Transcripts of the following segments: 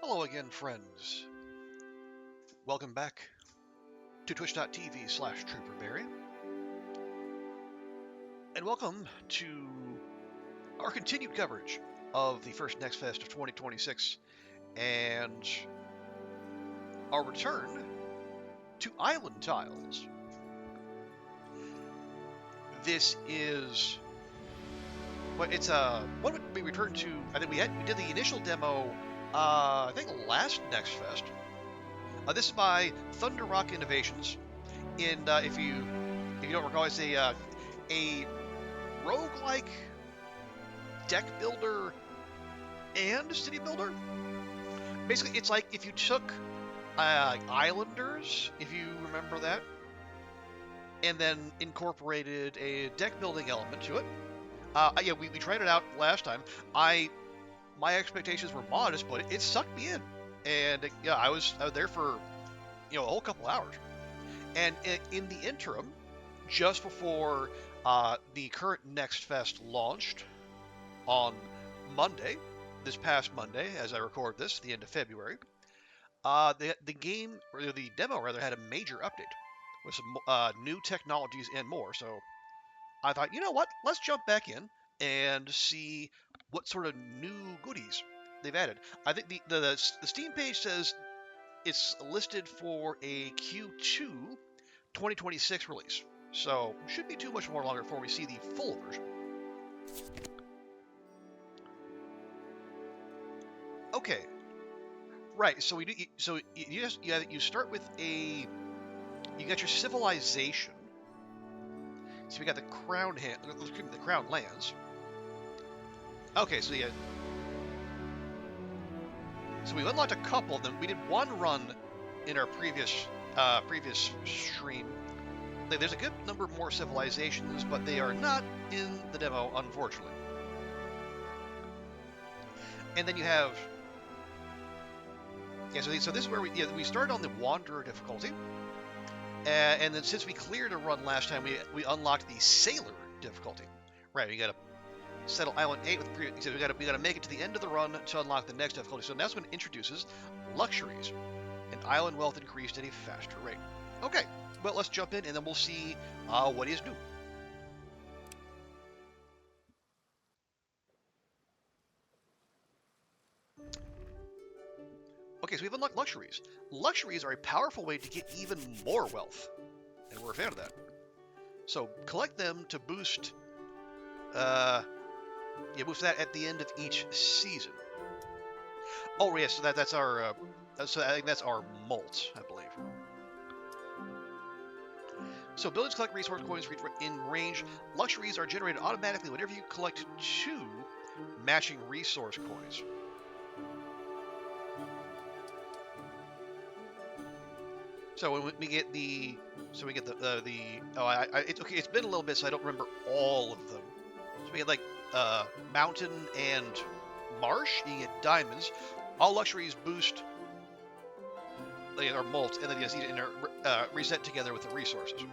Hello again, friends. Welcome back to twitch.tv/TrooperBerry. And welcome to our continued coverage of the first Next Fest of 2026 and our return to Islantiles. This is it's what we returned to. I think we did the initial demo I think last Next Fest. This is by Thunderrock Innovations. And if you don't recall, it's a roguelike deck builder and city builder. Basically, it's like if you took Islanders, if you remember that, and then incorporated a deck building element to it. Yeah, we tried it out last time. My expectations were modest, but it sucked me in. And yeah, I was there for a whole couple hours. And in the interim, just before the current Next Fest launched on Monday, this past Monday, as I record this, the end of February, the game, or the demo rather, had a major update with some new technologies and more. So I thought, you know what, let's jump back in and see what sort of new goodies they've added. I think the Steam page says it's listed for a Q2 2026 release, so shouldn't be too much more longer before we see the full version. Okay, right. So we do. So you start with you got your civilization. So we got the the crown lands. Okay, so yeah. So we unlocked a couple of them. We did one run in our previous stream. There's a good number more civilizations, but they are not in the demo, unfortunately. And then you have so this is where we started on the Wanderer difficulty, and then since we cleared a run last time, we unlocked the Sailor difficulty. Right, we got to settle Island 8 with so we got to make it to the end of the run to unlock the next difficulty. So that's when it introduces luxuries and island wealth increased at a faster rate. Okay, well, let's jump in and then we'll see what is new. Okay, so we've unlocked luxuries. Luxuries are a powerful way to get even more wealth, and we're a fan of that. So collect them to boost boost that at the end of each season. Oh, yes, so that's our. So I think that's our mult, I believe. So buildings collect resource coins in range. Luxuries are generated automatically whenever you collect 2 matching resource coins. So when we get the, it's okay. It's been a little bit, so I don't remember all of them. So we get like mountain and marsh. You get diamonds. All luxuries boost our mult, and then reset together with the resources.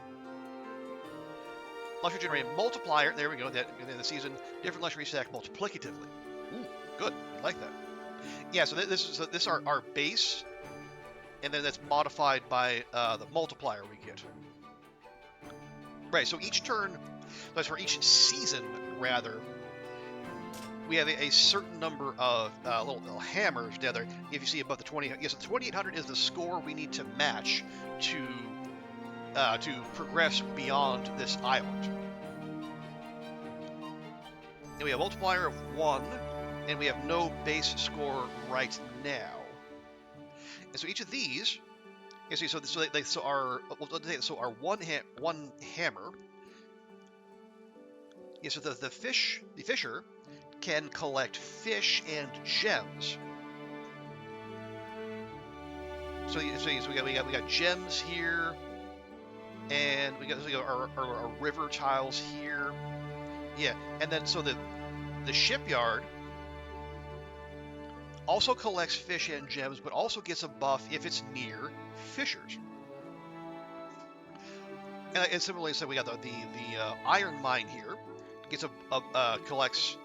Luxury generated multiplier. There we go. That in the season, different luxury stack multiplicatively. Ooh, good. I like that. Yeah. So this is our base. And then that's modified by the multiplier we get. Right, so each turn, that's for each season, rather, we have a certain number of little hammers together. If you see above the 20, yes, the 2800 is the score we need to match to progress beyond this island. And we have a multiplier of 1, and we have no base score right now. And so each of these, our one hammer. Yeah, so the fisher can collect fish and gems. So we got gems here, and we got our river tiles here. Yeah, and then so the shipyard also collects fish and gems, but also gets a buff if it's near fishers. And similarly, so we got the iron mine here, gets collects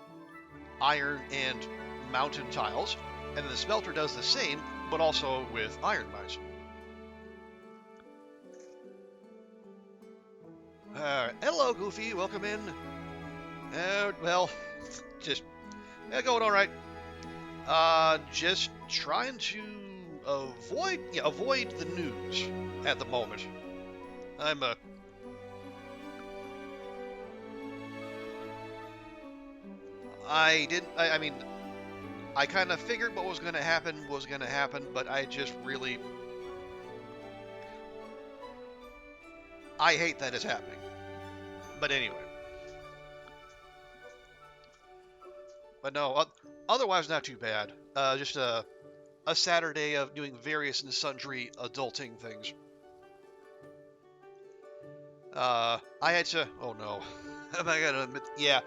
iron and mountain tiles, And then the smelter does the same, but also with iron mines. Hello, Goofy. Welcome in. Well, just going all right. Just trying to avoid the news at the moment. I mean, I kind of figured what was going to happen, but I hate that it's happening. But anyway. But no, otherwise not too bad. Just a Saturday of doing various and sundry adulting things. I had to. Oh no, I gotta admit. Yeah.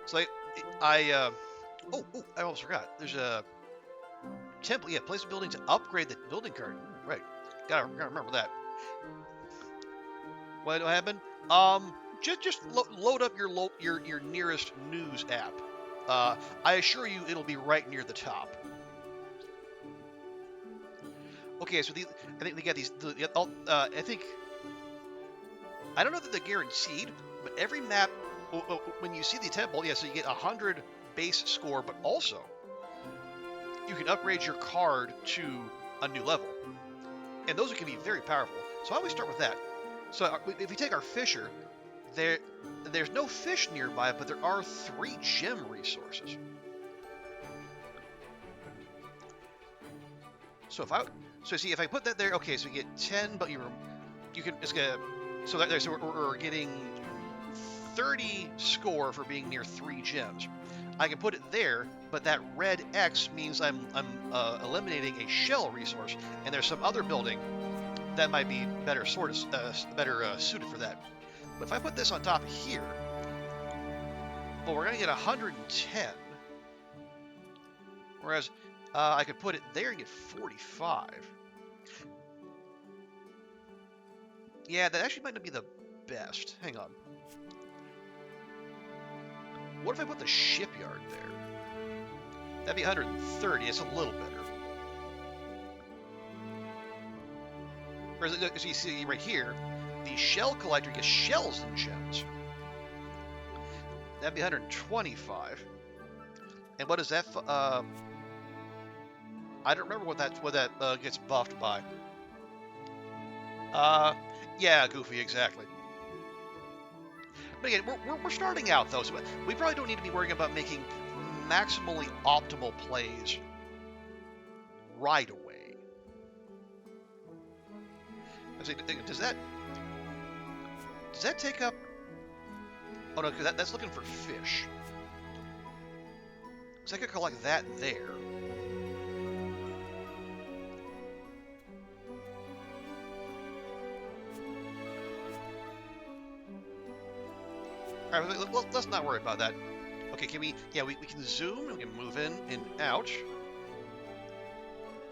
So I I almost forgot. There's a temple. Yeah, place a building to upgrade the building card. Right. Gotta remember that. What happened? Just load up your nearest news app. I assure you, it'll be right near the top. Okay, so I think they got these. I don't know that they're guaranteed, but every map, when you see the temple, yeah, so you get 100 base score, but also you can upgrade your card to a new level, and those can be very powerful. So I always start with that. So if we take our fisher, there's no fish nearby, but there are 3 gem resources. So if I put that there, okay, so you get 10, but you can just get so we're getting 30 score for being near 3 gems. I can put it there, but that red X means I'm eliminating a shell resource, and there's some other building that might be better suited for that. But if I put this on top here, well, we're gonna get 110, whereas I could put it there and get 45. Yeah, that actually might not be the best. Hang on. What if I put the shipyard there? That'd be 130. It's a little better. Whereas, as you see right here, the shell collector gets shells and gems. That'd be 125. And what is that? I don't remember what that gets buffed by. Yeah, Goofy, exactly. But again, we're starting out though, so we probably don't need to be worrying about making maximally optimal plays right away. Does that take up? Oh no, because that's looking for fish. So I could collect that there. All right, let's not worry about that. Okay, can we? Yeah, we can zoom and we can move in and out.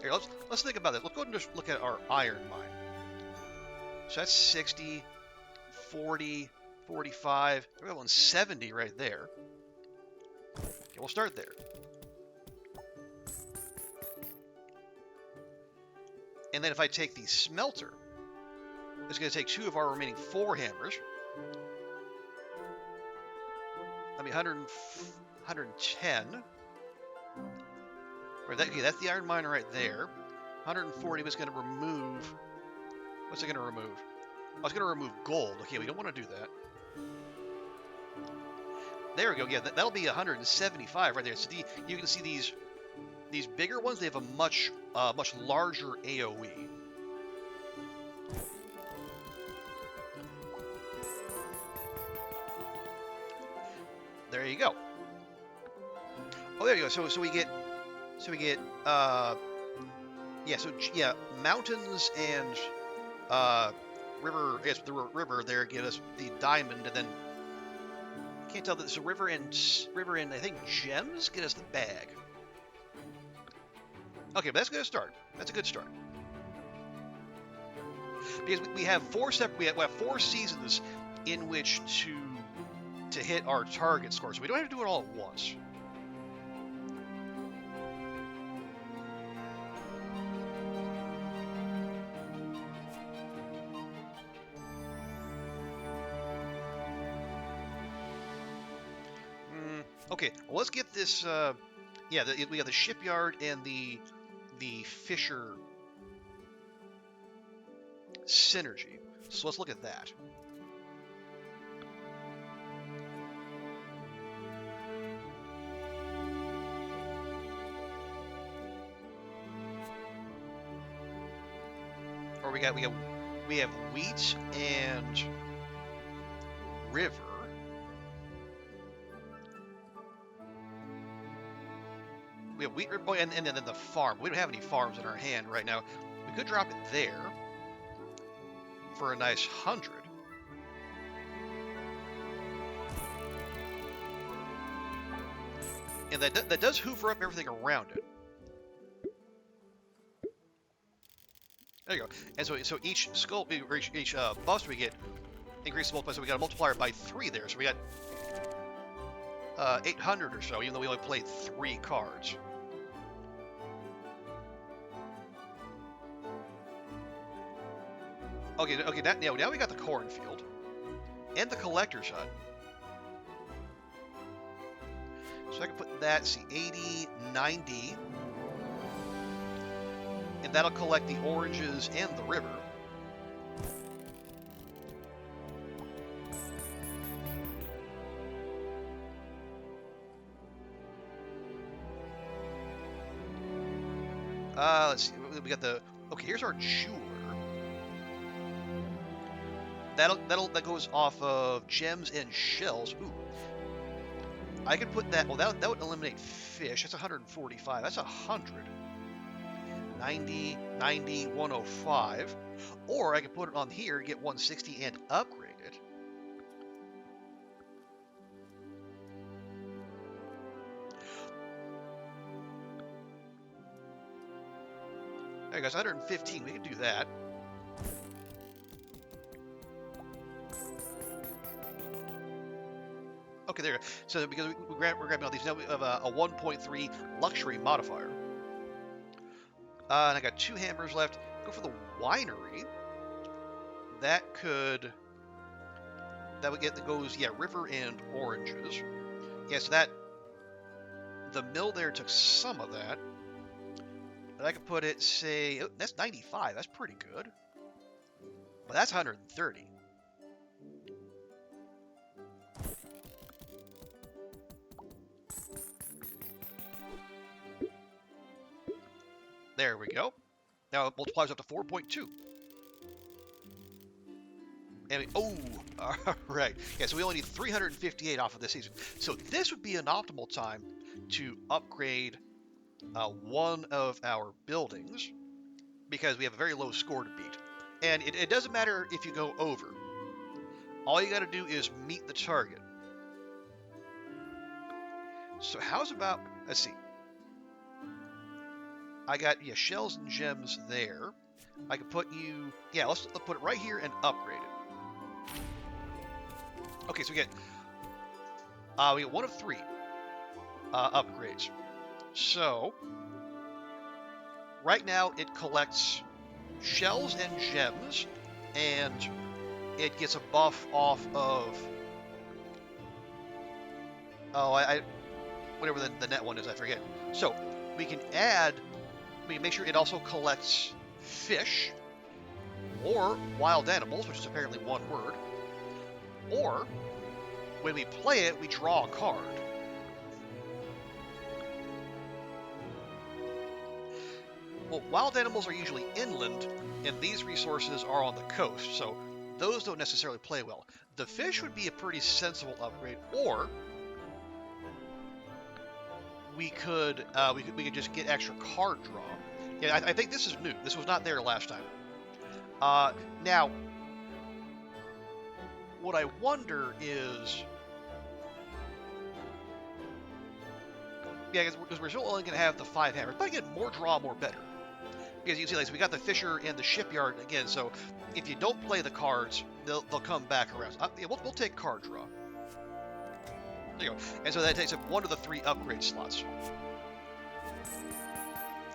Here, let's think about this. Let's go ahead and just look at our iron mine. So that's 60, 40, 45. We're going 70 right there. Okay, we'll start there. And then if I take the smelter, it's going to take 2 of our remaining 4 hammers. I mean, 110. Right, that's the iron miner right there. 140 was going to remove. What's it going to remove? I was going to remove gold. Okay, we don't want to do that. There we go. Yeah, that'll be 175 right there. So you can see these bigger ones. They have a much larger AOE. There you go. Oh, there you go. So we get mountains and river. Yes, the river there get us the diamond, and then I can't tell that it's a river and I think gems get us the bag. Okay, but that's a good start. That's a good start. Because we have 4 seasons in which to hit our target score, so we don't have to do it all at once. Okay, well, let's get this. Yeah, we got the shipyard and the fisher synergy. So let's look at that. Or we have wheat and river. We have wheat, oh, and then the farm. We don't have any farms in our hand right now. We could drop it there for a nice 100. And that does hoover up everything around it. There you go. And so each skull, or each bust we get increases the multiplier. So we got a multiplier by 3 there. So we got 800 or so, even though we only played 3 cards. Okay. Now we got the cornfield and the collector's hut. So I can put that, see, 80, 90. And that'll collect the oranges and the river. Let's see. We got the... Okay, here's our jeweler. That goes off of gems and shells. Ooh. I could put that... Well, that would eliminate fish. That's 145. That's 100. 90, 90, 105. Or I could put it on here, get 160, and upgrade it. There goes 115. We can do that. Okay, there. So because we're grabbing all these, now we have a 1.3 luxury modifier. And I got 2 hammers left. Go for the winery. That would get that goes, yeah, river and oranges. Yeah, so that the mill there took some of that. But I could put it, say, oh, that's 95. That's pretty good. But that's 130. There we go. Now it multiplies up to 4.2. And oh, all right. Yeah, so we only need 358 off of this season. So this would be an optimal time to upgrade one of our buildings because we have a very low score to beat. And it doesn't matter if you go over. All you got to do is meet the target. So how's about, let's see. I got, yeah, shells and gems there. I could put you, yeah, let's put it right here and upgrade it. Okay, so we get 1 of 3 upgrades. So, right now it collects shells and gems, and it gets a buff off of, whatever the net one is, I forget. So, we can make sure it also collects fish, or wild animals, which is apparently one word, or when we play it, we draw a card. Well, wild animals are usually inland, and these resources are on the coast, so those don't necessarily play well. The fish would be a pretty sensible upgrade, or we could just get extra card draw. Yeah, I think this is new. This was not there last time. Now, what I wonder is, yeah, because we're still only going to have the 5 hammers, but again, more draw, more better. Because you can see, like, so we got the fisher and the shipyard again. So if you don't play the cards, they'll come back around. Yeah, we'll take card draw. There you go. And so that takes up 1 of the 3 upgrade slots.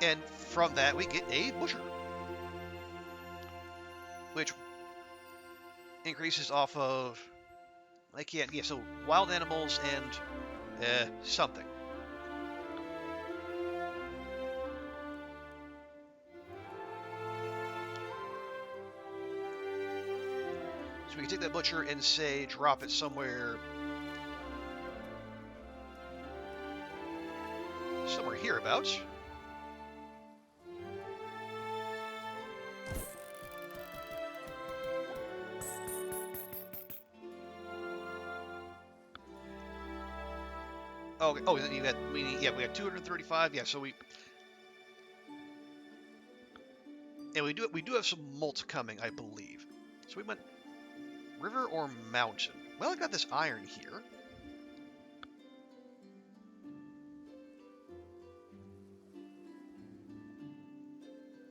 And from that, we get a butcher, which increases off of, I can't, yeah, so wild animals Something. So we can take that butcher and say drop it somewhere hereabouts. Oh, then you had we had 235. Yeah, so we do have some molt coming, I believe. So we went river or mountain. Well, I got this iron here.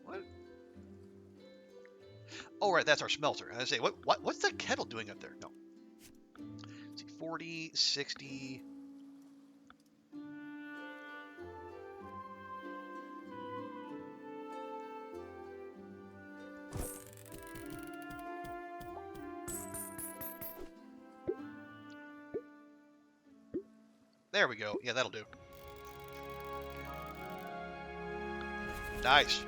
What? Oh, right, that's our smelter. I say, what's that kettle doing up there? No. Let's see, 40, 60. There we go. Yeah, that'll do. Nice.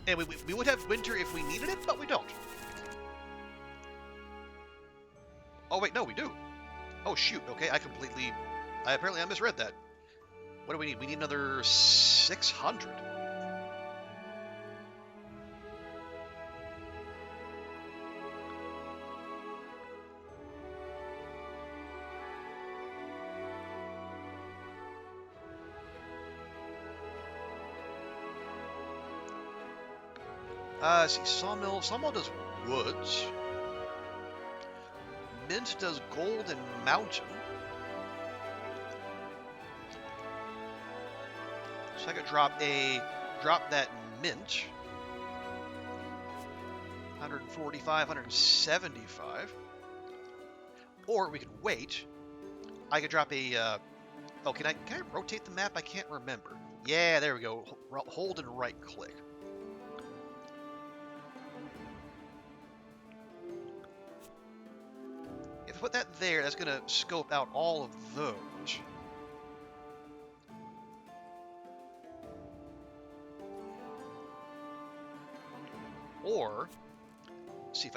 And we would have winter if we needed it, but we don't. Oh, wait, no, we do. Oh, shoot. Okay, apparently I misread that. What do we need? We need another 600. Let's see, sawmill. Sawmill does woods. Mint does gold and mountain. So I could drop that mint. 145, 175. Or we could wait. I could drop a. Oh, can I rotate the map? I can't remember. Yeah, there we go. Hold and right click. If I put that there, that's going to scope out all of those. Or, see if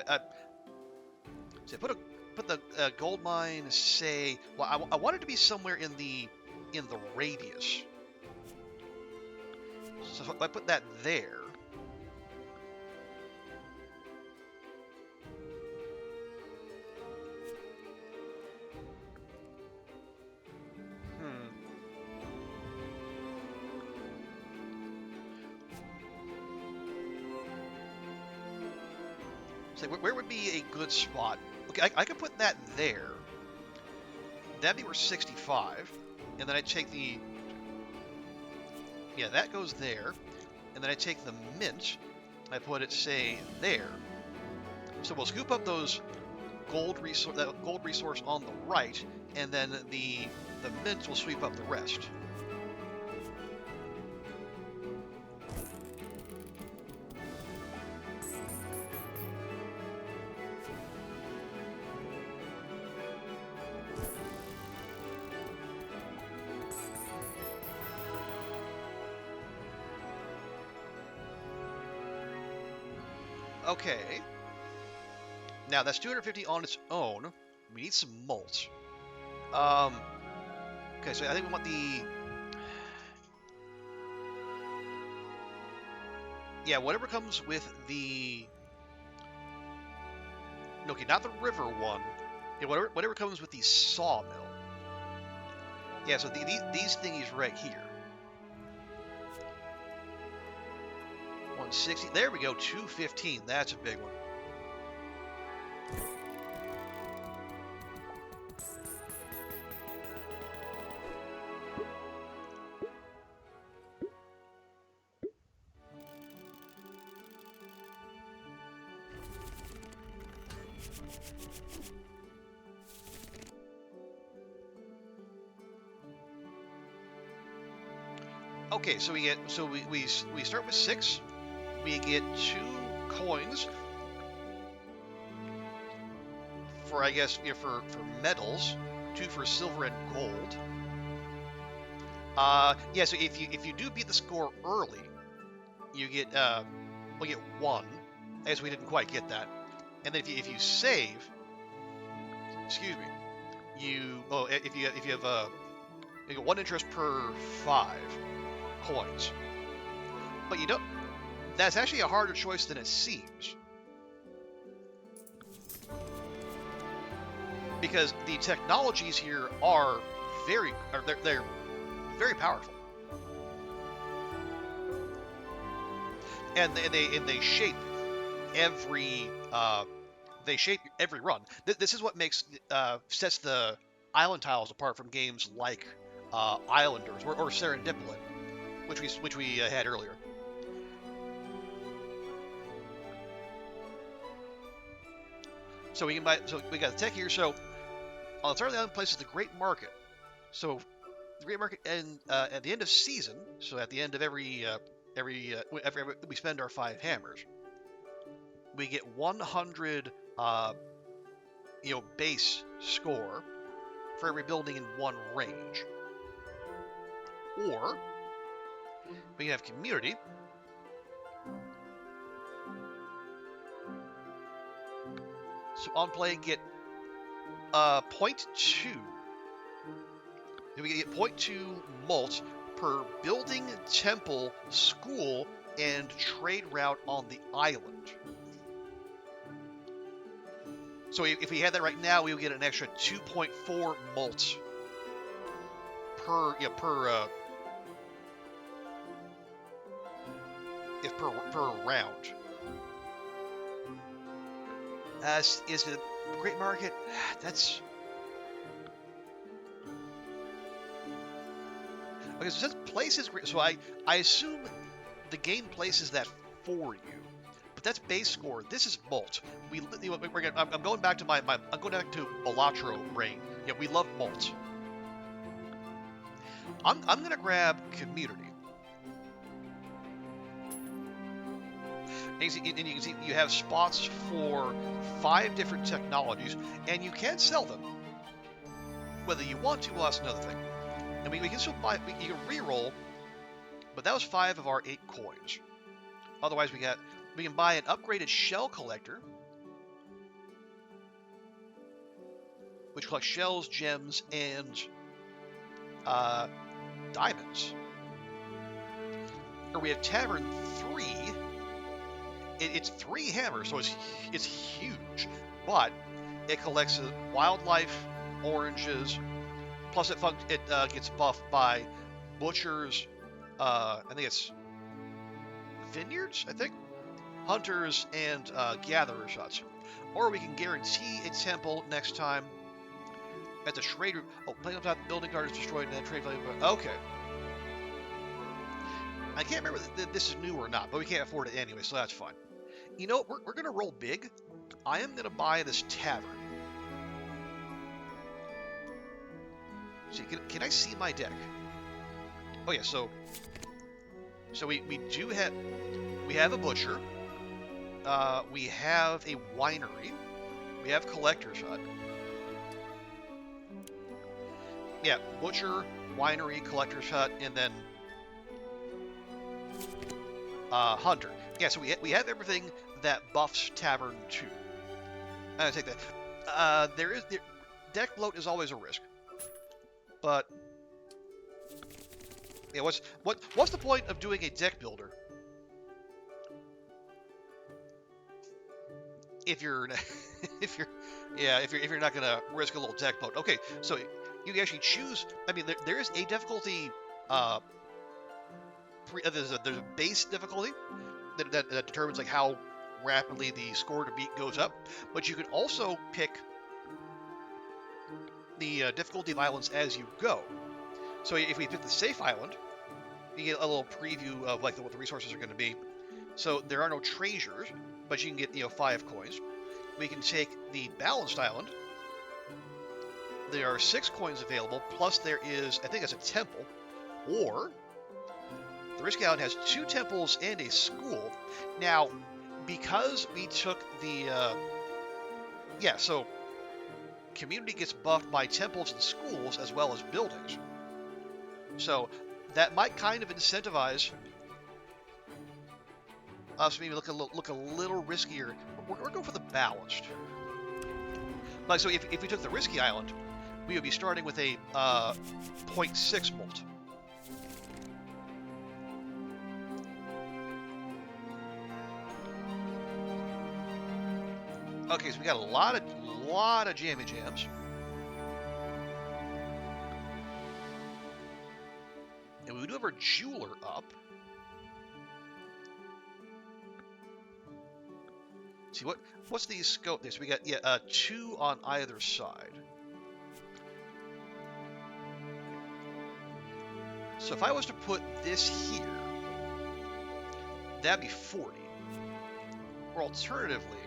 put the gold mine. Say, well, I want it to be somewhere in the radius. So if I put that there. So where would be a good spot? Okay, I could put that there. That'd be where 65. And then I take the... Yeah, that goes there. And then I take the mint. I put it, say, there. So we'll scoop up those that gold resource on the right, and then the mint will sweep up the rest. Okay. Now that's 250 on its own. We need some molt. Okay, so I think we want the... Yeah, whatever comes with the... Okay, not the river one. Yeah, whatever comes with the sawmill. Yeah, so these thingies right here. 160. There we go. 215. That's a big one. Okay, so we start with 6. We get 2 coins for, I guess, for metals, 2 for silver and gold. Yeah. So if you do beat the score early, you get well, you get 1. I guess we didn't quite get that. And then if you save, excuse me, if you have you get 1 interest per 5 coins. But you don't. That's actually a harder choice than it seems, because the technologies here are they're very powerful, and they shape every run. This is what sets the Islantiles apart from games like Islanders or Serendipity, which we had earlier. So we can buy. So we got the tech here. So on the start of the island place is the Great Market. So the Great Market, and at the end of season, so at the end of every we spend our 5 hammers, we get 100 base score for every building in 1 range. Or we can have community. So on play, get 0.2. Then we get 0.2 mult per building, temple, school, and trade route on the island. So if we had that right now, we would get an extra 2.4 mult per round. Is it a Great Market? That's okay. So it says places. So I assume the game places that for you, but that's base score. This is mult. I'm going back to I'm going back to Balatro brain. Yeah, we love mult. I'm gonna grab community. And you can see you have spots for 5 different technologies, and you can sell them. Whether you want to, well, that's another thing. And we can still buy. You can re-roll, but that was 5 of our 8 coins. Otherwise, we can buy an upgraded shell collector, which collects shells, gems, and diamonds. Or we have Tavern 3. It's 3 hammers, so it's huge, but it collects wildlife, oranges, plus it gets buffed by butchers. I think it's vineyards. I think hunters and gatherers huts. Or we can guarantee a temple next time. At the trade route. Oh, playing on top of the building card is destroyed and then trade value. Okay. I can't remember if this is new or not, but we can't afford it anyway, so that's fine. You know, we're going to roll big. I am going to buy this tavern. See, can I see my deck? Oh yeah, so we have a butcher. We have a winery. We have collector's hut. Yeah, butcher, winery, collector's hut, and then hunter. Yeah, so we have everything that buffs Tavern 2. I'm gonna take that. Deck bloat is always a risk, but yeah, what's the point of doing a deck builder if you're if you're not gonna risk a little deck bloat? Okay, so you can actually choose. I mean, there is a difficulty. There's a base difficulty that determines like how rapidly the score to beat goes up, but you can also pick the difficulty of islands as you go. So if we pick the safe island, you get a little preview of like what the resources are going to be. So there are no treasures, but you can get 5 coins. We can take the balanced island. There are 6 coins available, plus there is, I think it's a temple, or the Risky Island has 2 temples and a school. Now, because we took the, so community gets buffed by temples and schools as well as buildings. So that might kind of incentivize us to maybe look a little riskier. We're going for the balanced. Like, so if we took the risky island, we would be starting with a 0.6 molt. Okay, so we got a lot of jammy jams. And we do have our jeweler up. See what's the scope there? So we got 2 on either side. So if I was to put this here, that'd be 40. Or alternatively,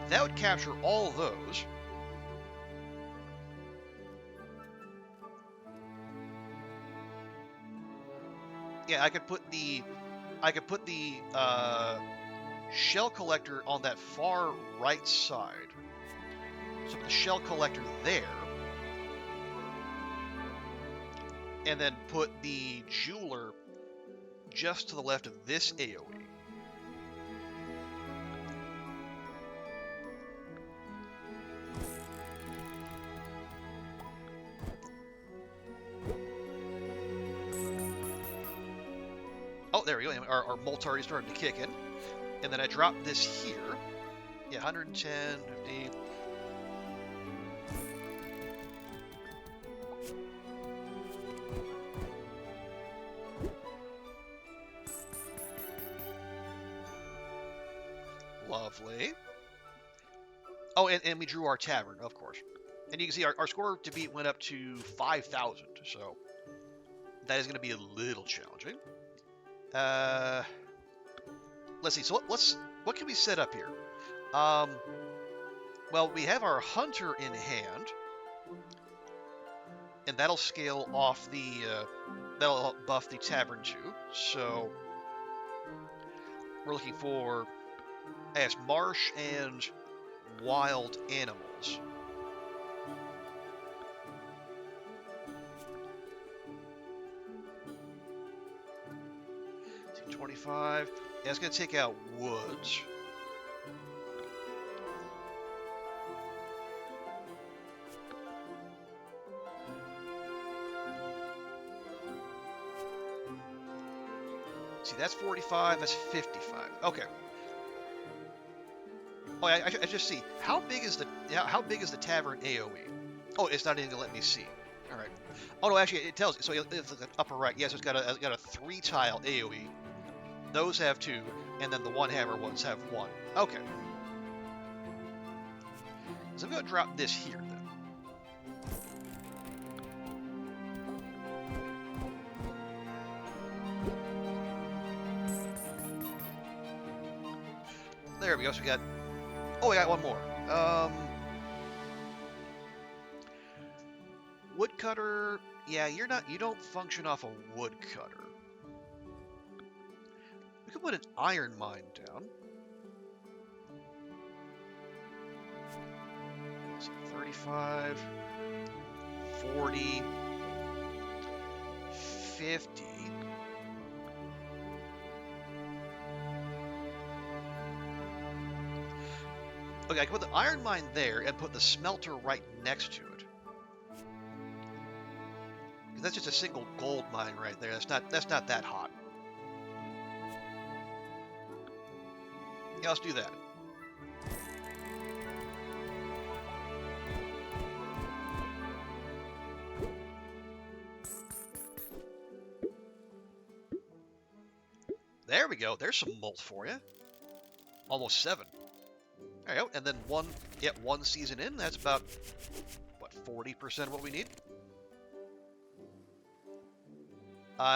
that would capture all of those. Yeah, I could put the shell collector on that far right side. So put the shell collector there, and then put the jeweler just to the left of this AoE. Oh, there we go. Our molt's already starting to kick in. And then I drop this here. Yeah, 110, 50. Lovely. Oh, and we drew our tavern, of course. And you can see our score to beat went up to 5,000, so that is going to be a little challenging. Let's see. So what can we set up here? Well, we have our hunter in hand, and that'll scale off the that'll buff the tavern too. So we're looking for, I guess, marsh and wild animals. 25. Yeah, it's going to take out woods. See, that's 45, that's 55. Okay. Oh, I just see. How big is the tavern AoE? Oh, it's not even going to let me see. All right. Oh no, actually it tells you. So it's the upper right. Yes, it's got a 3-tile AoE. Those have 2, and then the one hammer ones have 1. Okay. So I'm going to drop this here then. There we go. So we got. Oh, we got one more. Woodcutter. Yeah, you don't function off a woodcutter. We could put an iron mine down. So 35, 40, 50. Okay, I can put the iron mine there and put the smelter right next to it. Because that's just a single gold mine right there. That's not that hot. Yeah, let's do that. There we go. There's some molt for you. Almost 7. There you go. And then one season in, that's about, what, 40% of what we need?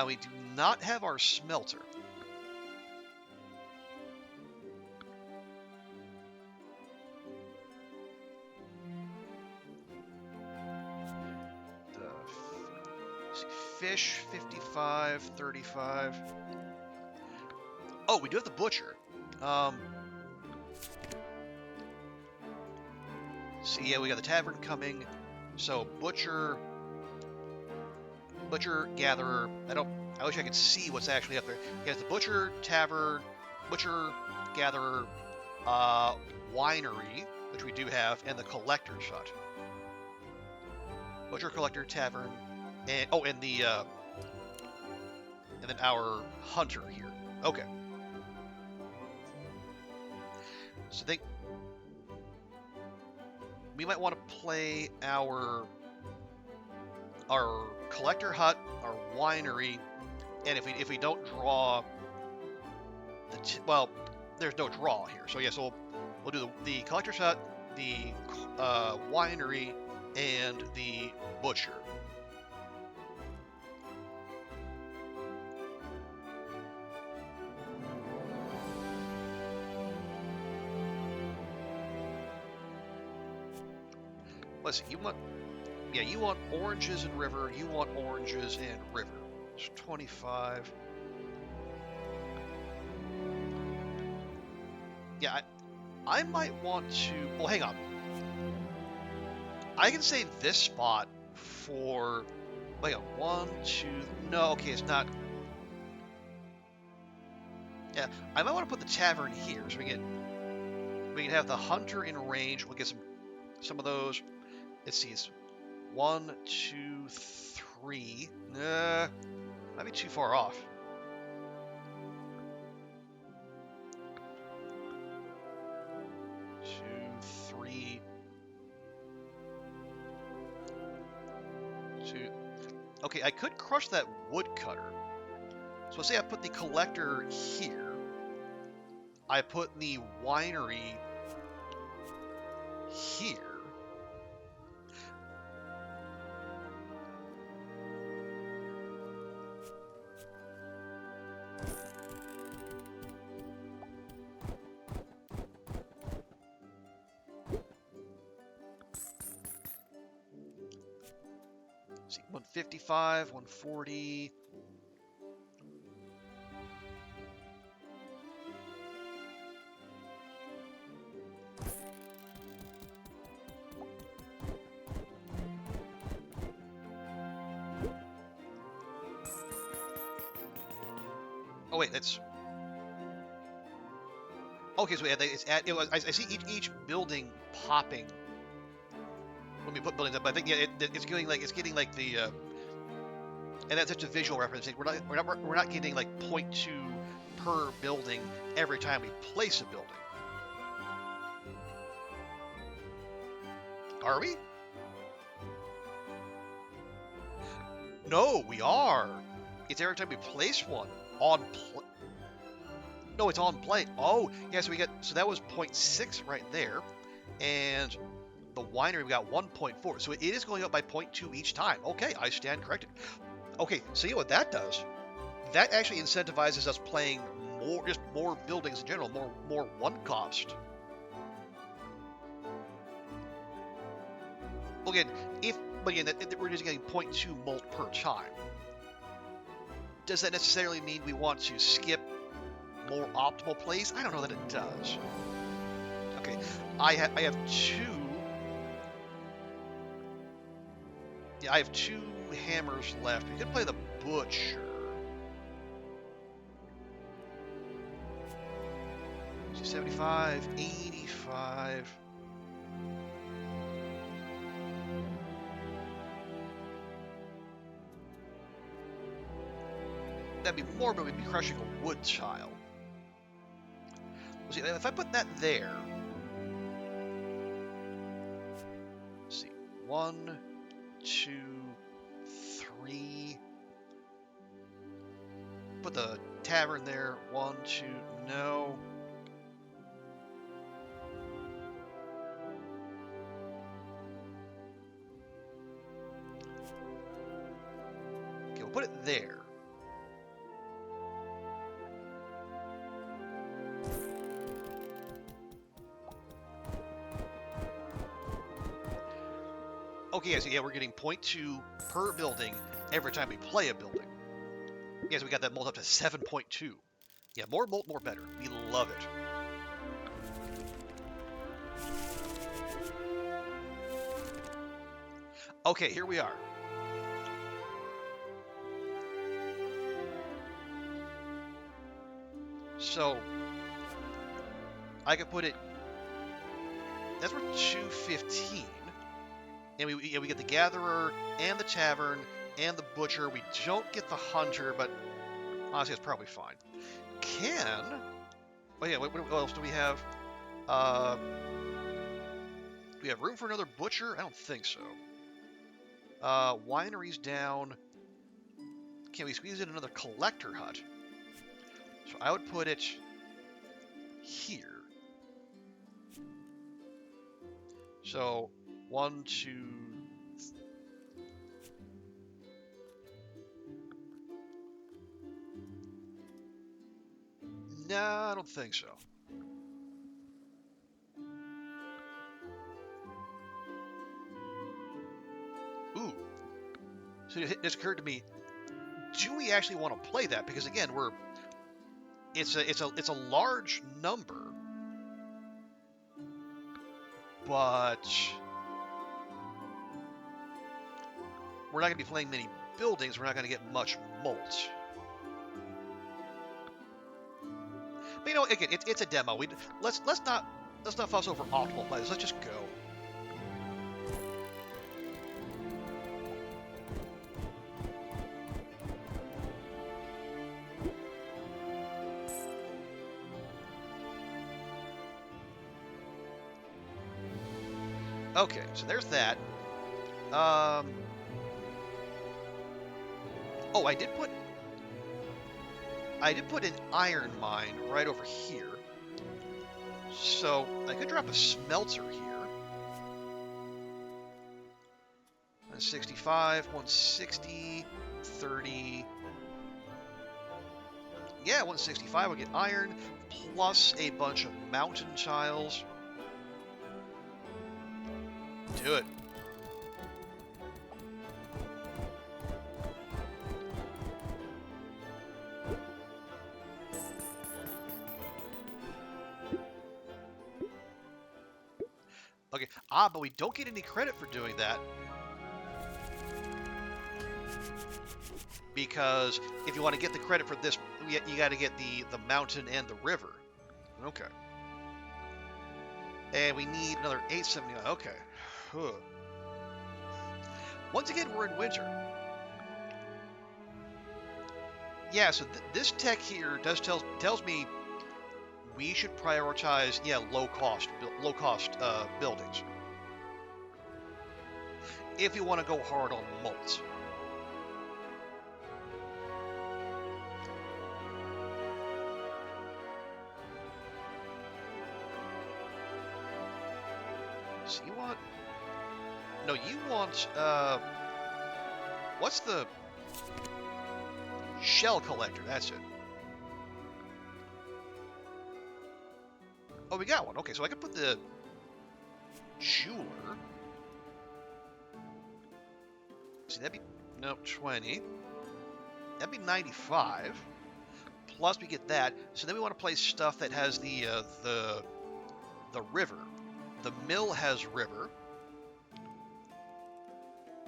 We do not have our smelter. Fish, 55, 35. Oh, we do have the butcher. See, yeah, we got the tavern coming. So, butcher, Butcher, gatherer. I wish I could see what's actually up there. He has the butcher, tavern, butcher, gatherer, winery, which we do have, and the collector's hut. Butcher, collector, tavern, and and then our hunter here. Okay. So I think we might want to play our collector hut, our winery, and if we don't draw well, there's no draw here. So yeah, so we'll do the collector's hut, the winery, and the butcher. Let's see, you want oranges and river, you want oranges and river. It's 25. Yeah, I might want to, well, hang on. I can save this spot for, wait, 1, 2, no, okay, it's not. Yeah, I might want to put the tavern here, so we can have the hunter in range. We'll get some of those. Let's see, it's 1, 2, 3. Might be too far off. Okay, I could crush that woodcutter. So let's say I put the collector here. I put the winery here. See, 155, 140. Oh wait, that's okay. So yeah, I see each building popping when we put buildings up. But I think yeah, it's getting like the and that's such a visual reference. We're not getting like 0.2 per building every time we place a building. Are we? No, we are. It's every time we place one on. No, it's on play. Oh, yeah. So that was 0.6 right there, and the winery we got 1.4. So it is going up by 0.2 each time. Okay, I stand corrected. Okay, see what that does? That actually incentivizes us playing more buildings in general, more one cost. Well, again, we're just getting 0.2 mult per time. Does that necessarily mean we want to skip more optimal plays? I don't know that it does. Okay, I have two. Yeah, I have 2 hammers left. We could play the butcher. 75, 85. That'd be more, but we'd be crushing a wood tile. See, if I put that there, let's see, 1, 2, 3. Put the tavern there. 1, 2, no. Okay, we'll put it there. Okay, yeah, so yeah, we're getting 0.2 per building every time we play a building. Yeah, so we got that mult up to 7.2. Yeah, more mult, more better. We love it. Okay, here we are. So I could put it. That's worth 215, and we get the gatherer and the tavern and the butcher. We don't get the hunter, but honestly, it's probably fine. Oh yeah, what else do we have? Do we have room for another butcher? I don't think so. Winery's down. Can we squeeze in another collector hut? So I would put it here. So 1, 2. Nah, I don't think so. Ooh. So it just occurred to me, do we actually want to play that? Because again, it's a large number, but we're not going to be playing many buildings. We're not going to get much malt. But you know, again, it's a demo. Let's not fuss over optimal plays. Let's just go. Okay, so there's that. Oh, I did put an iron mine right over here. So I could drop a smelter here. 165, 160, 30. Yeah, 165 will get iron, plus a bunch of mountain tiles. Do it. Okay, but we don't get any credit for doing that. Because if you want to get the credit for this, you got to get the mountain and the river. Okay. And we need another 879. Okay. Huh. Once again, we're in winter. Yeah, so this tech here tells me we should prioritize low cost buildings if you want to go hard on malt. So you want? No, you want. What's the shell collector? That's it. Oh, we got one. Okay, so I can put the jeweler. See, that'd be 20. That'd be 95. Plus, we get that. So then we want to place stuff that has the river. The mill has river.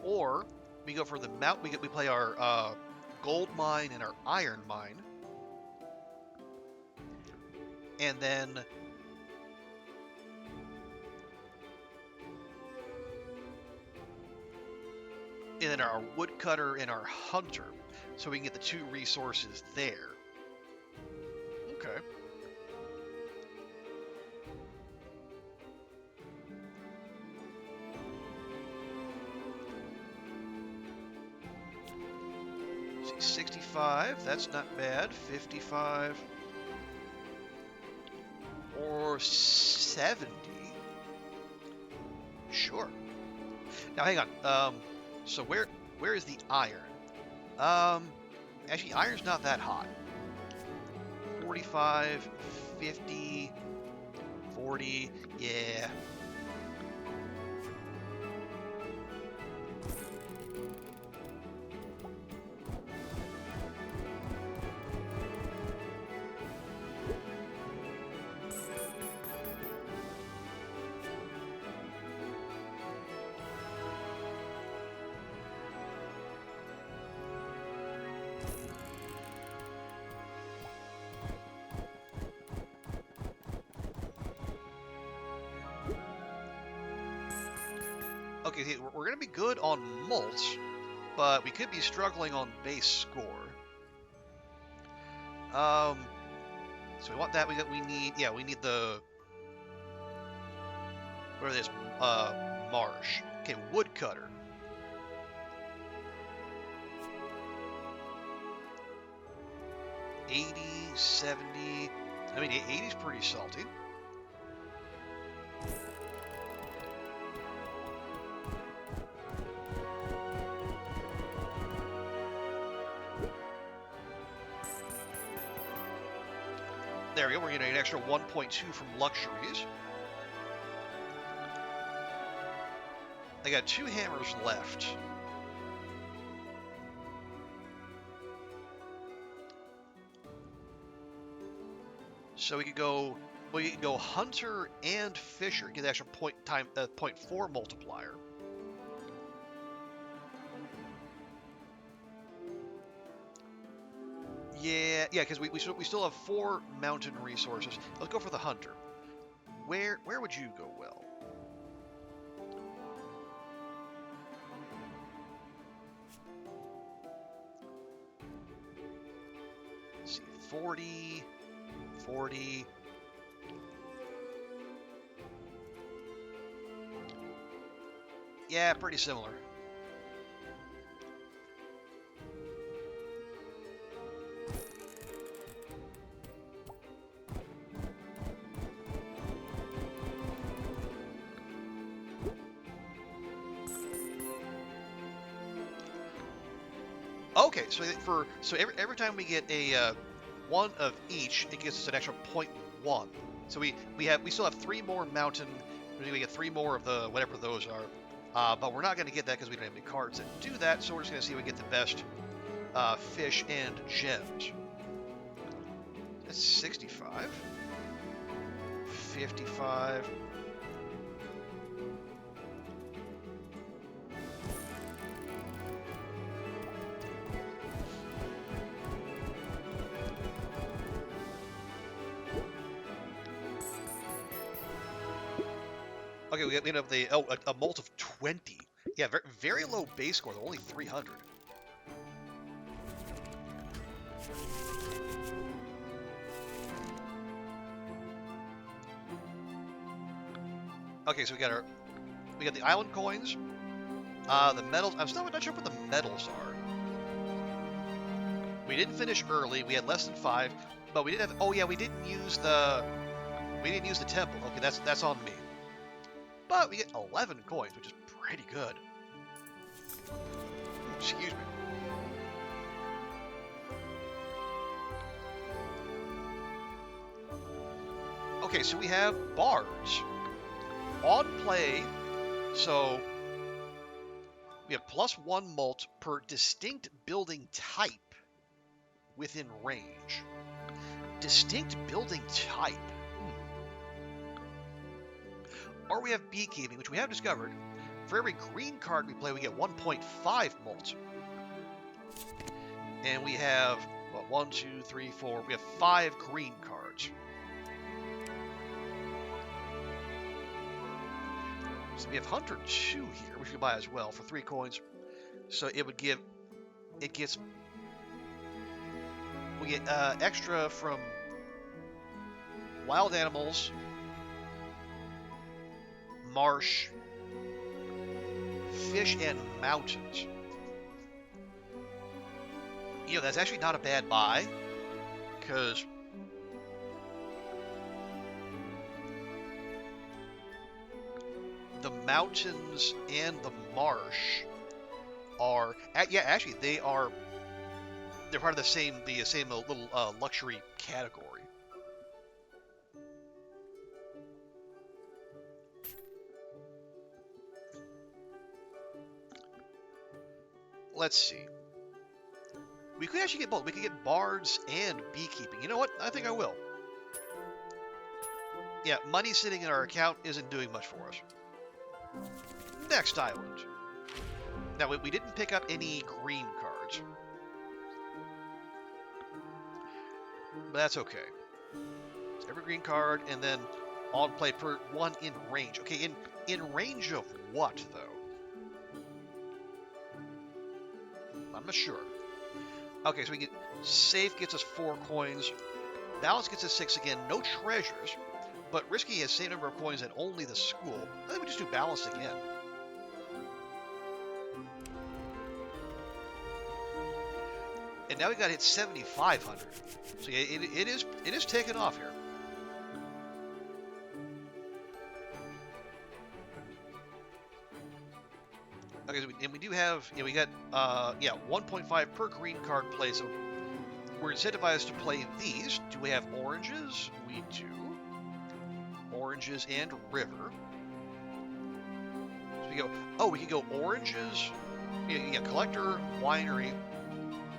Or we go for the mount. We play our gold mine and our iron mine, and then our woodcutter and our hunter, so we can get the 2 resources there. Okay. See, 65, that's not bad. 55 or 70. Sure. Now hang on. So where is the iron? Actually, iron's not that hot. 45, 50, 40, yeah. okay, we're going to be good on mulch, but we could be struggling on base score. So we want that. We need the whatever it is, marsh. Okay, woodcutter. $80, $70. I mean, 80's pretty salty. There we go. We're getting an extra 1.2 from luxuries. I got 2 hammers left. So we could go hunter and fisher, get the extra 0.4 multiplier. Yeah, because we still have 4 mountain resources. Let's go for the hunter. Where would you go well? Let's see, 40. Yeah, pretty similar. Okay, so every time we get a one of each, it gives us an extra 0.1. So we still have 3 more mountain. We get 3 more of the whatever those are, but we're not going to get that because we don't have any cards that do that. So we're just going to see if we get the best fish and gems. That's 65, 55. Okay, we end up a mult of 20. Yeah, very low base score. They're only 300. Okay, so we got the island coins, the medals. I'm still not sure what the medals are. We didn't finish early. We had less than 5, but we did have. Oh yeah, we didn't use the temple. Okay, that's on me. But we get 11 coins, which is pretty good. Excuse me. Okay, so we have bards. On play, so we have +1 mult per distinct building type within range. Distinct building type. Or we have beekeeping, which we have discovered. For every green card we play, we get 1.5 mult. And we have, what, 1, 2, 3, 4. We have 5 green cards. So we have Hunter 2 here, which we can buy as well for 3 coins. So it would give, we get extra from wild animals, marsh, fish, and mountains. You know, that's actually not a bad buy, because the mountains and the marsh are, actually they're part of the same little luxury category. Let's see. We could actually get both. We could get bards and beekeeping. You know what? I think I will. Yeah, money sitting in our account isn't doing much for us. Next island. Now, we didn't pick up any green cards. But that's okay. It's every green card, and then on play per 1 in range. Okay, in range of what, though? I'm not sure. Okay, so we get safe gets us 4 coins. Balance gets us 6 again. No treasures, but risky has same number of coins and only the school. I think we just do balance again. And now we got to hit 7,500. So yeah, it is taking off here. Okay, so and we do have, we got 1.5 per green card play. So we're incentivized to play these. Do we have oranges? We do. Oranges and river. So we go. Oh, we can go oranges. Yeah, collector, winery.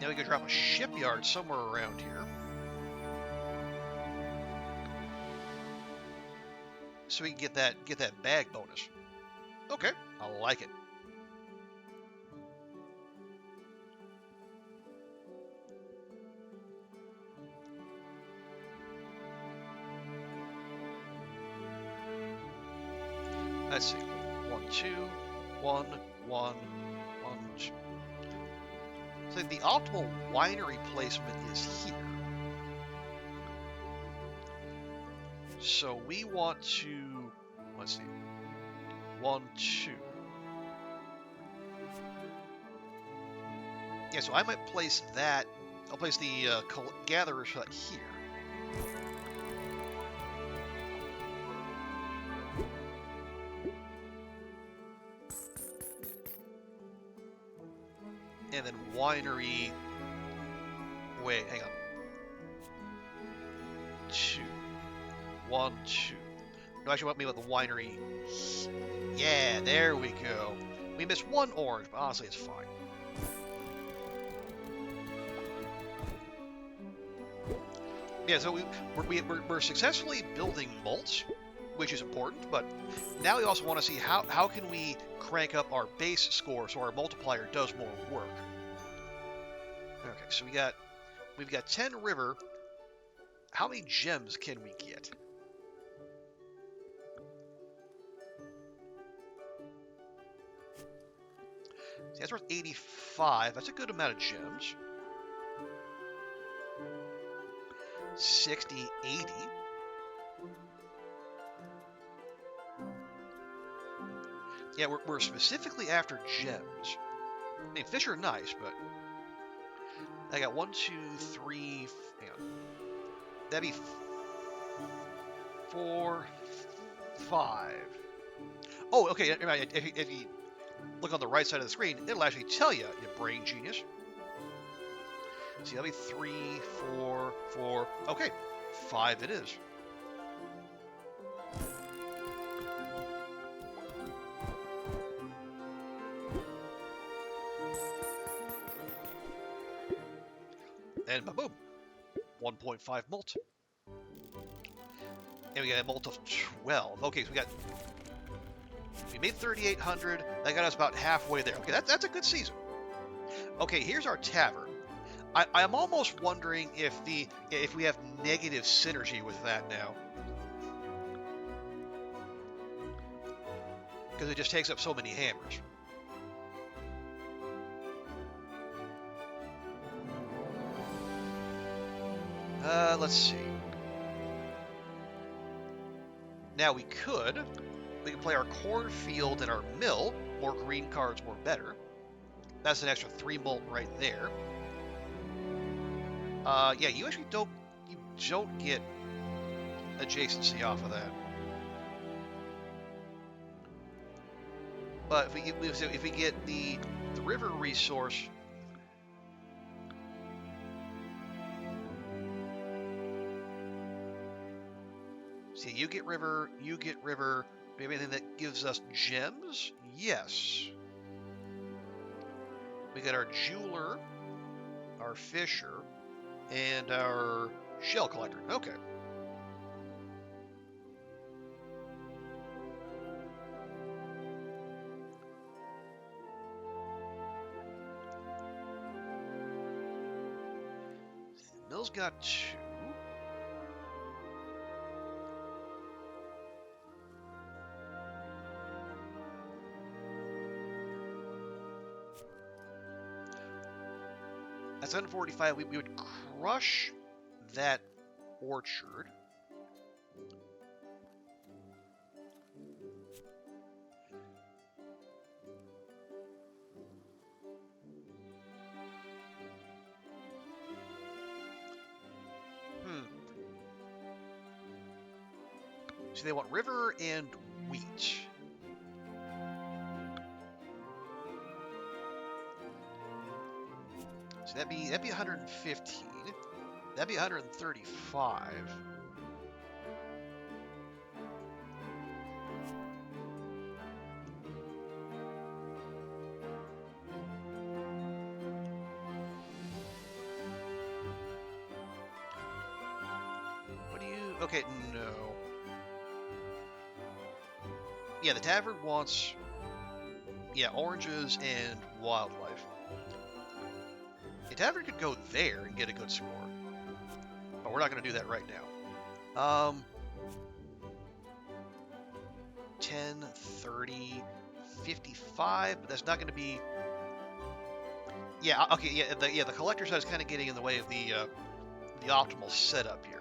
Now we can drop a shipyard somewhere around here. So we can get that bag bonus. Okay, I like it. Let's see. 1, 2, 1, 1, 1, 2. So the optimal winery placement is here. So we want to, let's see, 1, 2. Yeah, so I might place that. I'll place the gatherer shot here. And then winery. Wait, hang on. 2. 1, 2. No, actually, want me with the winery. Yeah, there we go. We missed 1 orange, but honestly, it's fine. Yeah, so we're successfully building malts, which is important, but now we also want to see how can we crank up our base score so our multiplier does more work. Okay, so we've got 10 river. How many gems can we get? See, that's worth 85. That's a good amount of gems. 60, 80. Yeah, we're specifically after gems. I mean, fish are nice, but I got 1, 2, 3. Hang on. That'd be 4, 5. Oh, okay. If you look on the right side of the screen, it'll actually tell you, you brain genius. See, that'll be 3, 4, 4. Okay, 5 it is. And boom, 1.5 mult. And we got a mult of 12. Okay, so we made 3,800. That got us about halfway there. Okay, that's a good season. Okay, here's our tavern. I'm almost wondering if we have negative synergy with that now, because it just takes up so many hammers. Let's see. Now we can play our cornfield and our mill. More green cards, more better. That's an extra 3 mult right there. Yeah, you actually don't get adjacency off of that. But if we get the river resource. See, you get river. Maybe anything that gives us gems? Yes. We got our jeweler, our fisher, and our shell collector. Okay. Mill's got 2. At 745, we would crush that orchard. So they want river and wheat. So that'd be 115. That'd be 135. What do you... Okay, no. Yeah, the tavern wants... Yeah, oranges and wildlife. The tavern could go there and get a good score. But we're not going to do that right now. 10, 30, 55, but that's not going to be... Yeah, okay, yeah, the collector side is kind of getting in the way of the optimal setup here.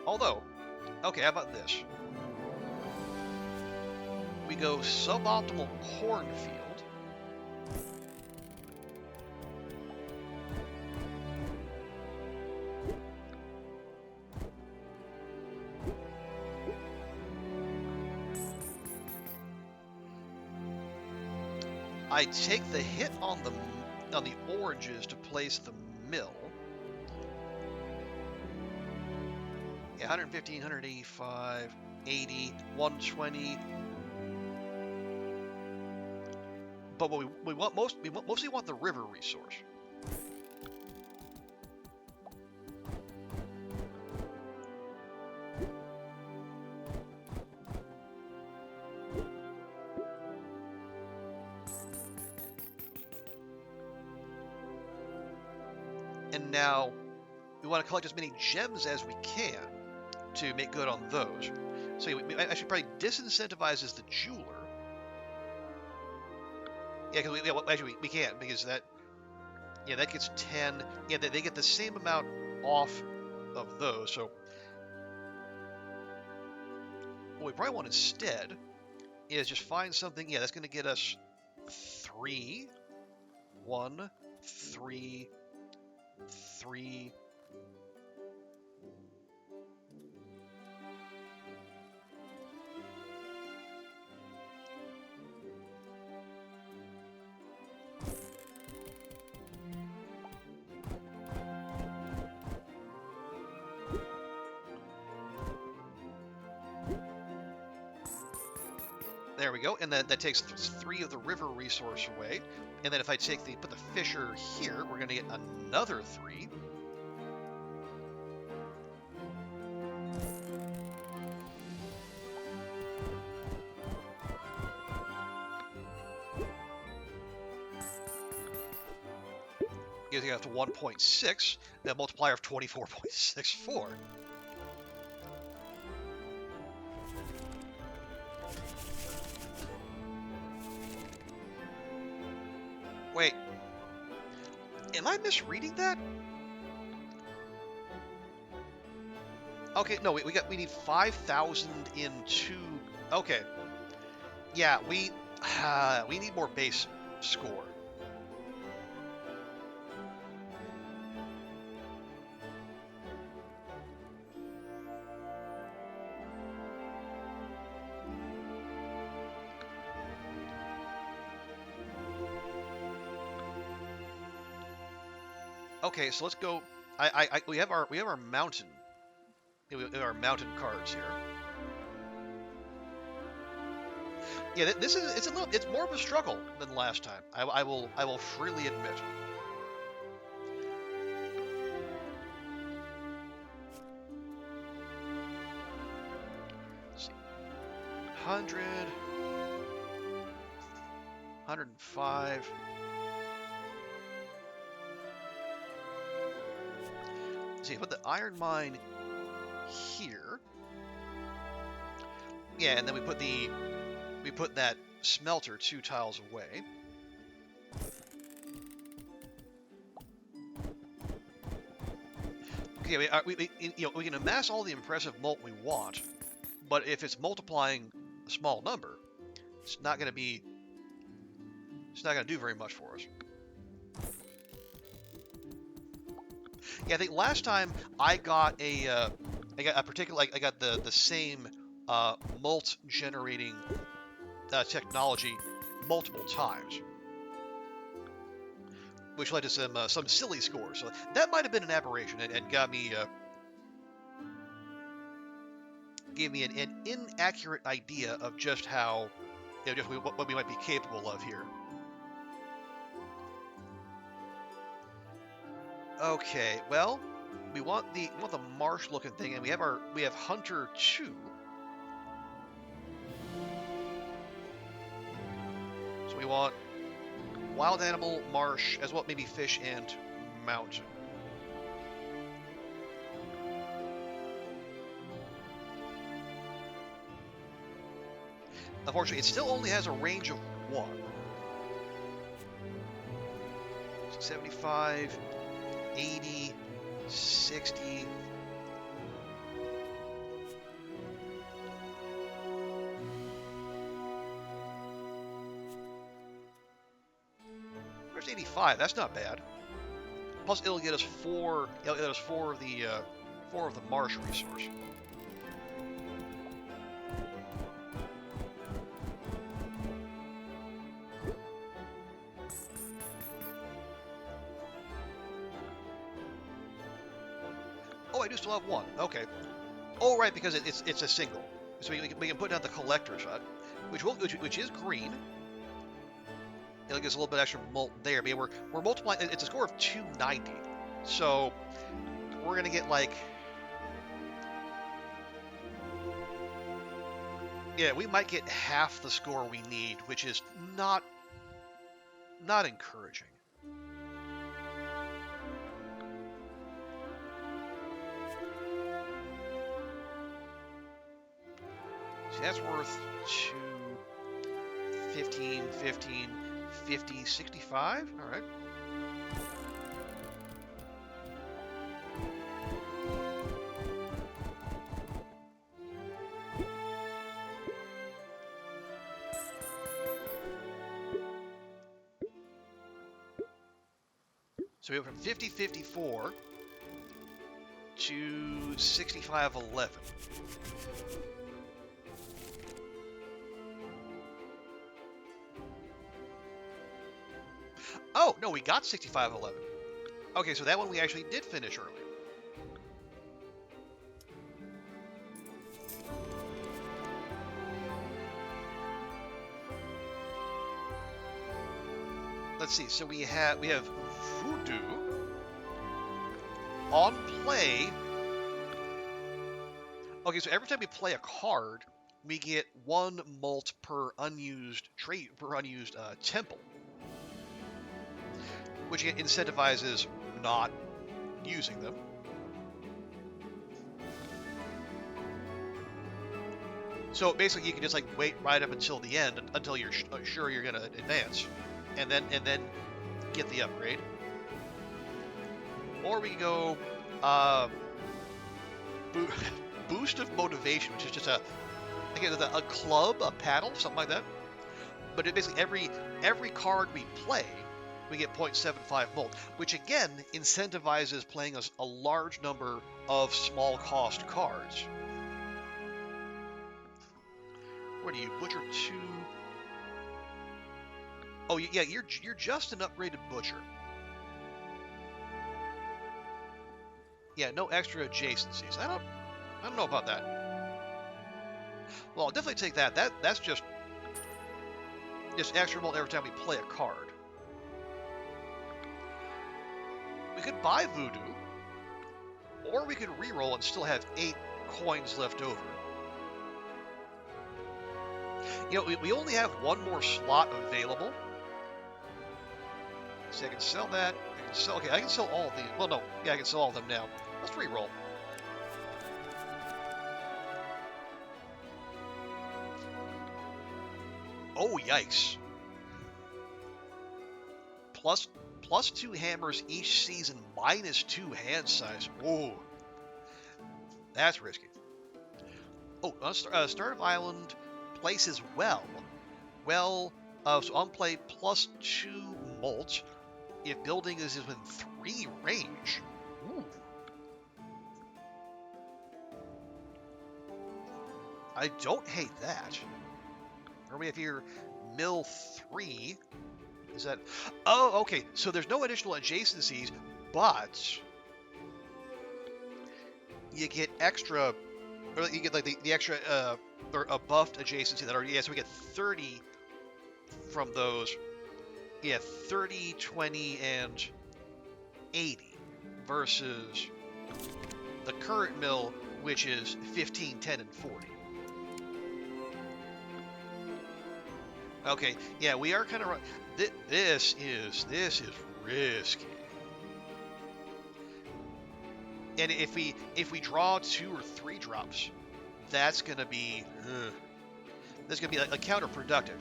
Although, okay, how about this? We go suboptimal cornfield. I take the hit on the oranges to place the mill. Yeah, 115, 185, 80, 120. But what we want we mostly want the river resource. And now we want to collect as many gems as we can to make good on those. So we actually probably disincentivizes the jeweler. Yeah, because we can't, because that gets 10. Yeah, they get the same amount off of those. So what we probably want instead is just find something. Yeah, that's going to get us 3, 1, 3, 3. There we go, and that takes 3 of the river resource away. And then if I put the fisher here, we're going to get another 3. Getting up to 1.6, that multiplier of 24.64. Wait, am I misreading that? Okay, no, we need 5,000 in 2. Okay, yeah, we need more base score. Okay, so let's go. We have our mountain. We have our mountain cards here. Yeah, it's more of a struggle than last time. I will freely admit. Let's see. 100, 105. See, put the iron mine here. Yeah, and then we put that smelter 2 tiles away. Okay, we can amass all the impressive mult we want, but if it's multiplying a small number, it's not going to do very much for us. Yeah, I think last time I got the same mult generating technology multiple times, which led to some silly scores. So that might have been an aberration and gave me an inaccurate idea of just how, what we might be capable of here. Okay, well, we want the marsh looking thing, and we have Hunter 2. So we want wild animal, marsh, as well, maybe fish and mountain. Unfortunately, it still only has a range of 1. 75, 80, 60. There's 85. That's not bad. Plus, it'll get us 4. It'll get us 4 of the marsh resource. Oh, I do still have 1. Okay. Oh, right, because it's a single. So we can put down the collector's hut, which is green. It'll give us a little bit extra mult there. But yeah, we're multiplying. It's a score of 290. So we're gonna get like, yeah, we might get half the score we need, which is not encouraging. See, that's worth 2, 15, 15, 50, 65. All right. So we went from 50-54 to 65-11. Oh, no, we got 65-11. Okay, so that one we actually did finish early. Let's see, so we have Voodoo on play. Okay, so every time we play a card, we get 1 mult per unused temple, which incentivizes not using them. So basically, you can just like wait right up until the end until you're sure you're gonna advance, and then get the upgrade. Or we can go boost of motivation, which is just a club, a paddle, something like that. But it basically every card we play, we get 0.75 mult, which again incentivizes playing a large number of small cost cards. What are you, Butcher 2? Oh yeah, you're just an upgraded Butcher. Yeah, no extra adjacencies. I don't know about that. Well, I'll definitely take that. That's just extra mult every time we play a card. We could buy Voodoo, or we could reroll and still have 8 coins left over. You know, we only have 1 more slot available. So I can sell that. I can sell all of these. Well, no. Yeah, I can sell all of them now. Let's reroll. Oh, yikes. Plus 2 hammers each season, minus 2 hand size. Oh, that's risky. Oh, Start of Island places well. Well, so on play plus 2 molt if building is within 3 range. Ooh. I don't hate that. Or we have here mill 3. Is that... Oh, okay. So there's no additional adjacencies, but you get extra... Or you get like the extra... or a buffed adjacency that already... Yeah, so we get 30 from those. Yeah, 30, 20, and 80 versus the current mill, which is 15, 10, and 40. Okay, yeah, we are kind of... This is risky. And if we draw 2 or 3 drops, that's gonna be like counterproductive.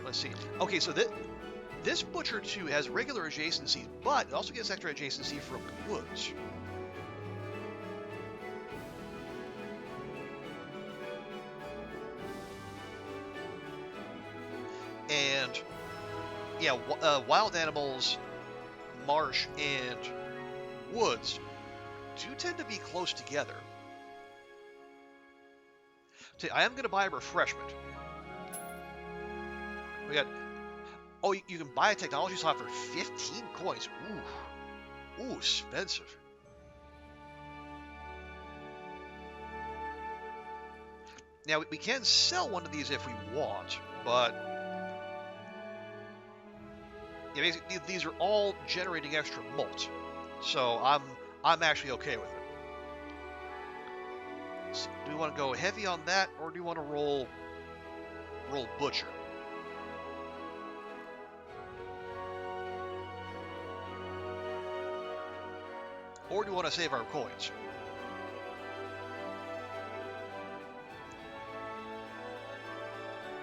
Let's see. Okay, so this Butcher 2 has regular adjacencies, but it also gets extra adjacency from woods. And yeah, wild animals, marsh, and woods do tend to be close together. So I am going to buy a refreshment. We got... Oh, you can buy a technology slot for 15 coins. Ooh. Ooh, expensive. Now, we can sell one of these if we want, but... Yeah, basically, these are all generating extra molt, so I'm actually okay with it. So do we want to go heavy on that, or do we want to roll Butcher? Or do we want to save our coins?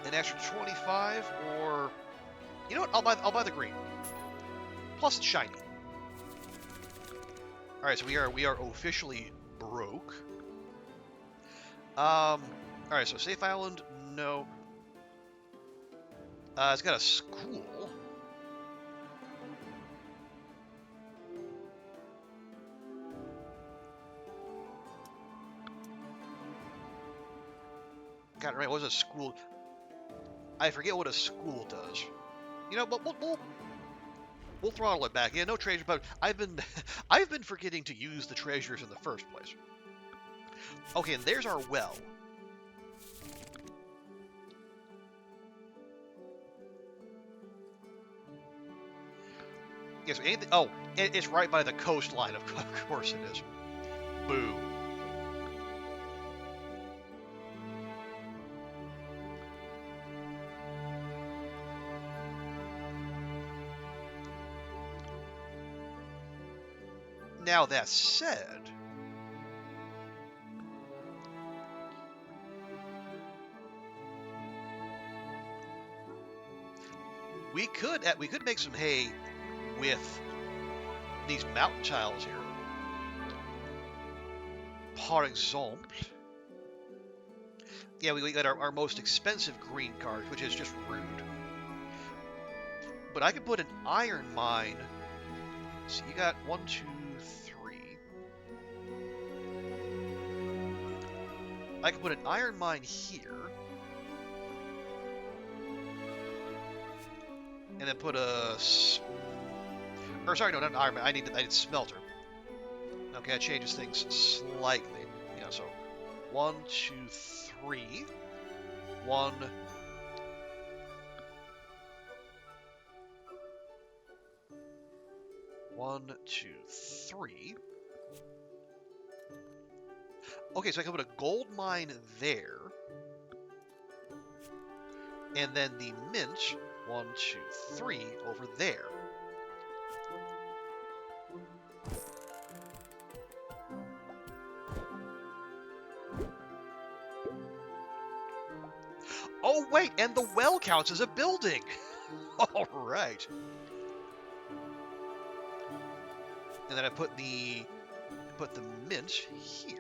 An extra 25, or... You know what? I'll buy the green. Plus it's shiny. All right, so we are officially broke. All right, so Safe Island, no. It's got a school. God, right? What was a school? I forget what a school does. You know, but we'll throttle it back. Yeah, no treasure, but I've been forgetting to use the treasures in the first place. Okay, and there's our well. Yes, anything. Oh, it's right by the coastline. Of course it is. Boo. Now that said, we could make some hay with these mountain tiles here. Par exemple, yeah, we got our most expensive green card, which is just rude. But I could put an iron mine. So you got 1, 2, 3. I could put an iron mine here. And then put a... Or sorry, no, not an iron mine. I need smelter. Okay, that changes things slightly. Yeah, so 1, 2, 3. 1... 1, 2, 3. Okay, so I can put a gold mine there. And then the mint, 1, 2, 3, over there. wait, and the well counts as a building. All right. And then I put the mint here.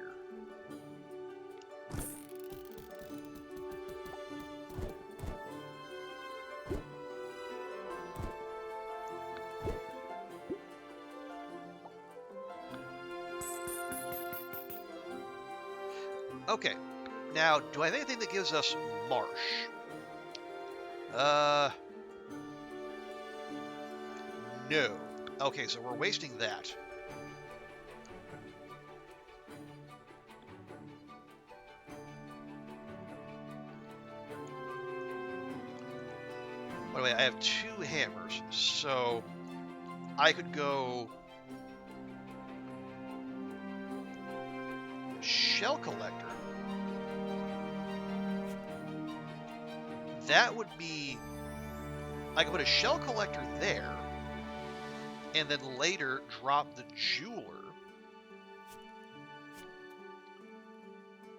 Okay. Now, do I have anything that gives us marsh? No. Okay, so we're wasting that. By the way, I have 2 hammers, so I could go shell collector. That would be... I could put a shell collector there, and then later drop the jeweler,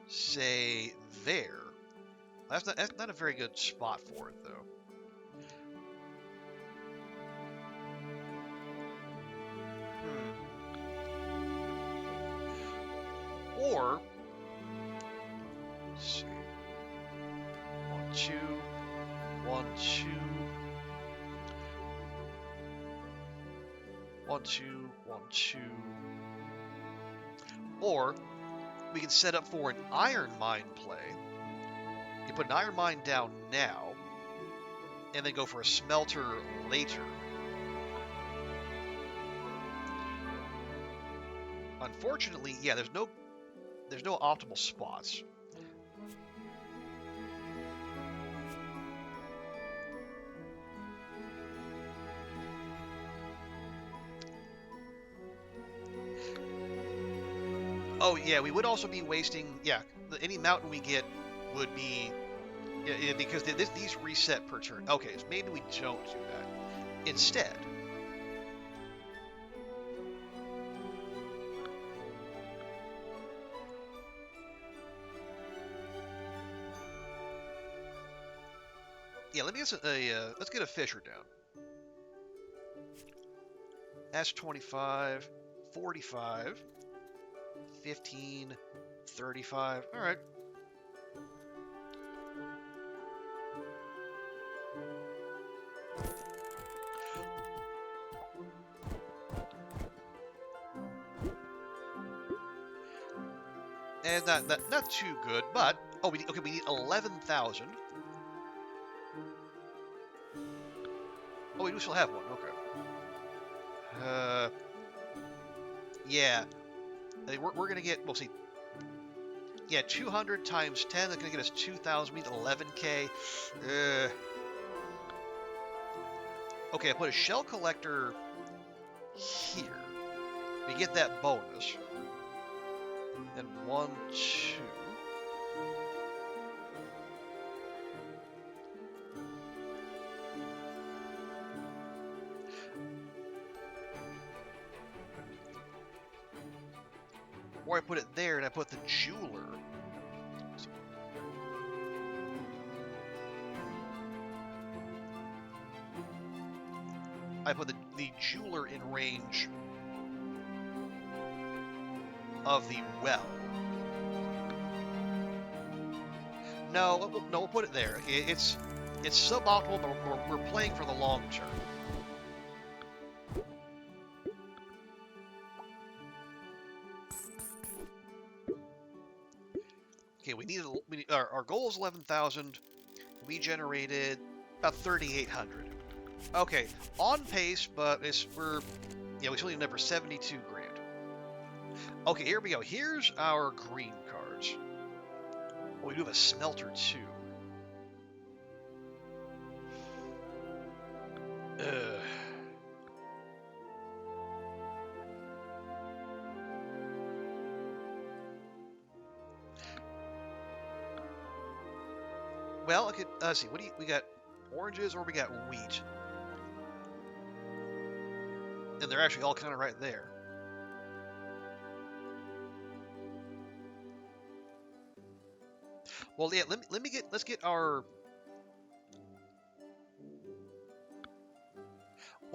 say, there. That's not a very good spot for it, though. Or, let's see, 1, 2, 1, 2, 1, 2, 1, 2. Or we can set up for an iron mine play. You put an iron mine down now, and then go for a smelter later. Unfortunately, yeah, there's no optimal spots. Oh yeah, we would also be wasting. Yeah, any mountain we get would be because these reset per turn. Okay, so maybe we don't do that. Instead, yeah, let's get a fisher down. That's 25, 45, 15, 35. All right. And not too good, but we need 11,000. Oh, we do still have one. Okay. Yeah. We're gonna get. We'll see. Yeah, 200 times 10. That's gonna get us 2,000. We need 11k. Okay, I put a shell collector here. We get that bonus. Then 1, 2. Or I put it there and I put the jeweler. I put the jeweler in range of the well. No, we'll put it there. It's suboptimal, but we're playing for the long term. Okay, our goal is 11,000. We generated about 3,800. Okay, on pace, but we still need number 72 grand. Okay, here we go. Here's our green cards. Oh, we do have a smelter too. Well, okay, let's see. We got oranges or we got wheat? And they're actually all kind of right there. Well, yeah. Let's get our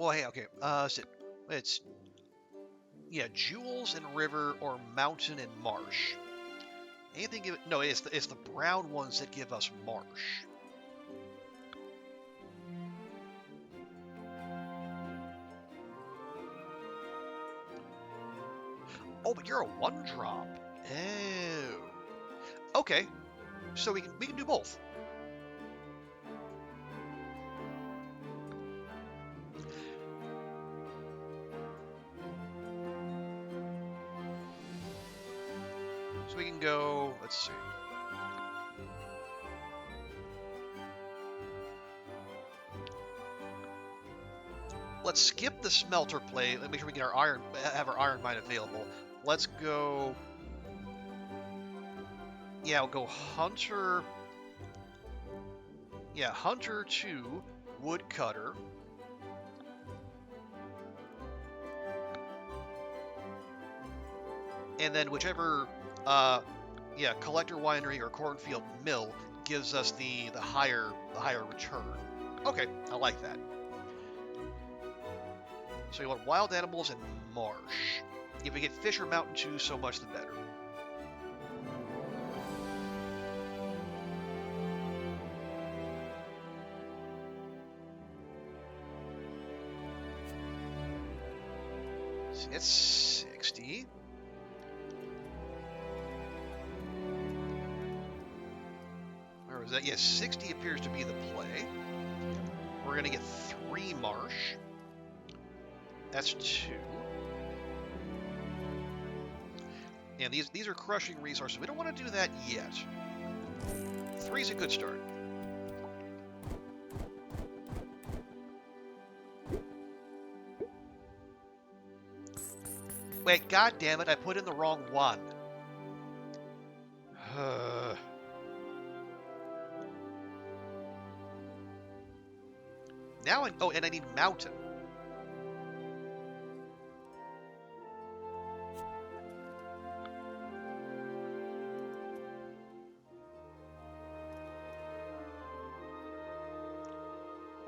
Well, hey, okay. It's yeah, jewels and river or mountain and marsh. Anything give it? No, it's the brown ones that give us marsh. Oh, but you're a 1-drop. Oh. Okay. So we can do both. So we can go, let's see. Let's skip the smelter play. Let me make sure we get have our iron mine available. Let's go. Yeah, we'll go hunter. Yeah, hunter to woodcutter. And then whichever, yeah, collector winery or cornfield mill gives us the higher return. Okay, I like that. So you want wild animals and marsh. If we get fish or mountain too, so much the better. So it's 60. Where was that? Yes, 60 appears to be the play. We're going to get 3 marsh. That's 2. And these are crushing resources. We don't want to do that yet. 3 is a good start. Wait, god damn it, I put in the wrong one. Now oh, and I need mountain.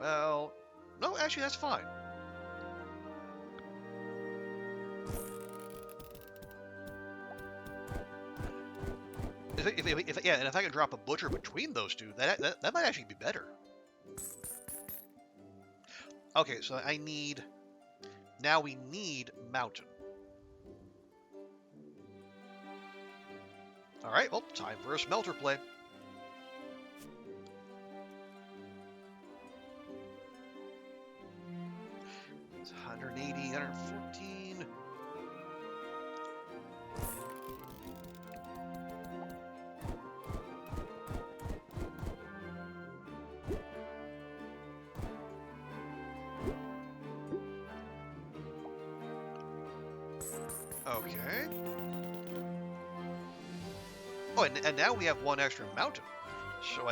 Well, no, actually that's fine. Yeah, and if I can drop a butcher between those two, that might actually be better. Okay, so now we need mountain. All right, well, time for a smelter play. It's 180, 114. Okay. Oh, and now we have 1 extra mountain. So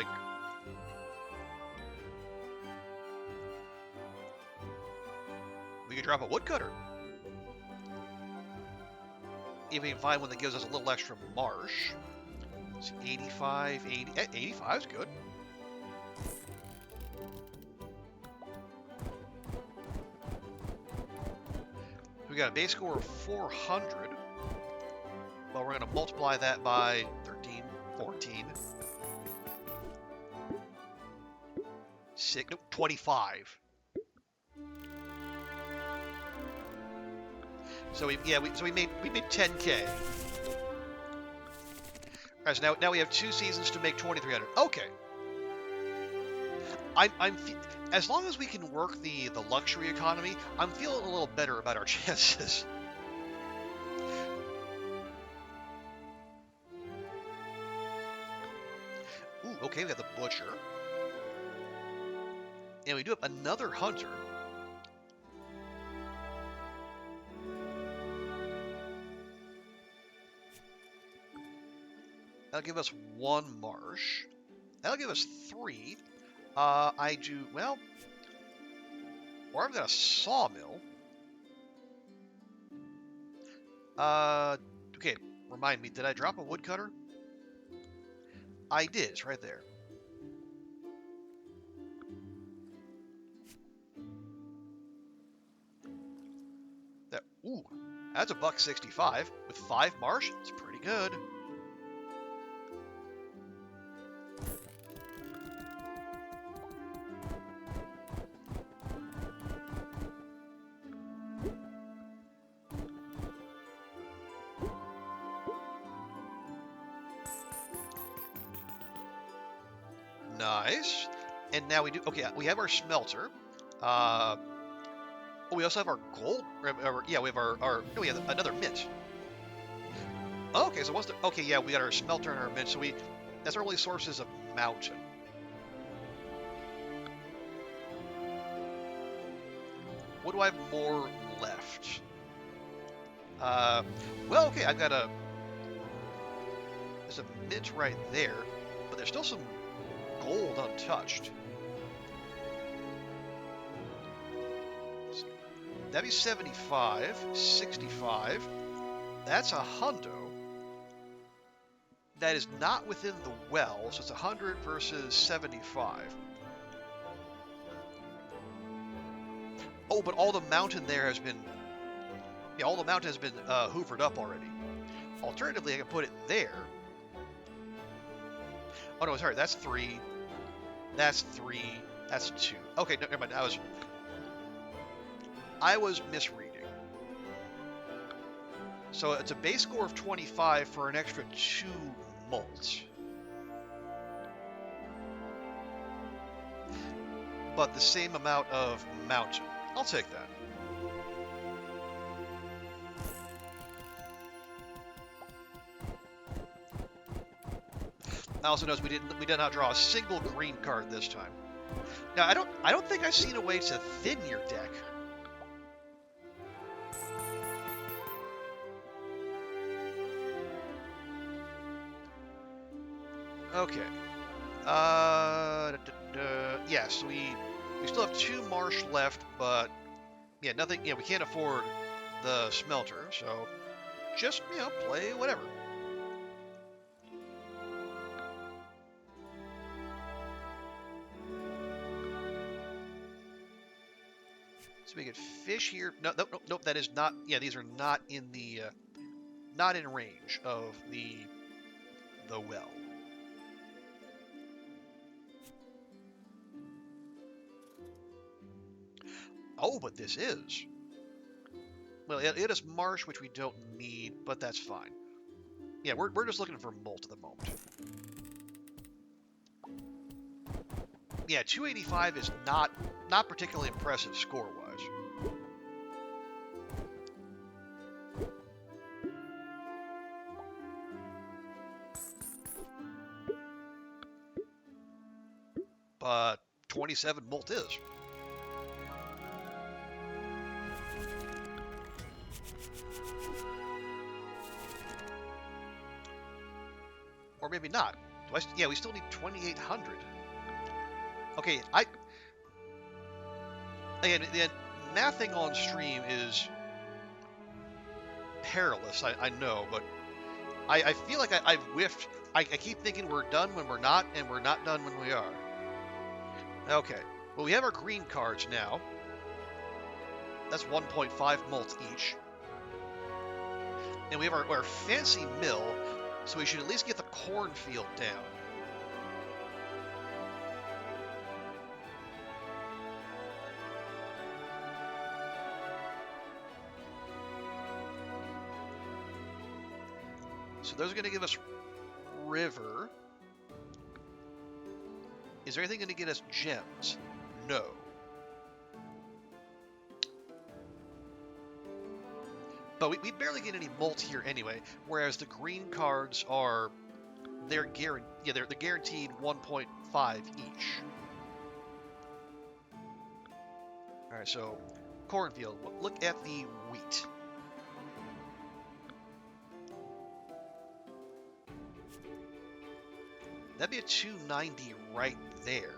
we could drop a woodcutter. If we can find one that gives us a little extra marsh. It's 85, 80. 85 is good. We got a base score of 400. Well, we're going to multiply that by 13, 14. 6, no, 25. So we made 10K. All right, so now we have 2 seasons to make 2,300. Okay. As long as we can work the luxury economy, I'm feeling a little better about our chances. Ooh, okay, we have the butcher. And we do have another hunter. That'll give us 1 marsh. That'll give us 3. I do, well, or I've got a sawmill. Okay, remind me, did I drop a woodcutter? I did, it's right there. Ooh, that's a $1.65 with 5 marsh. It's pretty good. Nice. And now we do, okay, we have our smelter. Oh, we also have our gold, yeah, we have no, we have another mint. Okay, so what's the, okay, yeah, we got our smelter and our mint, so that's our only sources of mountain. What do I have more left? Well, okay, there's a mint right there, but there's still some gold untouched. That'd be 75, 65. That's a hundo. That is not within the well, so it's 100 versus 75. Oh, but all the mountain there has been, yeah, all the mountain has been hoovered up already. Alternatively, I can put it there. Oh no, sorry, that's 3. That's 3. That's 2. Okay, no, never mind. I was misreading. So it's a base score of 25 for an extra 2 malt. But the same amount of mountain. I'll take that. I also noticed we did not draw a single green card this time. Now I don't think I've seen a way to thin your deck. Okay. Yeah, so we still have 2 marsh left, but yeah, nothing. Yeah, we can't afford the smelter, so just play whatever. So we get fish here. No, nope, nope. That is not. Yeah, these are not in the not in range of the well. Oh, but this is. Well, it is marsh, which we don't need, but that's fine. Yeah, we're just looking for malt at the moment. Yeah, 285 is not particularly impressive score-wise. But 27 malt is. Or maybe not. Yeah, we still need 2,800. Okay, again, mathing on stream is perilous, I know, but I feel like I've whiffed. I keep thinking we're done when we're not, and we're not done when we are. Okay, well, we have our green cards now. That's 1.5 malt each. And we have our fancy mill, so we should at least get the cornfield down. So those are going to give us river. Is there anything going to get us gems? No. But we barely get any malt here anyway, whereas the green cards are, they're guaranteed 1.5 each. Alright, so cornfield. Look at the wheat. That'd be a 290 right there.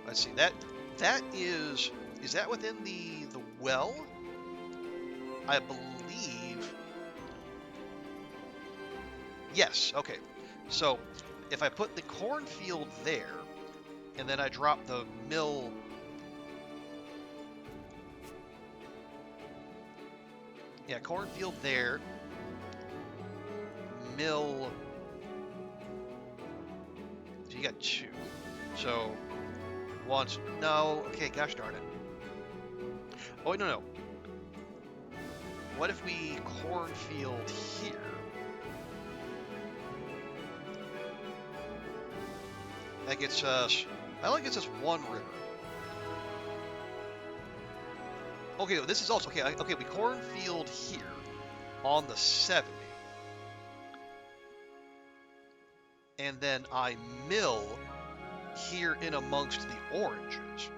Let's see, that is that within the well? I believe... Yes, okay. So, if I put the cornfield there, and then I drop the mill... Yeah, cornfield there, mill... So you got 2. So, once... No, okay, gosh darn it. Oh, wait, no. What if we cornfield here? That gets us... That only gets us 1 river. Okay, this is also... Okay, we cornfield here on the 70. And then I mill here in amongst the oranges.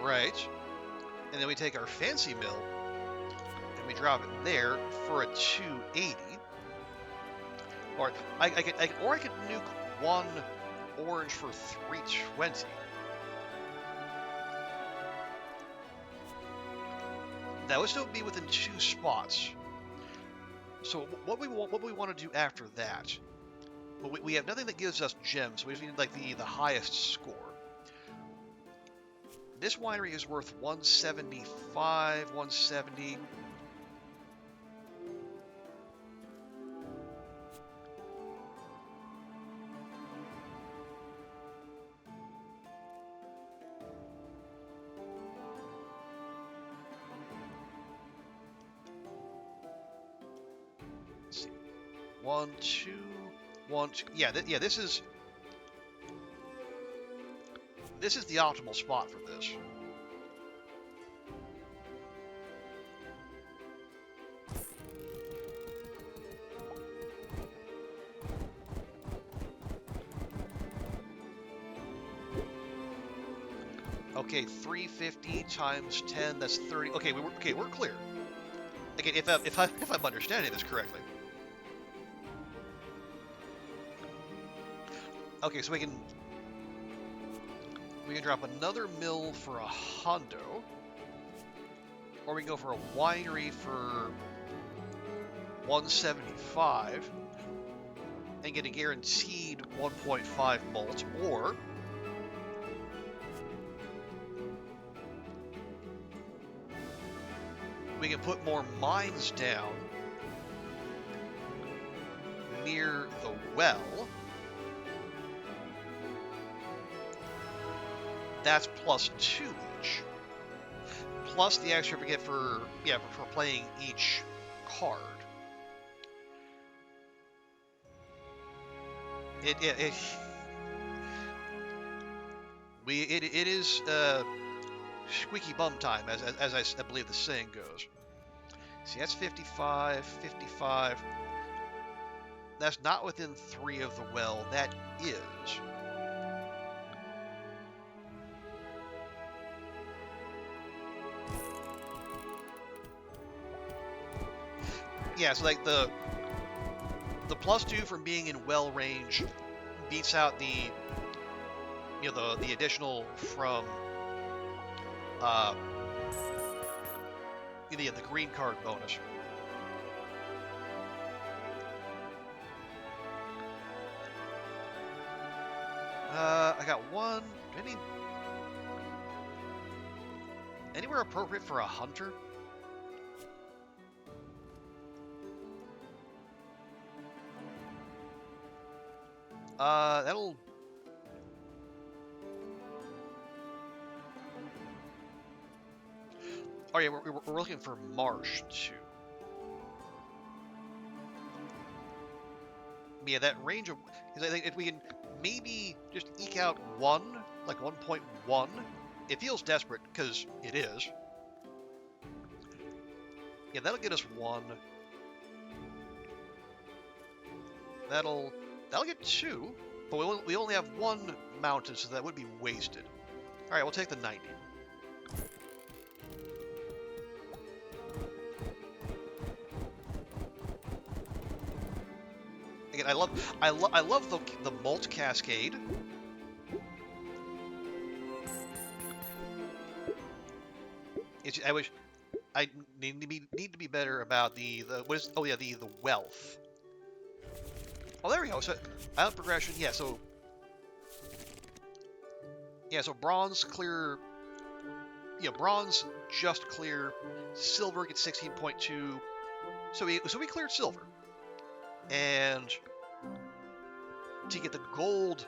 Right. And then we take our fancy mill and we drop it there for a 280. Or I could nuke 1 orange for 320. That would still be within 2 spots. So what we want to do after that? Well, we have nothing that gives us gems. So we just need like the highest score. This winery is worth 175, 170. Let's see. 1, 2, 1, 2. Yeah, this is the optimal spot for this. Okay, 350 times 10, that's 30. Okay, we're clear. Again, if I'm understanding this correctly. Okay, so we can drop another mill for a hundo, or we can go for a winery for 175 and get a guaranteed 1.5 malt, or we can put more mines down near the well. That's plus 2 each. Plus the extra we get for playing each card. It is squeaky bum time, as I believe the saying goes. See, that's 55, 55. That's not within 3 of the well. That is. Yeah, so like the plus 2 from being in well range beats out the additional from the green card bonus. I got 1. Anywhere appropriate for a hunter? That'll... Oh yeah, we're looking for marsh too. Yeah, that range of... Because I think if we can maybe just eke out 1, like 1.1, it feels desperate, because it is. Yeah, that'll get us 1. That'll get 2, but we only have 1 mountain, so that would be wasted. All right, we'll take the 90. Again, I love the Molt Cascade. I wish I need to be better about the wealth. Oh, there we go. So island progression, yeah. So bronze clear. Yeah, bronze just clear. Silver gets 16.2. So we cleared silver, and to get the gold.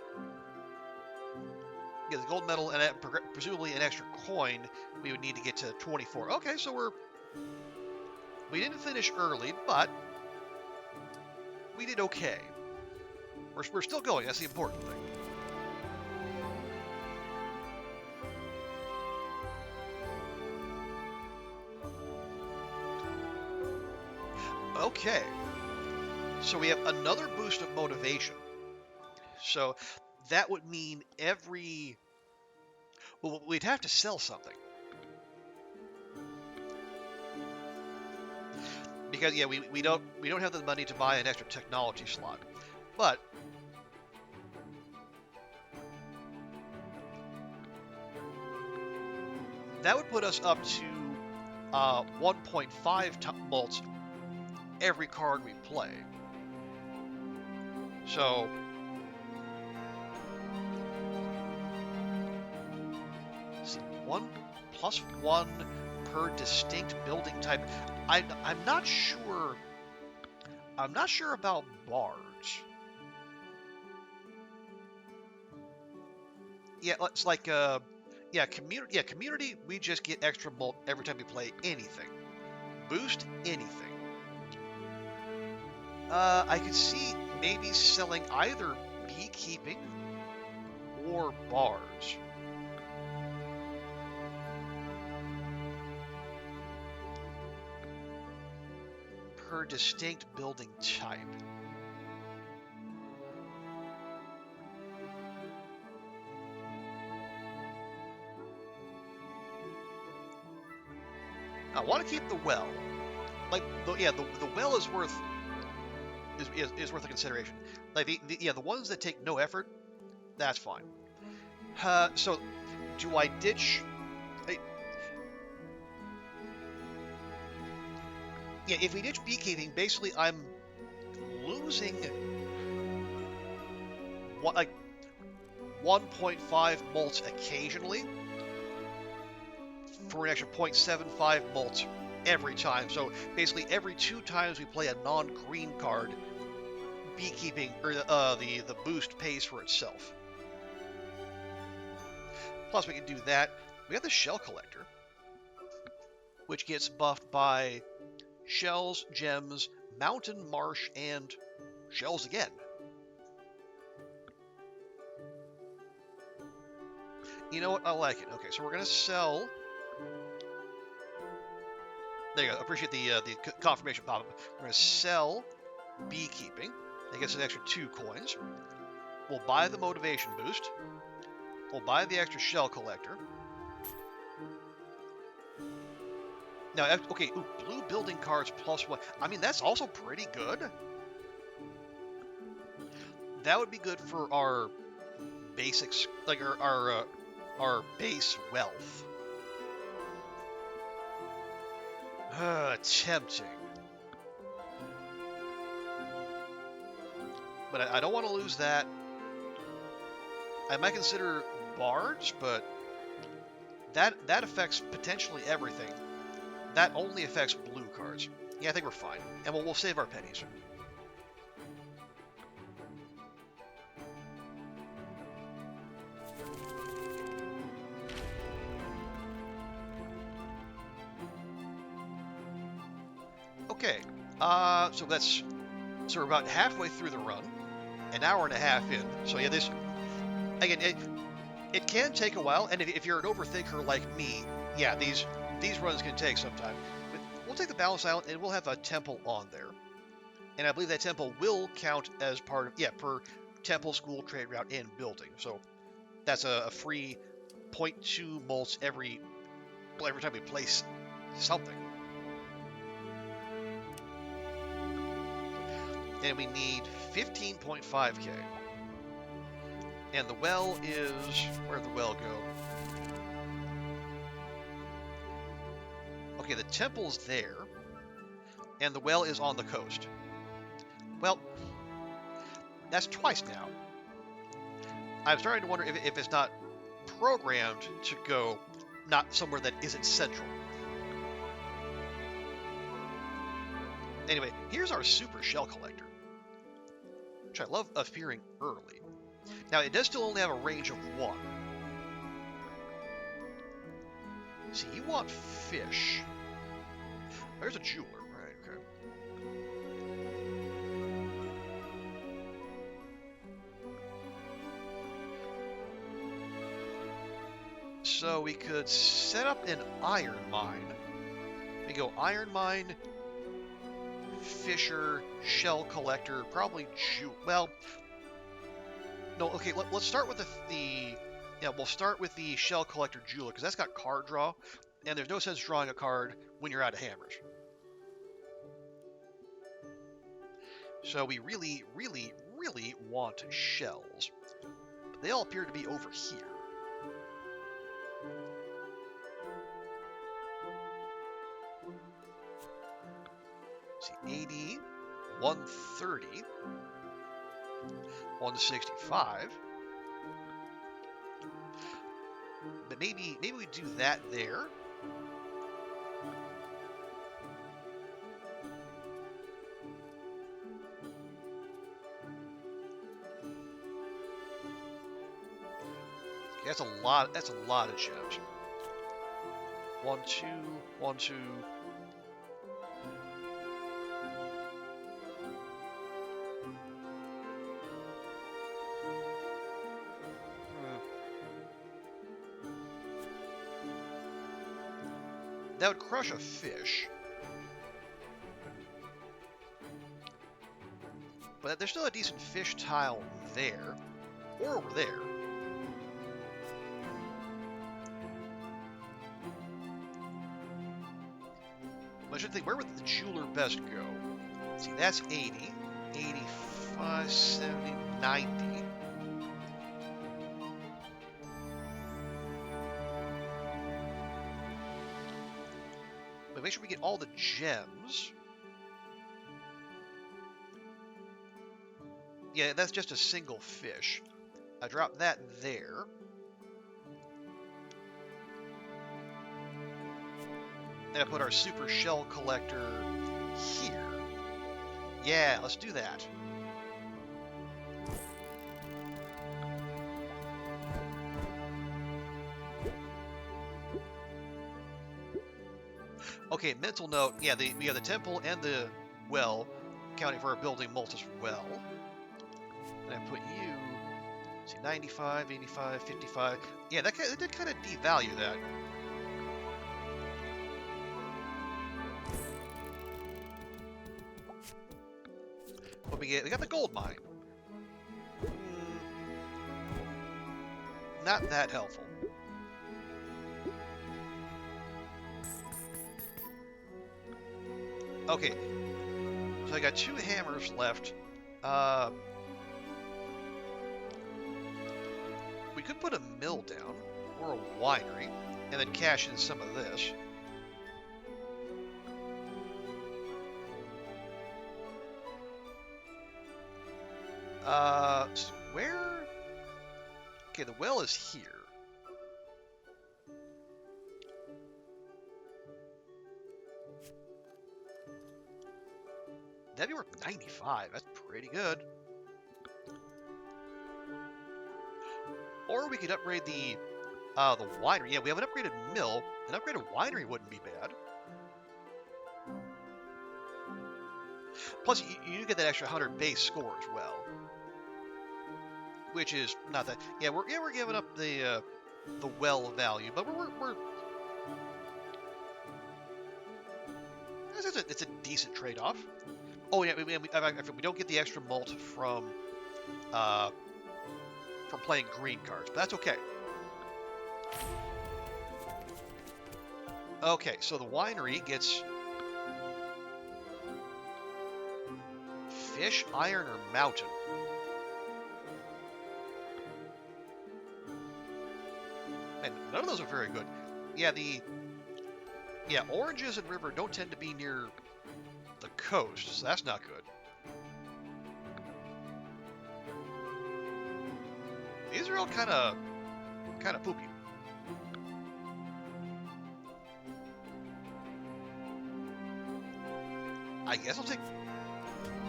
Get the gold medal and presumably an extra coin, we would need to get to 24. Okay, so we didn't finish early, but we did okay. We're still going. That's the important thing. Okay, so we have another boost of motivation. So that would mean we'd have to sell something. Because yeah, we don't have the money to buy an extra technology slot. But that would put us up to 1.5 mults every card we play. So 1 + 1 per distinct building type. I'm not sure. I'm not sure about bards. Yeah, it's like community. Yeah, community. We just get extra mult every time we play anything. Boost anything. I could see maybe selling either beekeeping or bards. Per distinct building type. I want to keep the well. Like, the well is worth worth a consideration. Like the ones that take no effort, that's fine. So, do I ditch? Yeah, if we ditch beekeeping, basically I'm losing 1.5 mults occasionally for an extra 0.75 mults every time. So basically every 2 times we play a non-green card, beekeeping or the boost pays for itself. Plus we can do that. We have the shell collector, which gets buffed by shells, gems, mountain, marsh, and shells again. You know what? I like it. Okay, so we're gonna sell. There you go. Appreciate the confirmation pop-up. We're gonna sell beekeeping. That gets an extra 2 coins. We'll buy the motivation boost. We'll buy the extra shell collector. Now, okay, blue building cards +1. I mean, that's also pretty good. That would be good for our basics, like our base wealth. Tempting. But I don't want to lose that. I might consider bards, but that affects potentially everything. That only affects blue cards. Yeah, I think we're fine. And we'll save our pennies. Okay, so we're about halfway through the run, an hour and a half in. So yeah, this again, it can take a while, and if you're an overthinker like me, yeah, these runs can take some time. But we'll take the Balance Island, and we'll have a temple on there. And I believe that temple will count as part of, yeah, per temple, school, trade route, and building. So that's a free 0.2 molts every time we place something. And we need 15.5k. And the well is... Where'd the well go? Okay, the temple's there. And the well is on the coast. Well, that's twice now. I'm starting to wonder if it's not programmed to go not somewhere that isn't central. Anyway, here's our super shell collector, which I love appearing early. Now, it does still only have a range of 1. See, you want fish. There's a jeweler, right, okay. So we could set up an iron mine. We go iron mine, fisher, shell collector, probably well, no, okay, let's start with we'll start with the shell collector jeweler, because that's got card draw, and there's no sense drawing a card when you're out of hammers. So we really, really, really want shells. But they all appear to be over here. See, 80, 130, 165. But maybe we do that there. That's a lot of gems. 1, 2, 1, 2. That would crush a fish. But there's still a decent fish tile there. Or over there. But I should think, where would the jeweler best go? See, that's 80, 85, 70, 90. But make sure we get all the gems. Yeah, that's just a single fish. I drop that there. And I put our super shell collector here. Yeah, let's do that. Okay, mental note. Yeah, we have the temple and the well, counting for our building mult as well. And I put you, see, 95, 85, 55. Yeah, that did kind of devalue that. What we get? We got the gold mine. Not that helpful. Okay, so I got 2 hammers left. We could put a mill down, or a winery, and then cash in some of this. Where? Okay, the well is here. That'd be worth 95. That's pretty good. Or we could upgrade the winery. Yeah, we have an upgraded mill. An upgraded winery wouldn't be bad. Plus, you get that extra 100 base score as well, which is not that. Yeah, we're giving up the well value, but we're it's a decent trade-off. Oh yeah, we don't get the extra mult from playing green cards, but that's okay. Okay, so the winery gets fish, iron, or mountain. And none of those are very good. Yeah, oranges and river don't tend to be near the coast, so that's not good. These are all kind of poopy. I guess I'll take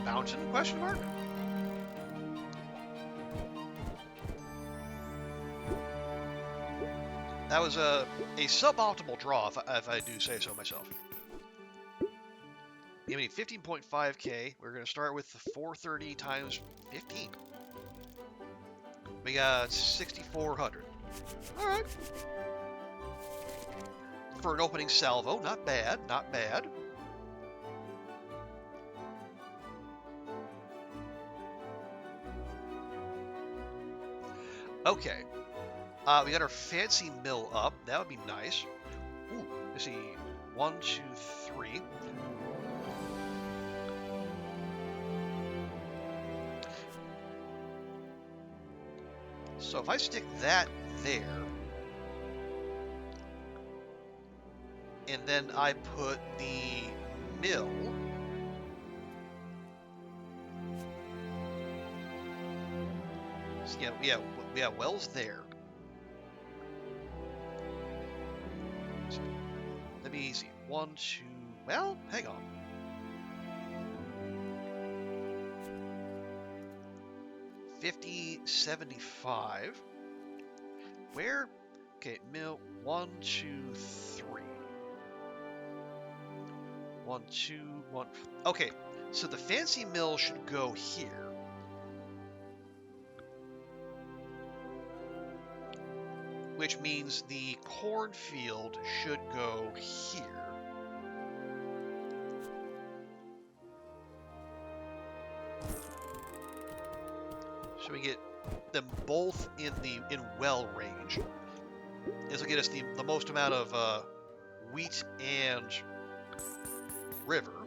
mountain, question mark? That was a suboptimal draw, if I do say so myself. You need 15.5k. We're going to start with the 430 times 15. We got 6,400. All right. For an opening salvo, not bad, not bad. Okay. We got our fancy mill up. That would be nice. Ooh, let's see. 1, 2, 3. So if I stick that there, and then I put the mill so yeah, wells there. So, let me see. 1, 2. Well, hang on. $50.75. Where? Okay, mill 1, 2, 3. 1, 2, 1. Okay, so the fancy mill should go here. Which means the cornfield should go here. So we get them both in well range. This will get us the most amount of wheat and river.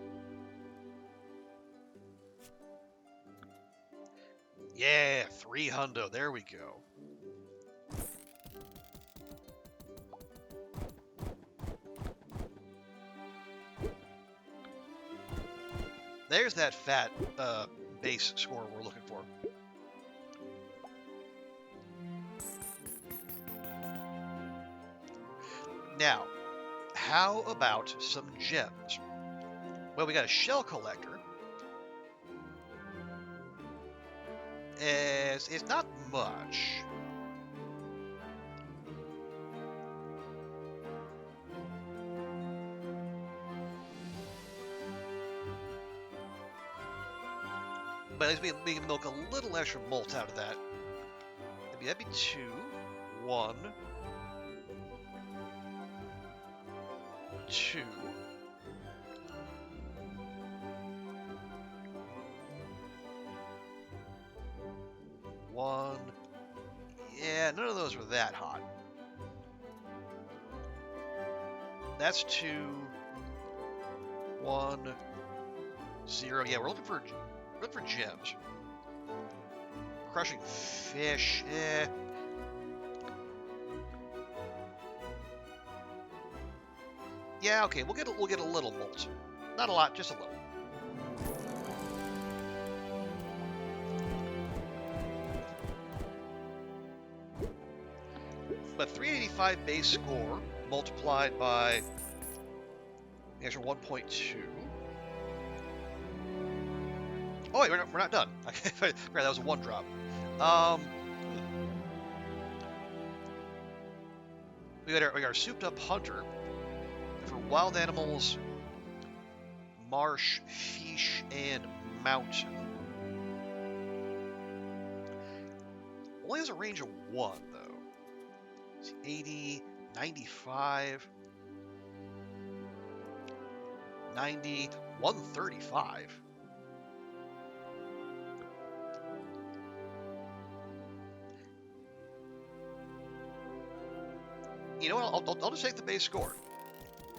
Yeah, 300. There we go. There's that fat base score we're looking for. Now, how about some gems? Well, we got a shell collector. It's not much. But at least we can milk a little extra malt out of that. That'd be 2, 1, 2. One. Yeah, none of those were that hot. That's 2, 1, 0. Yeah, we're looking for gems. Crushing fish. Yeah, okay. We'll get a little malt. Not a lot, just a little. But 385 base score multiplied by the extra 1.2. Oh wait, we're not done. Okay, that was a 1 drop. We got our souped up hunter for wild animals, marsh, fish, and mountain. Only has a range of 1 though. It's 80, 95, 90, 135. You know what? I'll just take the base score.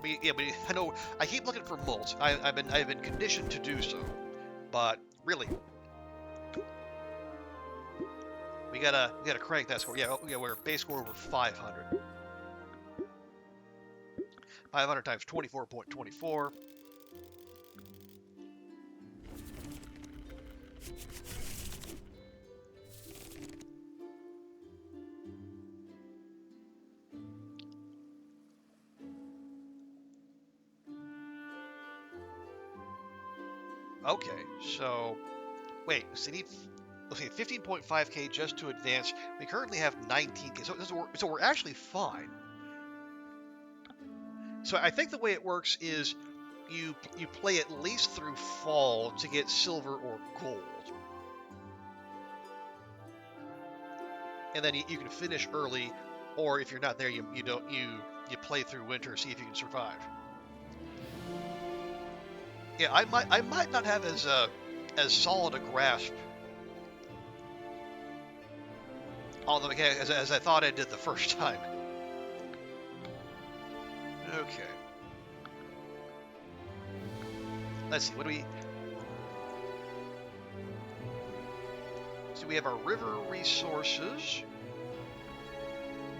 But I know I keep looking for mults. I've been conditioned to do so, but really, we gotta crank that score. Yeah, we're base score over 500. 500 times 24.24. Okay, so wait, so you need, let's see, 15.5k just to advance. We currently have 19k, so we're actually fine. So I think the way it works is you play at least through fall to get silver or gold, and then you can finish early, or if you're not there, you play through winter, see if you can survive. Yeah, I might not have as solid a grasp on the mechanics as I thought I did the first time. Okay. Let's see, what do we... So we have our river resources.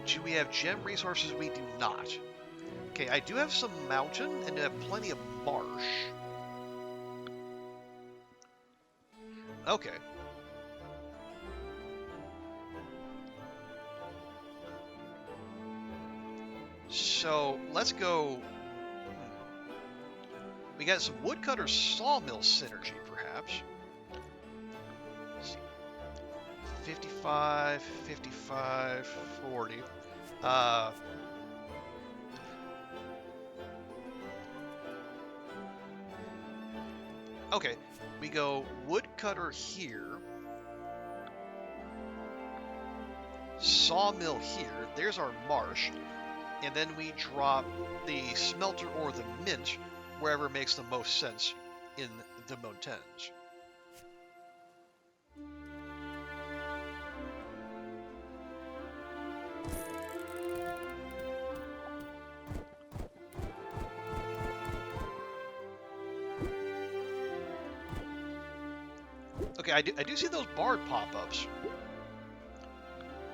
Do we have gem resources? We do not. Okay, I do have some mountain and I have plenty of marsh. Okay. So let's go. We got some woodcutter sawmill synergy, perhaps. Let's see. 55, 55, 40. Okay, we go woodcutter here. Sawmill here. There's our marsh. And then we drop the smelter or the mint wherever makes the most sense in the mountains. Okay, I do see those bard pop-ups.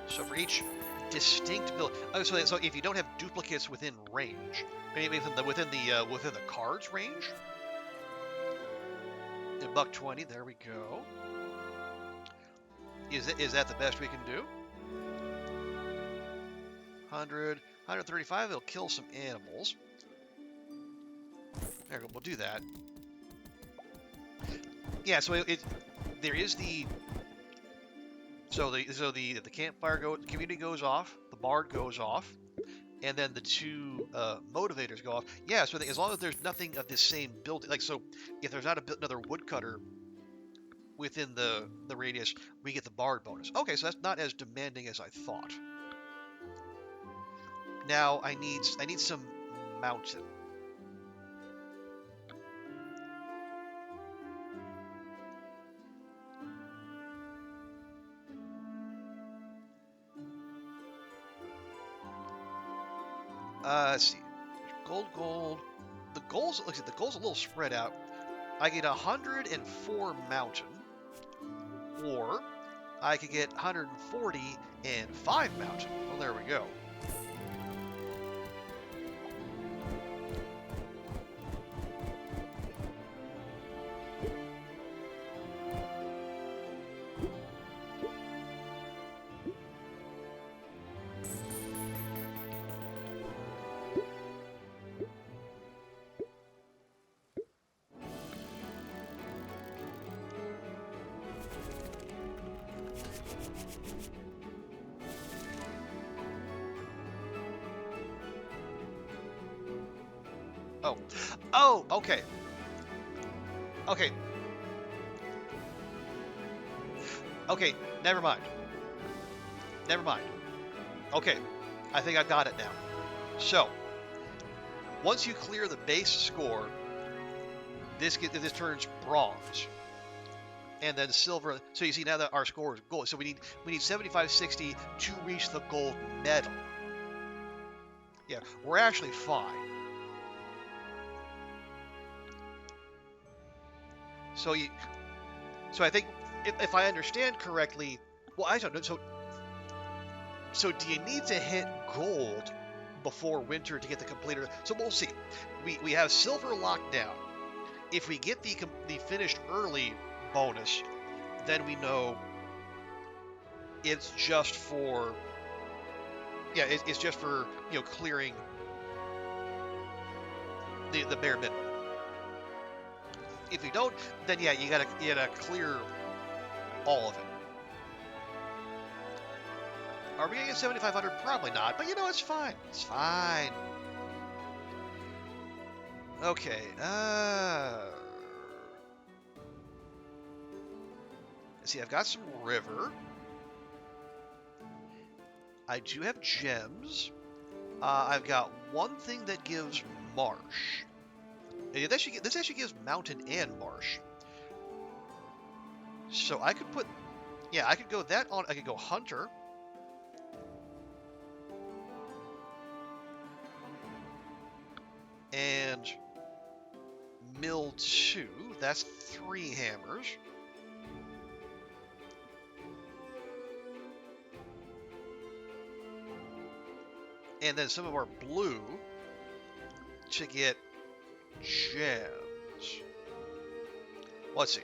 So for each distinct build, oh, so if you don't have duplicates within range, maybe within the card's range, $120. There we go. Is that the best we can do? 100, 135. It'll kill some animals. There we go. We'll do that. Yeah. So there is the. So the campfire the community goes off, the bard goes off, and then the two motivators go off. Yeah, so as long as there's nothing of this same building, like so, if there's not another woodcutter within the radius, we get the bard bonus. Okay, so that's not as demanding as I thought. Now I need some mountain. Let's see. Gold. The gold's a little spread out. I get 104 mountain, or I could get 140 and 5 mountain. Well, there we go. Oh, okay. Okay, never mind. Okay, I think I got it now. So, once you clear the base score, this turns bronze. And then silver. So you see now that our score is gold. So we need 75, 60 to reach the gold medal. Yeah, we're actually fine. So I think if I understand correctly, well, I don't know. So do you need to hit gold before winter to get the completer? So we'll see. We have silver locked down. If we get the finished early bonus, then we know it's just for it's just for clearing the bare minimum. If we don't, then yeah, you gotta clear all of it. Are we gonna get 7,500? Probably not, but it's fine. It's fine. Okay. Let's see. I've got some river. I do have gems. I've got one thing that gives marsh. This actually gives mountain and marsh. So I could put, I could go that on. I could go hunter. And mill 2. That's 3 hammers. And then some of our blue to get gems. Let's see.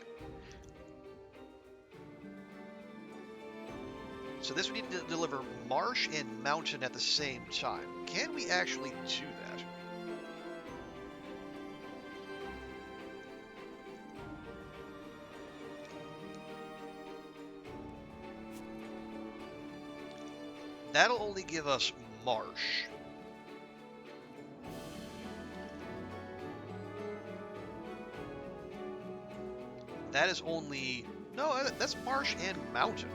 So this we need to deliver marsh and mountain at the same time. Can we actually do that? That'll only give us marsh. That is only... No, that's marsh and mountain.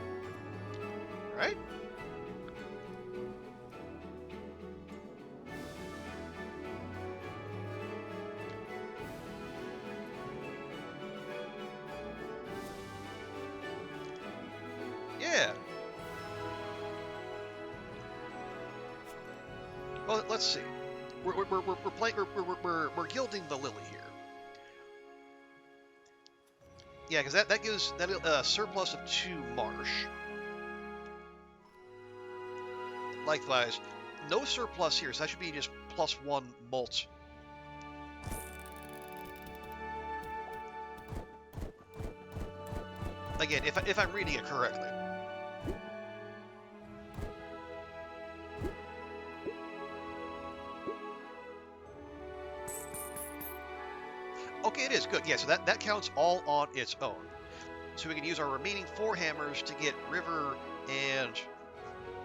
Right? Yeah. Well, let's see. We're gilding the lily here. Yeah, because that gives a surplus of 2 marsh. Likewise, no surplus here, so that should be just +1 molt. Again, if I'm reading it correctly. Okay, it is good. Yeah, so that counts all on its own. So we can use our remaining 4 hammers to get river and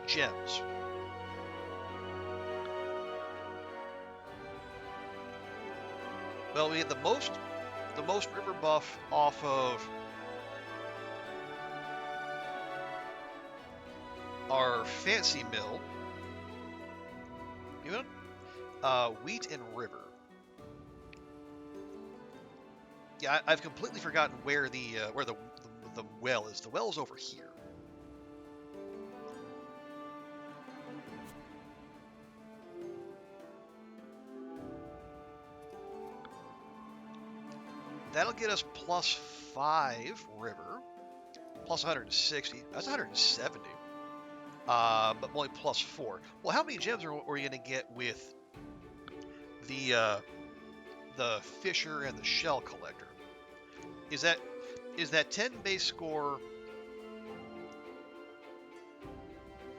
gems. Well, we get the most river buff off of our fancy mill. You know, wheat and river. Yeah, I've completely forgotten where the well is. The well is over here. That'll get us +5 river, plus 160. That's 170. But only +4. Well, how many gems are you going to get with the fisher and the shell collector? Is that 10 base score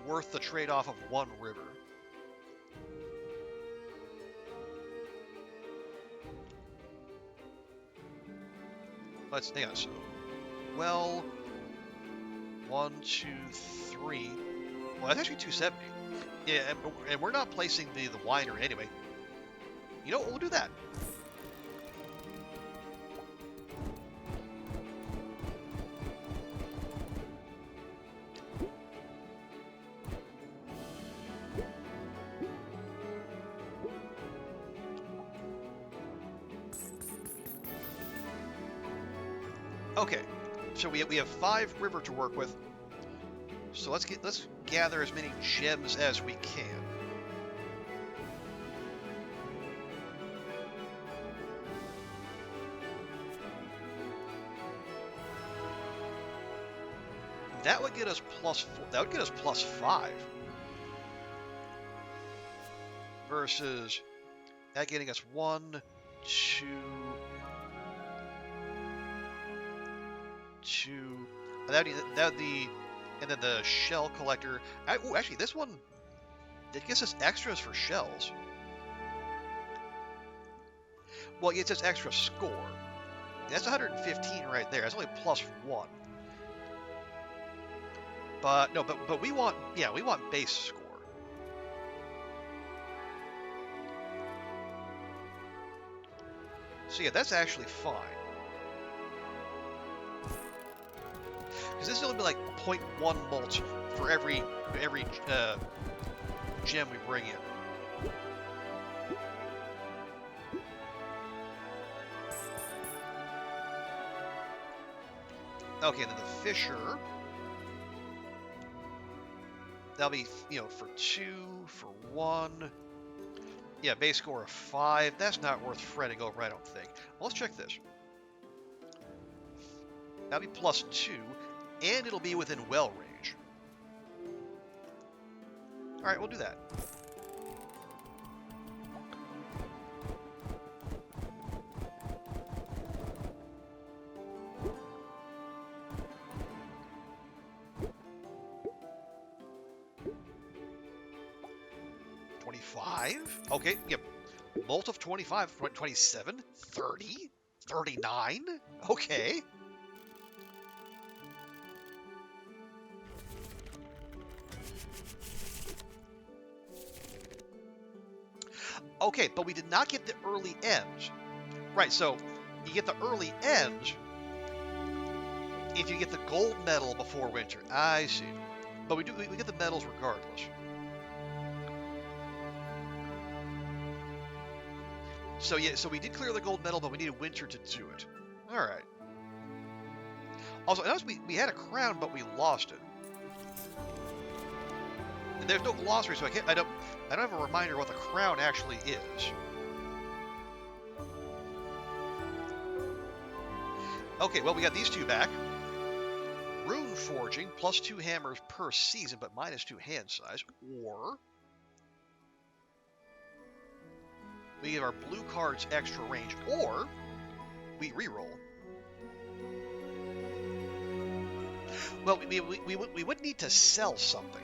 worth the trade-off of 1 river? Let's hang on. So, well, 1, 2, 3. Well, that's actually 270. Yeah, and we're not placing the winery anyway. You know what? We'll do that. Okay, so we have 5 river to work with. So let's gather as many gems as we can. that would get us +4. That would get us +5. Versus that getting us 1, 2, 2. That would be, and then the shell collector. Oh, actually, this one, it gives us extras for shells. Well, it gets us extra score. That's 115 right there. That's only +1. But no, but we want, yeah, we want base score. So yeah, that's actually fine. Because this is only be like 0.1 mult for every gem we bring in. Okay, then the Fisher. That'll be, for 2, for 1. Yeah, base score of 5. That's not worth fretting over, I don't think. Well, let's check this. That'll be +2, and it'll be within well range. Alright, we'll do that. Okay, yep. Mult of 25, 27, 30, 39. Okay. Okay, but we did not get the early end. Right, so you get the early end if you get the gold medal before winter. I see. But we get the medals regardless. So yeah, so we did clear the gold medal, but we needed winter to do it. All right. Also, I noticed we had a crown, but we lost it. And there's no glossary, so I don't have a reminder what the crown actually is. Okay, well, we got these two back. Rune forging, +2 hammers per season, but -2 hand size. Or we give our blue cards extra range, or we reroll. Well, we would need to sell something.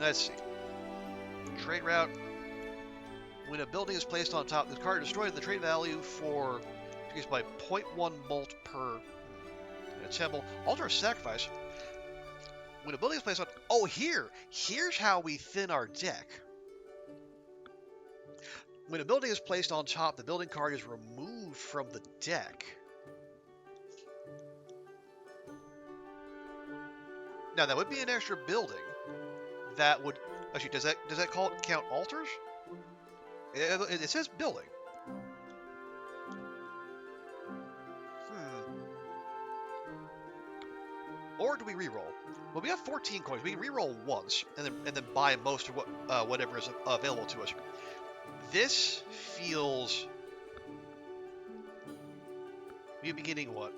Let's see. Trade route. When a building is placed on top, the card is destroyed. The trade value for increased by 0.1 mult per temple. Altar of sacrifice. When a building is placed on... Oh, here's how we thin our deck. When a building is placed on top, the building card is removed from the deck. Now, that would be an extra building. That would... Actually, does that count altars? It says building. Or do we reroll? Well, we have 14 coins. We can reroll once, and then buy most of whatever is available to us. This feels... We'd be getting what?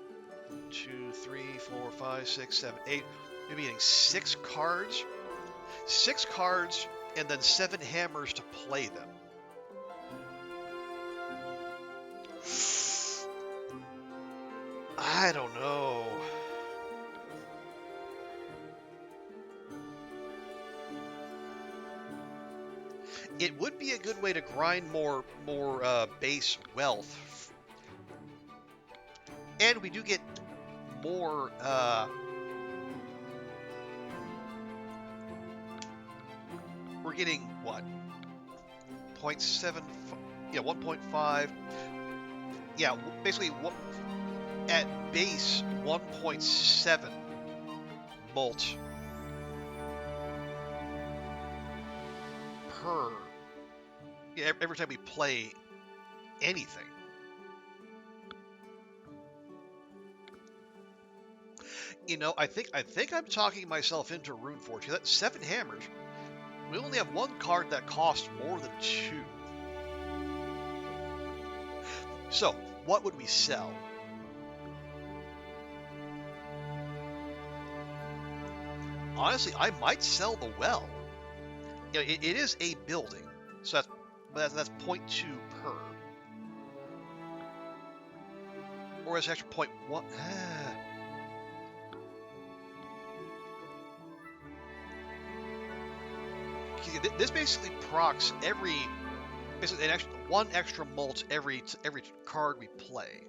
2, 3, 4, 5, 6, 7, 8. We'd be getting 6 cards. 6 cards, and then 7 hammers to play them. I don't know. It would be a good way to grind more base wealth. And we do get more we're getting what? 0.7, yeah, 1.5. Yeah, basically at base 1.7 mult per, yeah, every time we play anything. You know, I think I'm talking myself into Rune Forge. That's 7 hammers. We only have 1 card that costs more than 2. So, what would we sell? honestly, I might sell the well. You know, it is a building, so that's 0.2 per, or it's actually 0.1. This basically procs basically an extra, one extra mult every card we play.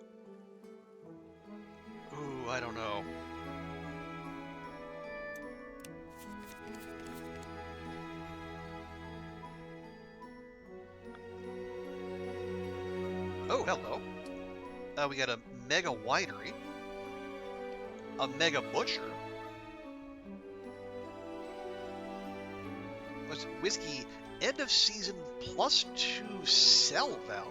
Ooh, I don't know. Oh, hello. We got a mega winery, a mega butcher. What's whiskey? End of season +2 sell value.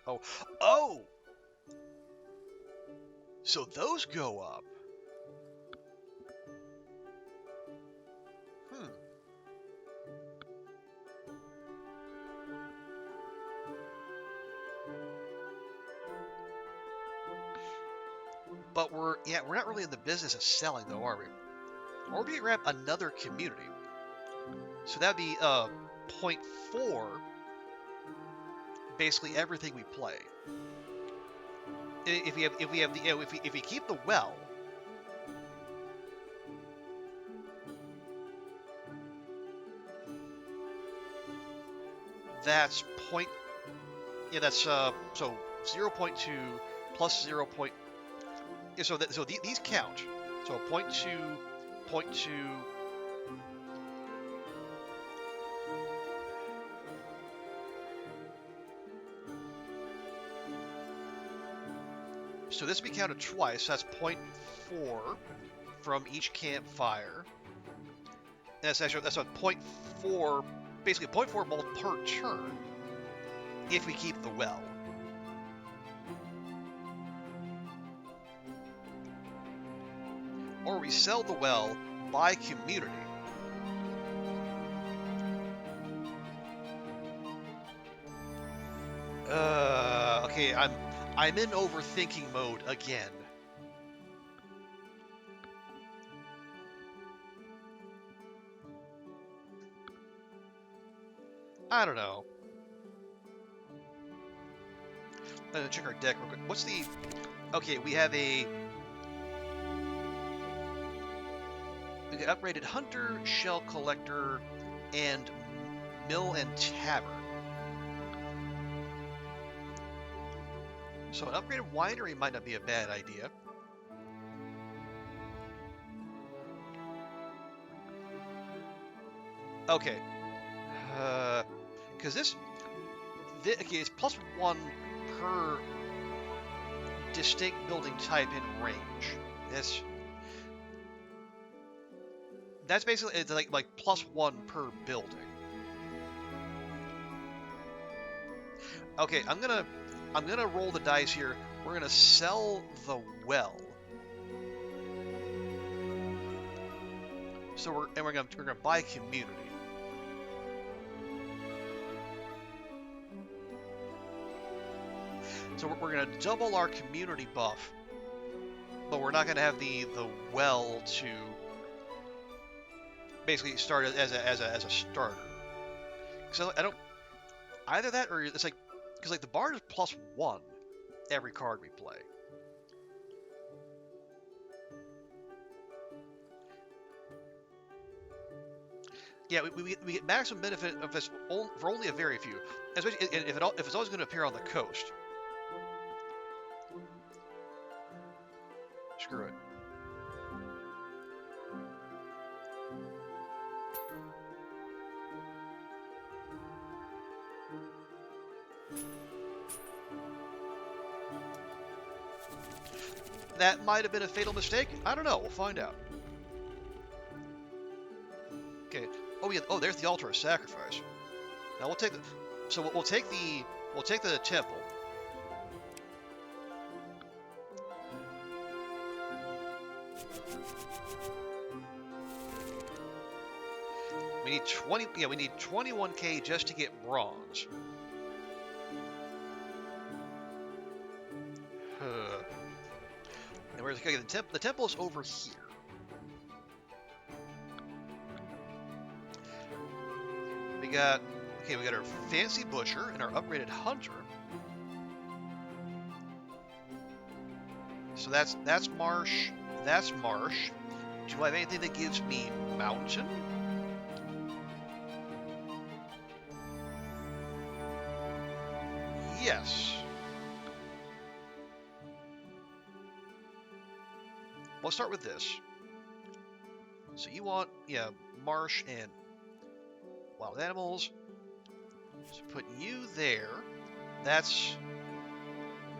Oh, oh! So those go up. Hmm. But we're not really in the business of selling though, are we? Or we grab another community. So that'd be 0.4, basically everything we play. If we keep the well, that's point. Yeah, that's so 0.2 plus 0. Yeah, so these count. So 0.2, 0.2. So this will be counted twice. So that's 0.4 from each campfire. And that's a 0.4, basically 0.4 mult per turn if we keep the well. Or we sell the well by community. Okay, I'm in overthinking mode again. I don't know. Let's check our deck real quick. What's the... Okay, we have a... We got upgraded Hunter, Shell Collector, and Mill and Tavern. So an upgraded winery might not be a bad idea. Okay. Because this okay, it's +1 per distinct building type in range. That's basically, it's like +1 per building. Okay, I'm gonna roll the dice here. We're gonna sell the well. So we're gonna buy community. So we're gonna double our community buff, but we're not gonna have the well to basically start as a starter. So I don't either that, or it's like, because like the bard is +1 every card we play. Yeah, we get maximum benefit of this for only a very few, especially if it's always going to appear on the coast. Screw it. That might have been a fatal mistake. I don't know. We'll find out. Okay. Oh yeah. Oh, there's the altar of sacrifice. Now we'll take the. So we'll take the temple. We need 20. Yeah, we need 21k just to get bronze. And where's okay, the temple is over here. We got our fancy butcher and our upgraded hunter. So that's marsh. That's marsh. Do I have anything that gives me mountain? Yes. Let's start with this. So you want, marsh and wild animals. So put you there. That's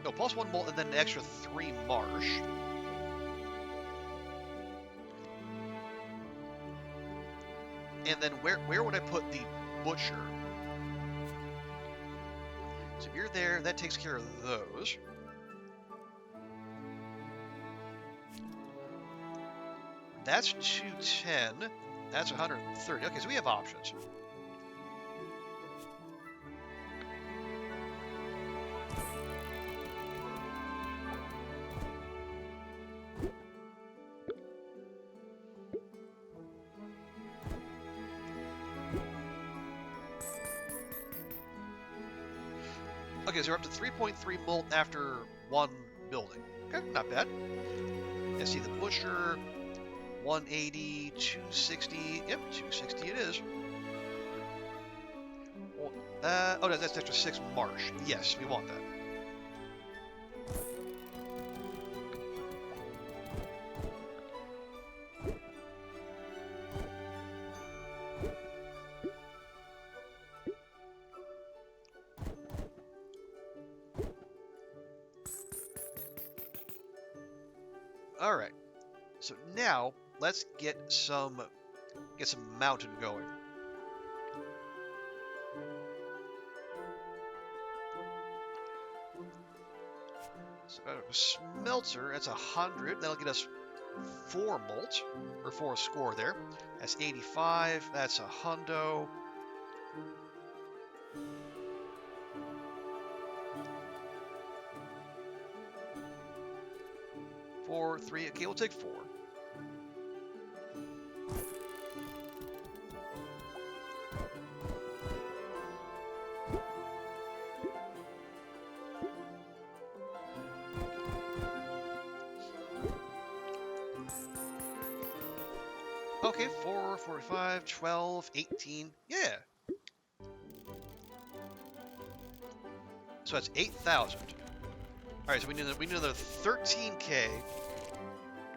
no +1 molt and then an extra 3 marsh. And then where would I put the butcher? So if you're there, that takes care of those. That's 210. That's 130. Okay, so we have options. Okay, so we're up to 3.3 molt after 1 building. Okay, not bad. Let's see, the butcher, 180, 260. Yep, 260 it is. Oh, no, that's extra 6 marsh. Yes, we want that. All right. So now let's get some mountain going. So a smelter, that's 100. That'll get us 4 molt or 4 score there. That's 85. That's a hundo. Four, 3. Okay, we'll take 4. Okay, 4, 45, 12, 18. Yeah. So that's 8,000. All right, so we need another 13K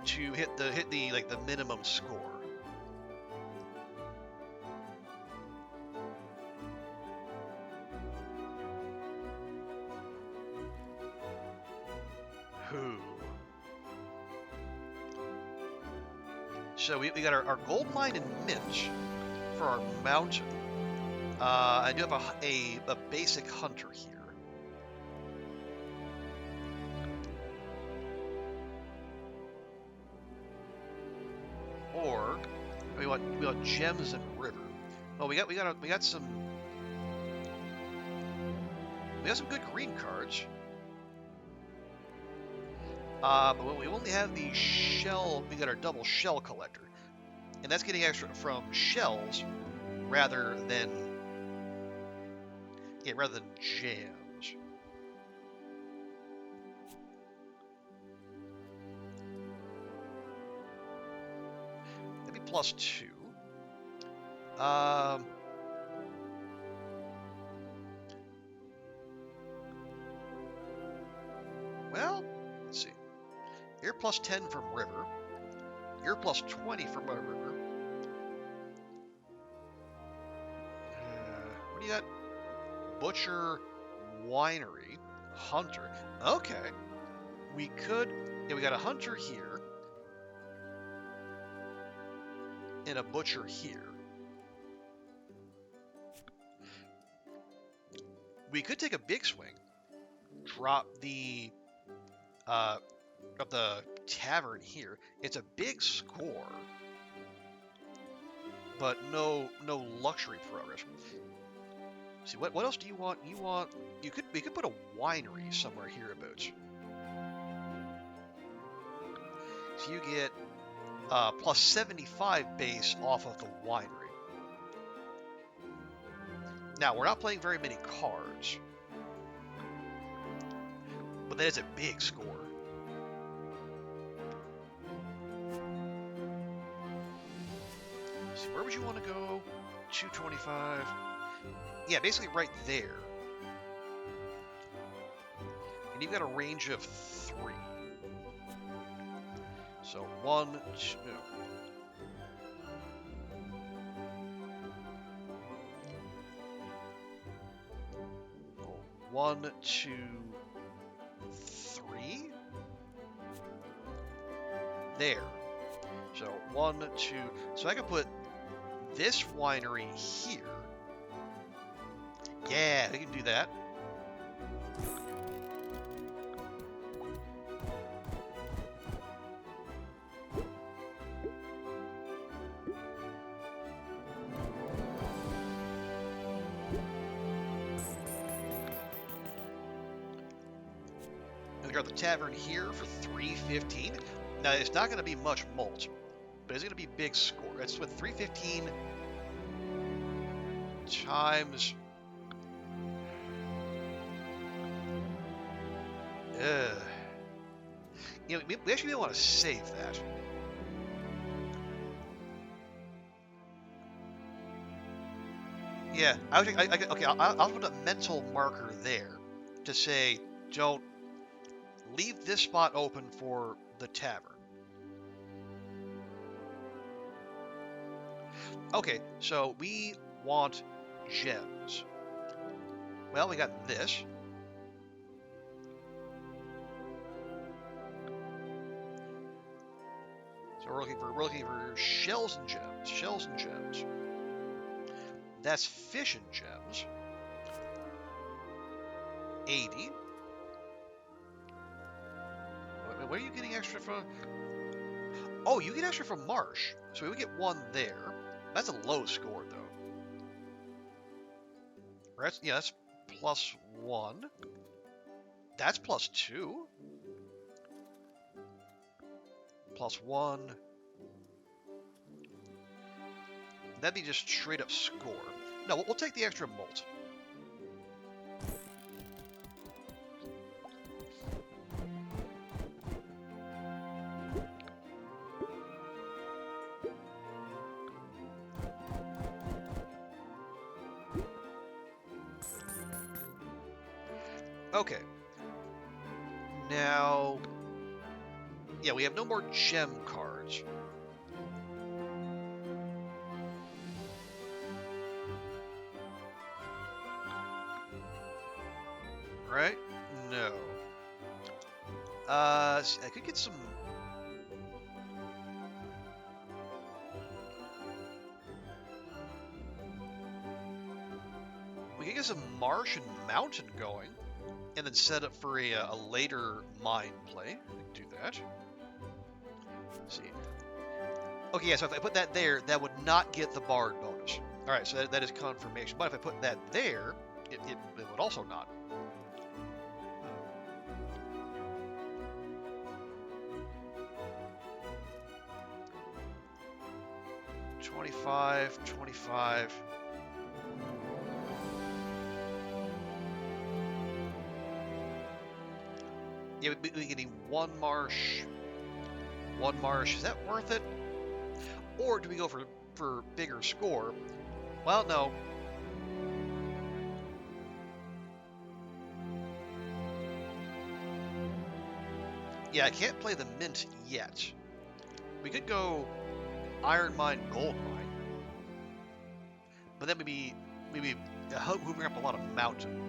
to hit the minimum score. Who? So we got our gold mine and mint for our mountain. I do have a basic hunter here. Or we want gems and river. Oh, we got some good green cards. But we only have the shell. We got our double shell collector, and that's getting extra from shells rather than jams. That'd be +2. Well, let's see. You're +10 from river. You're +20 from a river. What do you got? Butcher, winery, hunter. Okay. We got a hunter here. And a butcher here. We could take a big swing. Drop the tavern here. It's a big score, but no luxury progress. See, what else do you want? We could put a winery somewhere hereabouts. So you get plus 75 base off of the winery. Now, we're not playing very many cards, but that is a big score. So where would you want to go? 225. Yeah, basically right there. And you've got a range of 3. So 1, 2. Oh, 1, 2, 3. There. So 1, 2. So I can put this winery here. Yeah, we can do that. And we got the tavern here for 315. Now it's not going to be much malt, but it's going to be big score. It's with 315 times. You know, we actually want to save that. Yeah, okay, I'll put a mental marker there to say don't leave this spot open for the tavern. Okay, so we want gems. Well, we got this. So we're looking for shells and gems. Shells and gems. That's fish and gems. 80. Where are you getting extra from? Oh, you get extra from marsh. So we would get 1 there. That's a low score, though. That's plus 1. That's plus 2. Plus 1. That'd be just straight up score. No, we'll take the extra malt. Okay. Now, yeah, we have no more gem cards. Right? No. I could get some. We could get some marsh and mountain going, and then set up for a later mine play. We can do that. Let's see. Okay, yeah, so if I put that there, that would not get the bard bonus. Alright, so that is confirmation. But if I put that there, it would also not. 25, 25. Yeah, we're getting 1 marsh. 1 marsh. Is that worth it? Or do we go for bigger score? Well, no. Yeah, I can't play the mint yet. We could go iron mine, gold mine. But then maybe hoovering up a lot of mountain.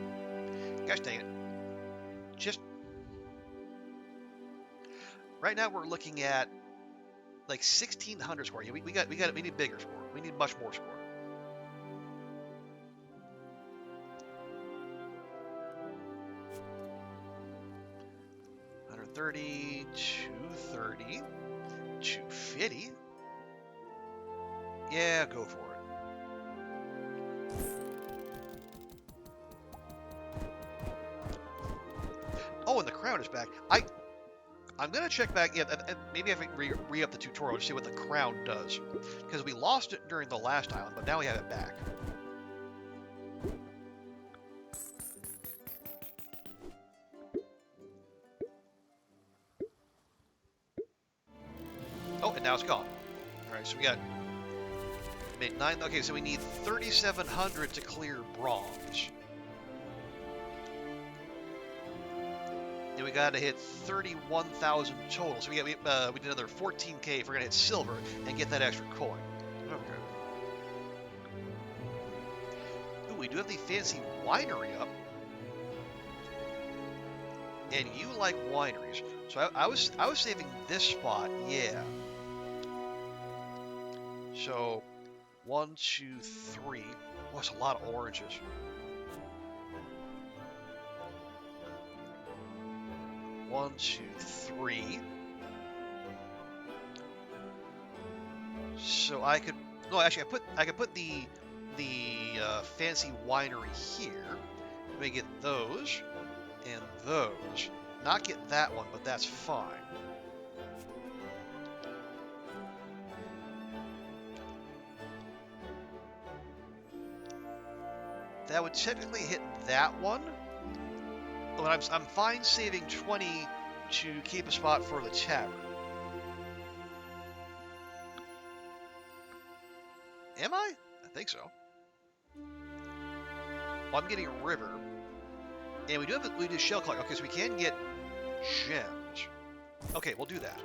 Gosh dang it. Just right now we're looking at like 1600 score. Yeah, we need bigger score. We need much more score. $130, $230, $250. Yeah, go for it. Oh, and the crown is back. I'm gonna check back. Yeah, maybe if we re-up the tutorial to see what the crown does, because we lost it during the last island, but now we have it back. Oh, and now it's gone. All right, so we got made 9. Okay, so we need 3,700 to clear bronze. And we got to hit 31,000 total. So we did another 14K if we're gonna hit silver and get that extra coin. Okay. Ooh, we do have the fancy winery up. And you like wineries, so I was saving this spot. Yeah. So 1, 2, 3. Oh, that's a lot of oranges. One, 2, 3. So I could actually I could put the fancy winery here. Let me get those and those. Not get that one, but that's fine. That would technically hit that one. But I'm fine saving 20 to keep a spot for the tavern. Am I? I think so. Well, I'm getting a river. And we do shell collect. Okay, so we can get gems. Okay, we'll do that.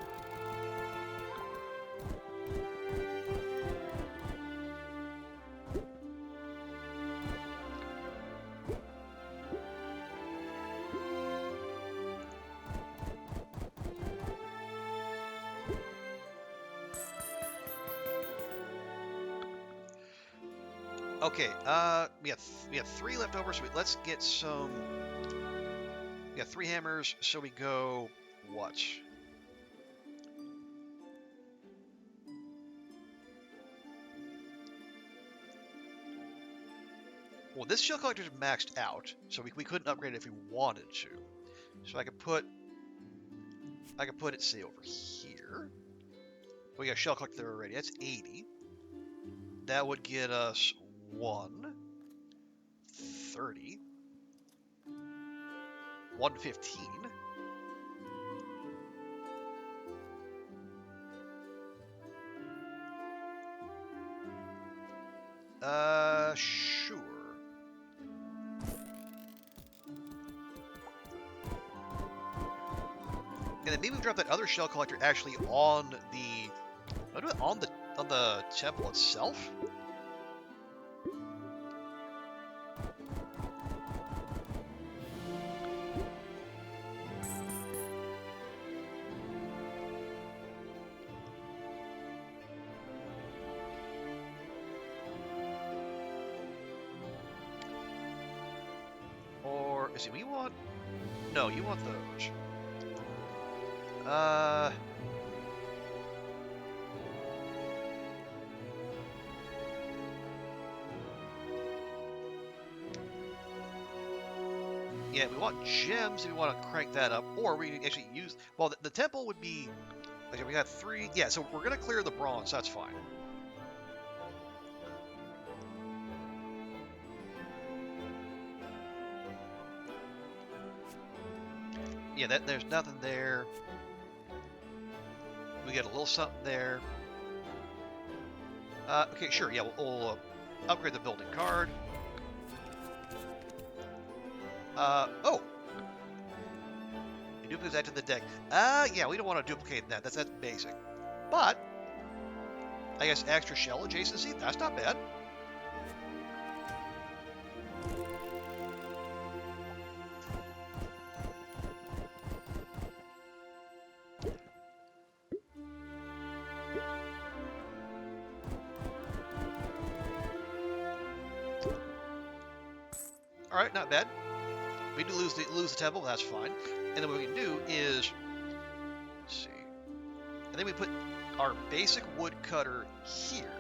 Okay, we have 3 left over, so let's get some. We got 3 hammers, so we go what? Well, this shell collector is maxed out, so we couldn't upgrade it if we wanted to. So I could put it, say, over here. We got a shell collector there already. That's 80. That would get us 1, 30, 115. Sure. And then maybe we drop that other shell collector actually on the temple itself. Or is it we want? No, you want those. Yeah, we want gems if we want to crank that up, or we can actually use. Well, the temple would be. Okay, we got 3. Yeah, so we're gonna clear the bronze. That's fine. Yeah, there's nothing there. We get a little something there. Okay, sure. Yeah, we'll upgrade the building card. Oh. You duplicate that to the deck. Yeah, we don't want to duplicate that. That's basic. But, I guess extra shell adjacency, that's not bad. Alright, not bad. We do lose the temple, that's fine. And then what we can do is, let's see. And then we put our basic woodcutter here.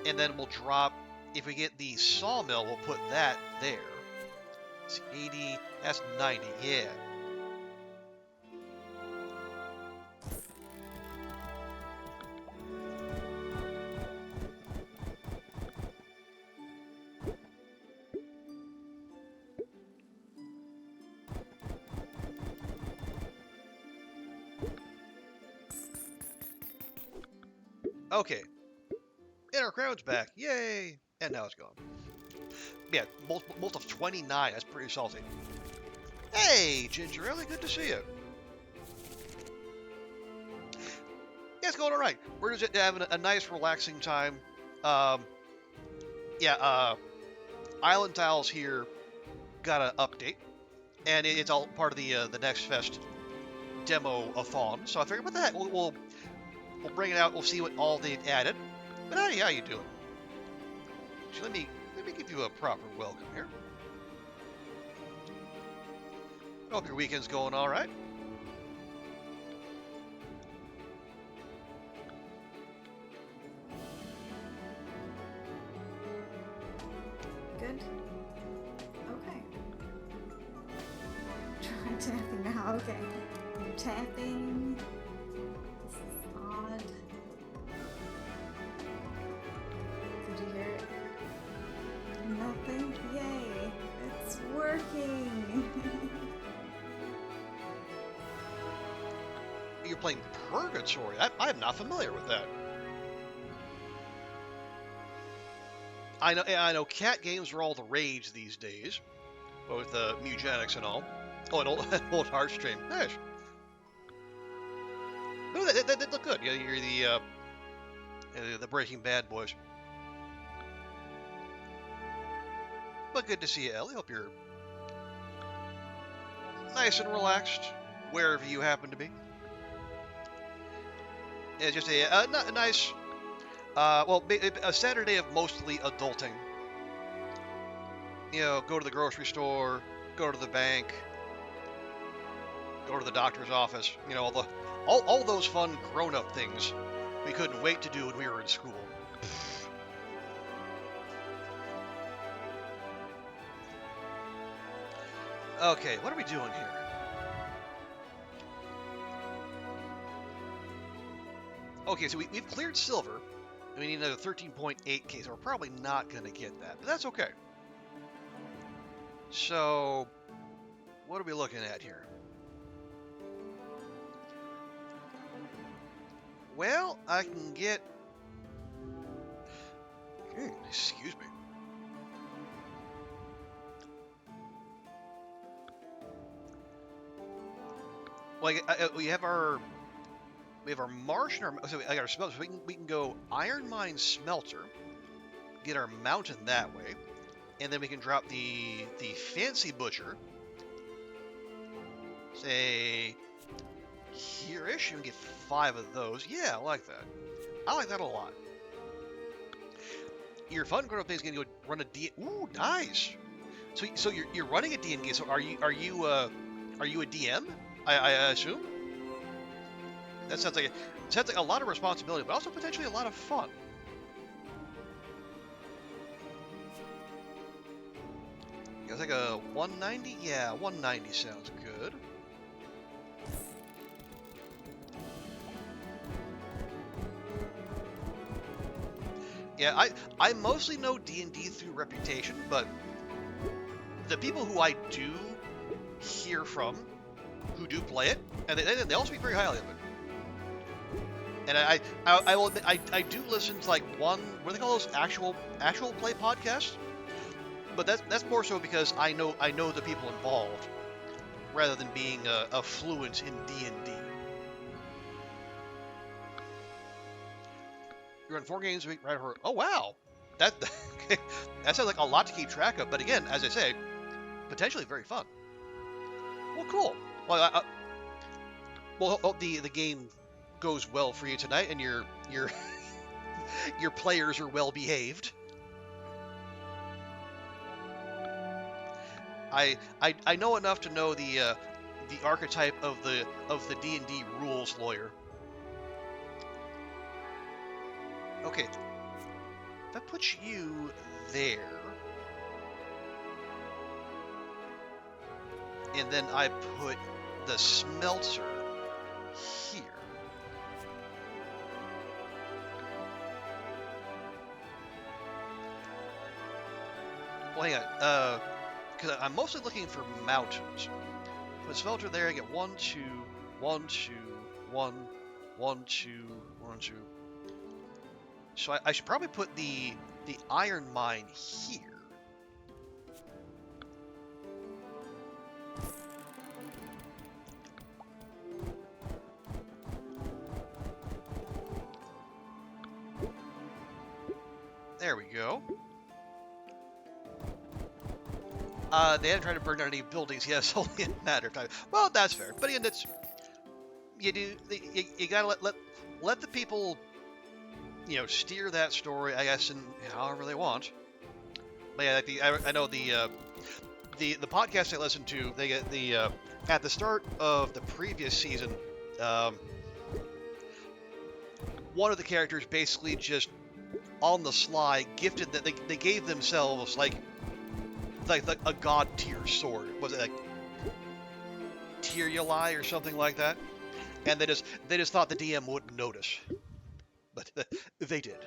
And then we'll drop, if we get the sawmill, we'll put that there. It's 80, that's 90, yeah. Okay. And our crown's back. Yay! And now it's gone. Yeah, most of 29. That's pretty salty. Hey, Ginger Ale, good to see you. Yeah, it's going all right. We're just having a nice, relaxing time. Yeah, Islantiles here got an update, and it's all part of the Next Fest demo-a-thon. So I figured, what the heck, we'll bring it out. We'll see what all they've added. But how you doing? So let me give you a proper welcome here. I hope your weekend's going all right. Good. Okay. Try tapping now. Okay. Tapping. This is odd. Did you hear it? Nothing. Yay! It's working. You're playing Purgatory. I'm not familiar with that. I know cat games are all the rage these days, both Mugenics and all. Oh, and old Heartstring. Nice. No, they look good. Yeah, you're the Breaking Bad boys. But good to see you, Ellie. Hope you're nice and relaxed wherever you happen to be. Yeah, just a nice, well, a Saturday of mostly adulting. You know, go to the grocery store, go to the bank, go to the doctor's office. You know, all those fun grown-up things we couldn't wait to do when we were in school. Okay, what are we doing here? Okay, so we've cleared silver, and we need another 13.8k, so we're probably not going to get that, but that's okay. So, what are we looking at here? Well, I can get... excuse me. Well, we have our marsh and our... So I got our smelter, so we can go iron mine smelter, get our mountain that way, and then we can drop the fancy butcher, say here-ish, and get 5 of those. Yeah, I like that. I like that a lot. Your fun grown-up thing is going to go run a D. Ooh, nice. So you're running a D&D. So are you a DM? I assume. That sounds like a lot of responsibility, but also potentially a lot of fun. It's like a 190? Yeah, 190 sounds good. Yeah, I mostly know D&D through reputation, but the people who I do hear from, who do play it, and they all speak very highly of it. And I will admit, I do listen to like what do they call those, actual play podcasts? But that's more so because I know the people involved, rather than being a fluent in D&D. You're on 4 games a week, right? Oh wow, that sounds like a lot to keep track of. But again, as I say, potentially very fun. Well, cool. Well, hope the game goes well for you tonight, and your your players are well behaved. I know enough to know the archetype of the D&D rules lawyer. Okay, that puts you there, and then I put the smelter here. Well, hang on, because I'm mostly looking for mountains. Put smelter there, I get 1, 2, 1, 2, 1, 1, 2, 1, 2. So I should probably put the iron mine here. There we go. They hadn't tried to burn down any buildings yet, it's only a matter of time. Well, that's fair. But again, that's you gotta let the people, steer that story, I guess, in however they want. But yeah, I know the podcast I listened to, they get at the start of the previous season, um, one of the characters basically just on the sly gifted that they gave themselves like a god tier sword. Was it like Tyruli or something like that? And they just thought the DM wouldn't notice, but they did.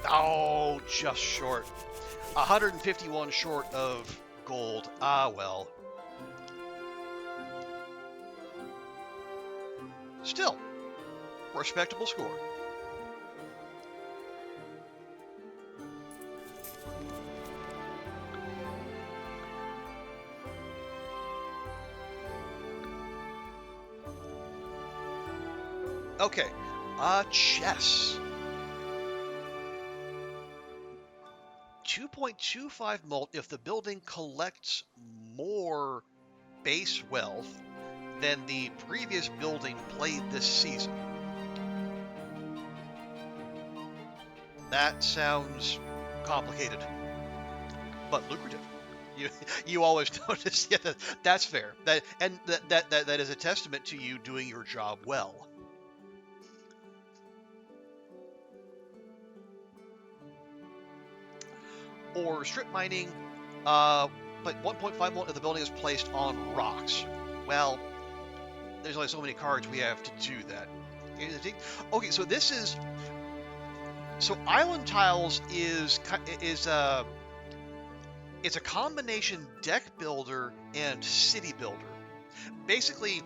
Oh, just short. 151 short of gold. Ah, well. Still, respectable score. Okay, chess. 2.25 mult if the building collects more base wealth than the previous building played this season. That sounds complicated, but lucrative. You always notice, yeah, that's fair. That is a testament to you doing your job well. Or strip mining, but 1.5 mult if the building is placed on rocks. Well, there's only so many cards we have to do that. Okay, so this is Islantiles is it's a combination deck builder and city builder. Basically,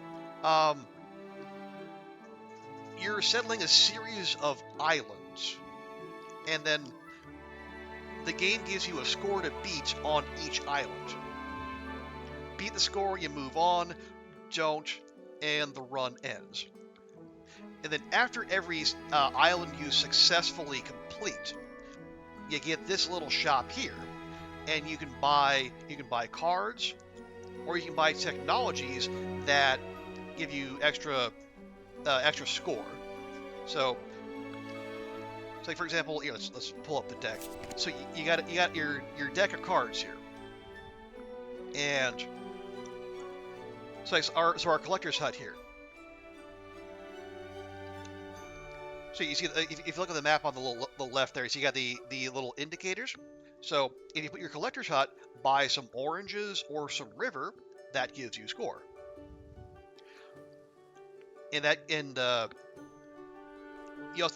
you're settling a series of islands, and then the game gives you a score to beat on each island. Beat the score, you move on. Don't, and the run ends. And then after every island you successfully complete, you get this little shop here, and you can buy cards, or you can buy technologies that give you extra score. So like for example, let's pull up the deck. So you got your deck of cards here, and so our collector's hut here. So you see, if you look at the map on the left there, so you got the little indicators. So if you put your collector's hut by some oranges or some river, that gives you score.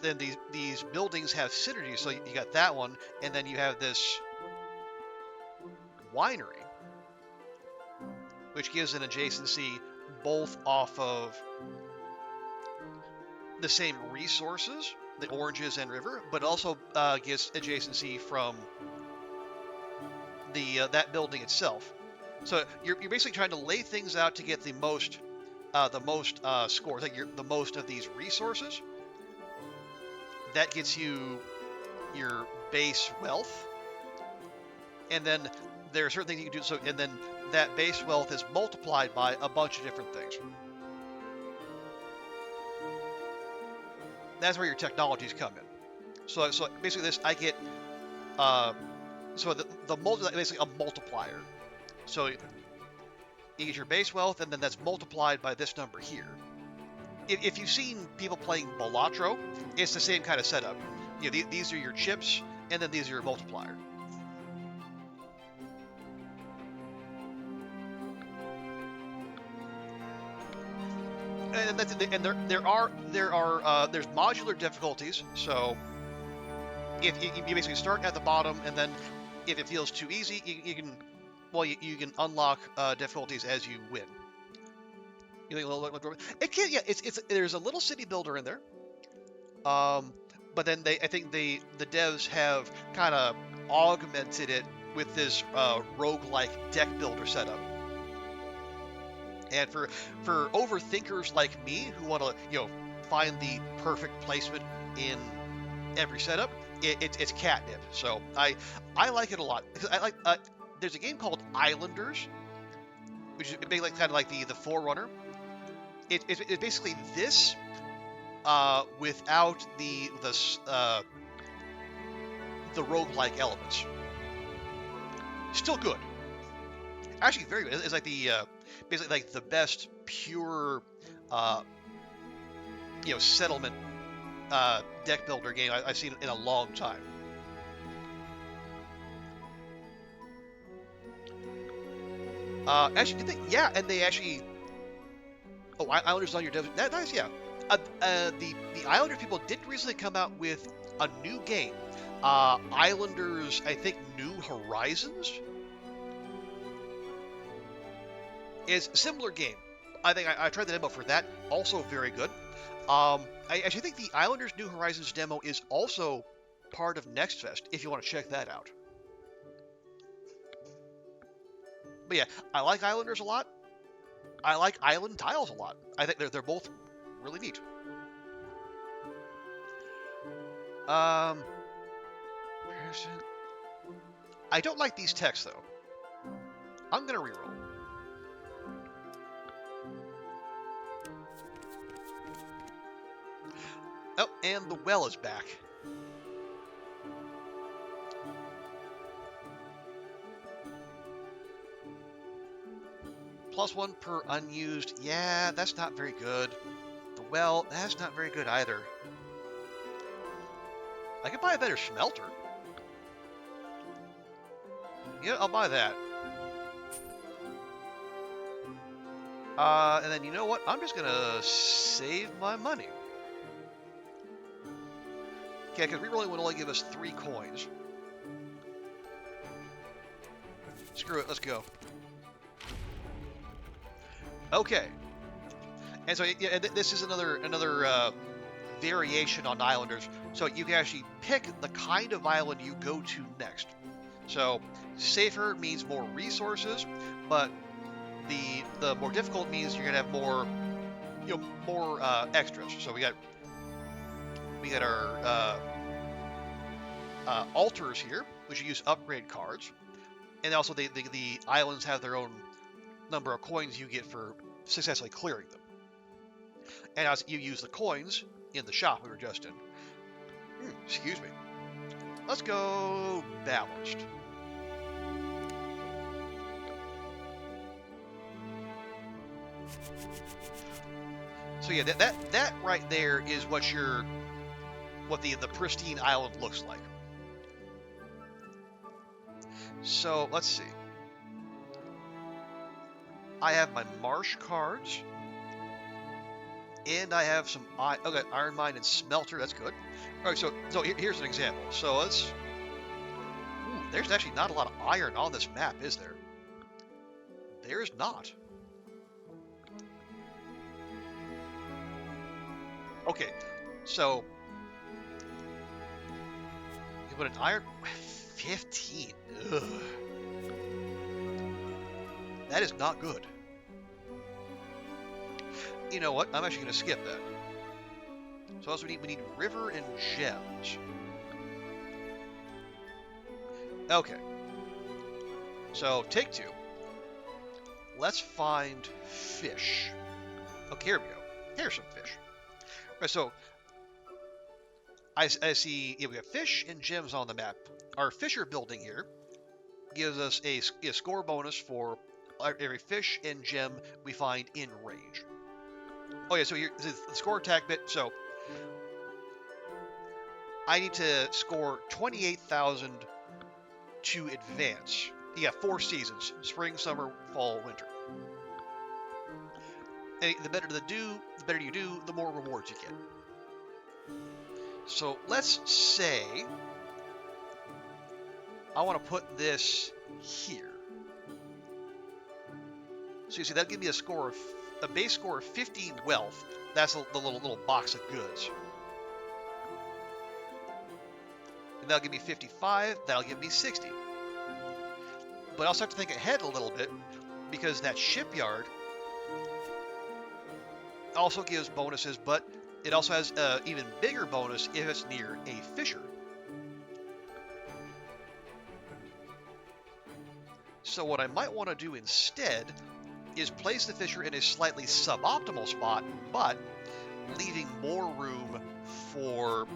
Then these buildings have synergy. So you got that one, and then you have this winery, which gives an adjacency both off of the same resources, the oranges and river, but also gives adjacency from that building itself. So you're basically trying to lay things out to get the most scores, like the most of these resources. That gets you your base wealth, and then there are certain things you can do. So, and then that base wealth is multiplied by a bunch of different things. That's where your technologies come in. So basically, this I get. So the basically a multiplier. So you get your base wealth, and then that's multiplied by this number here. If you've seen people playing Balatro, it's the same kind of setup. These are your chips, and then these are your multiplier. And there's modular difficulties. So if you basically start at the bottom, and then if it feels too easy, you can unlock difficulties as you win. There's a little city builder in there. But then I think the devs have kind of augmented it with this roguelike deck builder setup. And for overthinkers like me who want to find the perfect placement in every setup, it's catnip. So I like it a lot because I like there's a game called Islanders, which is basically kind of like the Forerunner. It's basically this without the roguelike elements. Still good. Actually, very good. It's like the basically like the best pure uh, settlement deck builder game I've seen in a long time. Actually, yeah, and they actually. Oh, Islanders on your dev. That nice, yeah. The Islanders people did recently come out with a new game. Islanders, I think, New Horizons. Is a similar game. I think I tried the demo for that. Also very good. I actually think the Islanders New Horizons demo is also part of Next Fest, if you want to check that out. But yeah, I like Islanders a lot. I like Islantiles a lot. I think they're both really neat. I don't like these texts though. I'm gonna reroll. Oh, and the well is back. +1 per unused. Yeah, that's not very good. The well, that's not very good either. I could buy a better smelter. Yeah, I'll buy that. And then you know what? I'm just gonna save my money. Okay, because rerolling would only give us 3 coins. Screw it, let's go. Okay. And so yeah, this is another variation on Islanders. So you can actually pick the kind of island you go to next. So safer means more resources, but the more difficult means you're gonna have more more extras. So we got our altars here, which you use upgrade cards, and also the islands have their own number of coins you get for successfully clearing them. And as you use the coins in the shop we were just in. Excuse me. Let's go balanced. So yeah, that right there is what the pristine island looks like. So let's see. I have my marsh cards, and I have some iron mine and smelter. That's good. All right, so here's an example. So there's actually not a lot of iron on this map, is there? There's not. Okay, so you put an iron 15. Ugh. That is not good. You know what? I'm actually going to skip that. So also we need river and gems. Okay. So take 2. Let's find fish. Okay, here we go. Here's some fish. Right, so I see we have fish and gems on the map. Our fisher building here gives us a score bonus for every fish and gem we find in range. Oh yeah, so here this is the score attack bit. So I need to score 28,000 to advance. You got 4 seasons: spring, summer, fall, winter. And the better you do, the more rewards you get. So let's say I want to put this here. So you see that gives me a base score of 15 wealth. That's the little box of goods. that'll give me 55, that'll give me 60. But I also have to think ahead a little bit, because that shipyard also gives bonuses, but it also has an even bigger bonus if it's near a fisher. So what I might want to do instead is place the fisher in a slightly suboptimal spot, but leaving more room for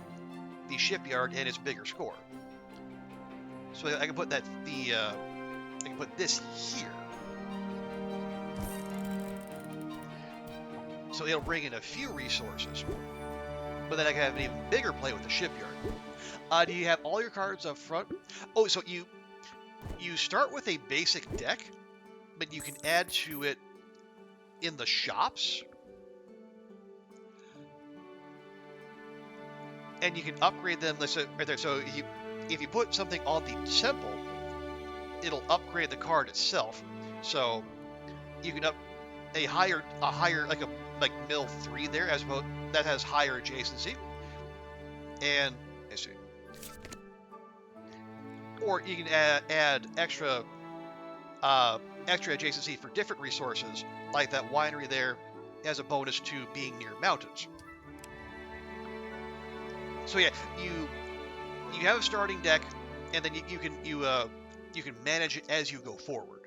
the shipyard and its bigger score. So I can put I can put this here. So it'll bring in a few resources, but then I can have an even bigger play with the shipyard. Do you have all your cards up front? Oh, so you start with a basic deck, but you can add to it in the shops. And you can upgrade them. Right there. So if you put something on the temple, it'll upgrade the card itself. So you can up a higher like mill 3 there, as opposed that has higher adjacency. And let's see. Or you can add extra adjacency for different resources, like that winery there has a bonus to being near mountains. So yeah, you have a starting deck, and then you can manage it as you go forward.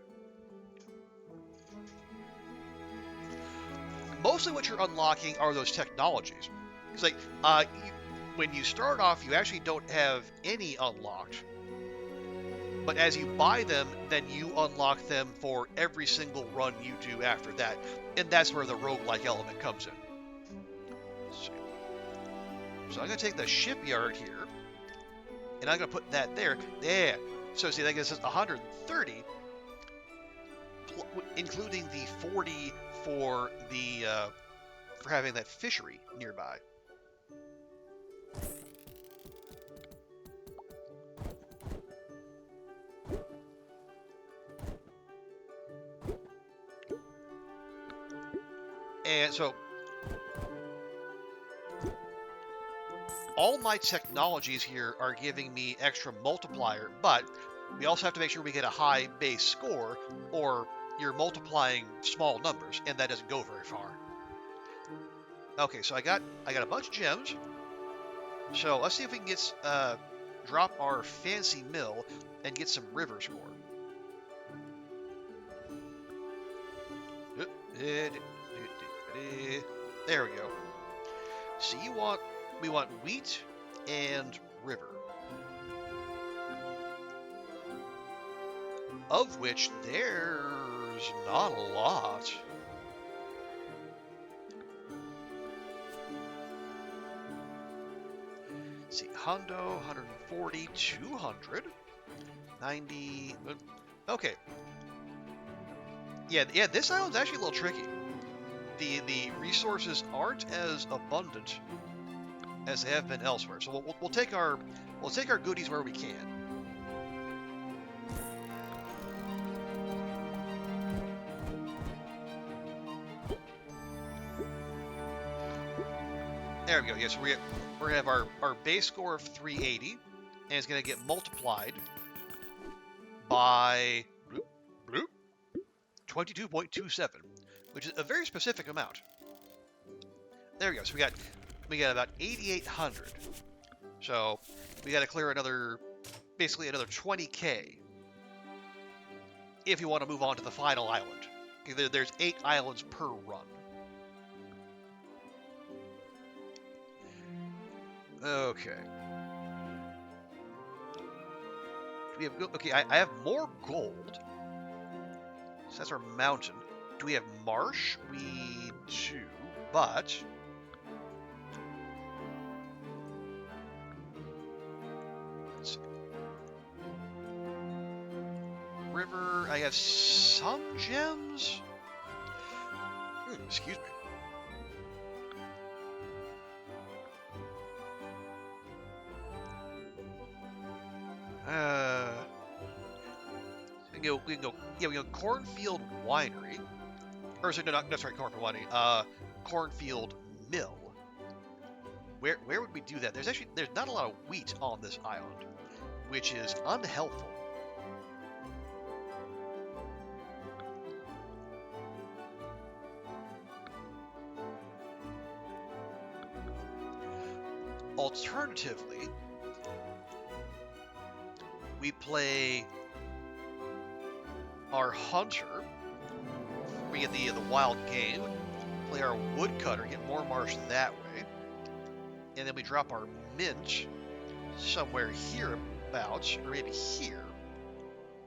Mostly what you're unlocking are those technologies. It's like when you start off, you actually don't have any unlocked. But as you buy them, then you unlock them for every single run you do after that. And that's where the roguelike element comes in. So I'm going to take the shipyard here, and I'm going to put that there. There. So see, that gives us 130, including the 40 for for having that fishery nearby. And so all my technologies here are giving me extra multiplier, but we also have to make sure we get a high base score, or you're multiplying small numbers, and that doesn't go very far. Okay, so I got a bunch of gems. So let's see if we can get drop our fancy mill and get some river score. There we go. So we want wheat and river, of which there's not a lot. Let's see, hundo, 140, 200, 90. Okay. Yeah. This island's actually a little tricky. The resources aren't as abundant as they have been elsewhere. So we'll take our goodies where we can. There we go. Yes, we're gonna have our base score of 380, and it's gonna get multiplied by 22.27, which is a very specific amount. There we go. So we got about 8,800. So we got to clear basically another 20k if you want to move on to the final island. There's 8 islands per run. Okay. I have more gold. So that's our mountain. Do we have marsh? We do, but let's see. River, I have some gems. Excuse me. We can go Cornfield Winery. Or sorry, no, sorry, Cornfield Winery. Cornfield Mill. where would we do that? There's not a lot of wheat on this island, which is unhelpful. Alternatively, we play our hunter. We get the wild game. Play our woodcutter, get more marsh that way, and then we drop our mint somewhere hereabouts, or maybe here,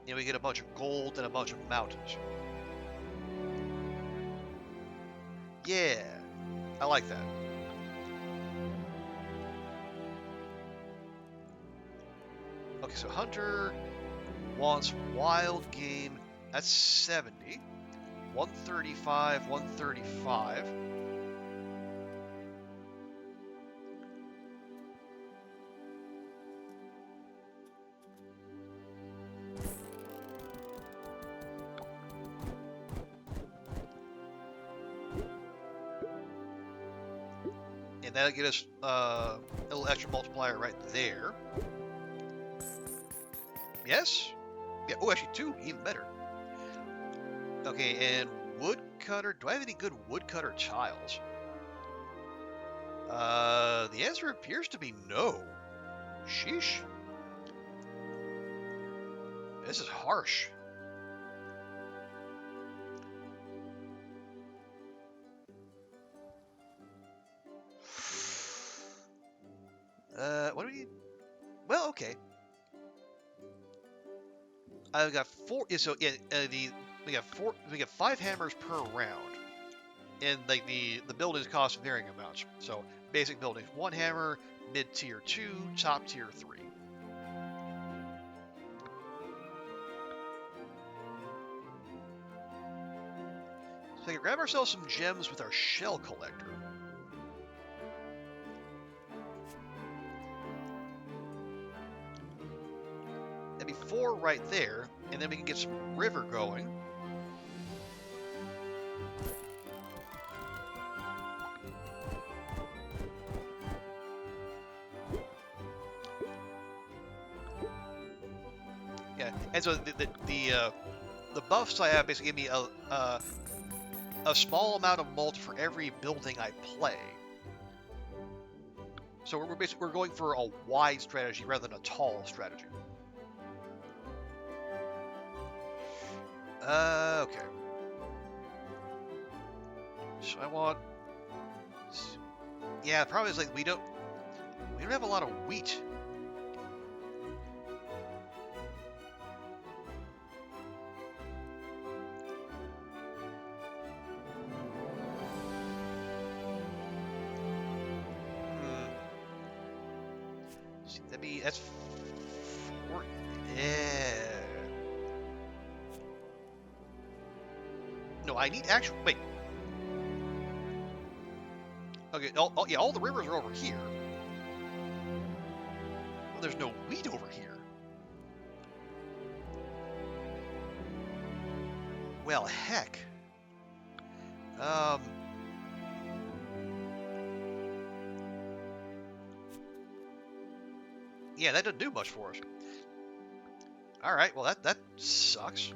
and we get a bunch of gold and a bunch of mountains. Yeah, I like that. Okay, so hunter wants wild game. That's 70. 135, 135. And that'll get us a little extra multiplier right there. Yes? Yeah, oh, actually 2, even better. Okay, and woodcutter. Do I have any good woodcutter tiles? The answer appears to be no. Sheesh. This is harsh. What do we... Well, okay. I've got 4... So, yeah, we got 5 hammers per round. And, like, the buildings cost varying amounts. So, basic buildings, 1 hammer, mid-tier 2, top tier 3. So we can grab ourselves some gems with our shell collector. That'd be 4 right there, and then we can get some river going. Yeah, and so the buffs I have basically give me a small amount of mult for every building I play. So we're going for a wide strategy rather than a tall strategy. Okay. So I want... Yeah, the problem is, like, we don't have a lot of wheat. See, that's 4... Yeah. No, I need actual... Wait. Okay, yeah, all the rivers are over here. Well, there's no wheat over here. Well, heck. Yeah, that doesn't do much for us. Alright, well, that sucks.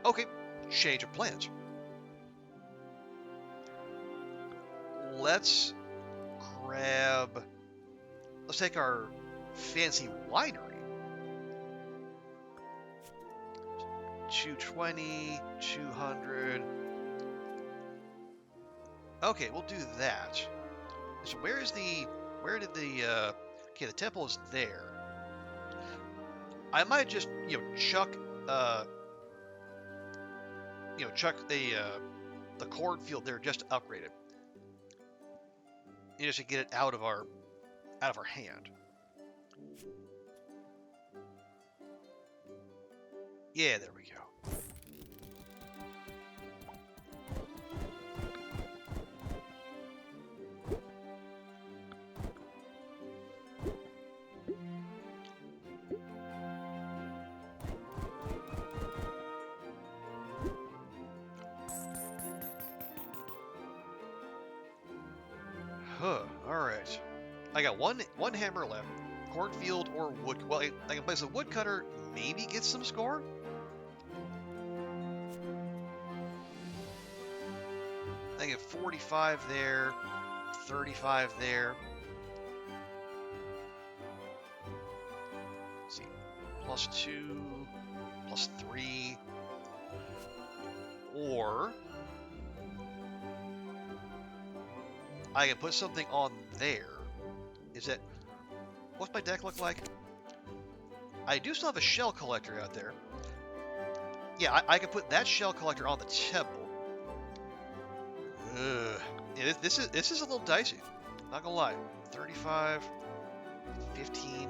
Okay, change of plans. Let's take our fancy winery. 220, 200. Okay, we'll do that. So where did the, okay, the temple is there. I might just, chuck the cornfield there just to upgrade it. Just to get it out of our hand. Yeah, there we go. Huh, I got one hammer left. Cornfield or wood. Well, I can place a woodcutter. Maybe get some score. I get 45 there, 35 there. Let's see, +2, +3, or I can put something on there. Is that, what's my deck look like? I do still have a shell collector out there. Yeah, I can put that shell collector on the temple. Ugh. Yeah, this is a little dicey. Not gonna lie. 35, 15.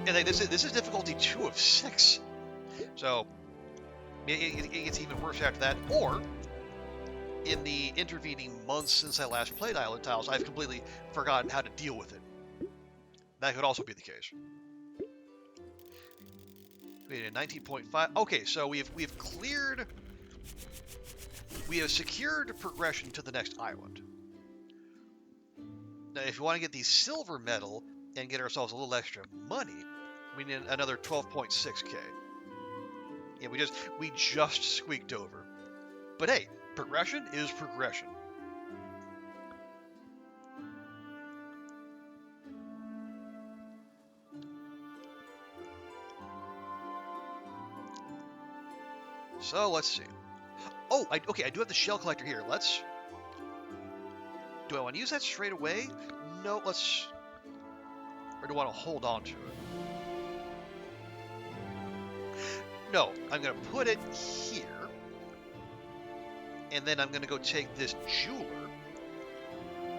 And like, this is difficulty 2 of 6. So it gets even worse after that. Or in the intervening months since I last played Islantiles, I've completely forgotten how to deal with it. That could also be the case. We had a 19.5. Okay, so we have secured progression to the next island. Now, if you want to get the silver medal and get ourselves a little extra money, we need another 12.6k. Yeah, we just squeaked over. But hey, progression is progression. So let's see. Oh, okay, I do have the shell collector here. Do I want to use that straight away? No, or do I want to hold on to it? No, I'm going to put it here. And then I'm going to go take this jeweler,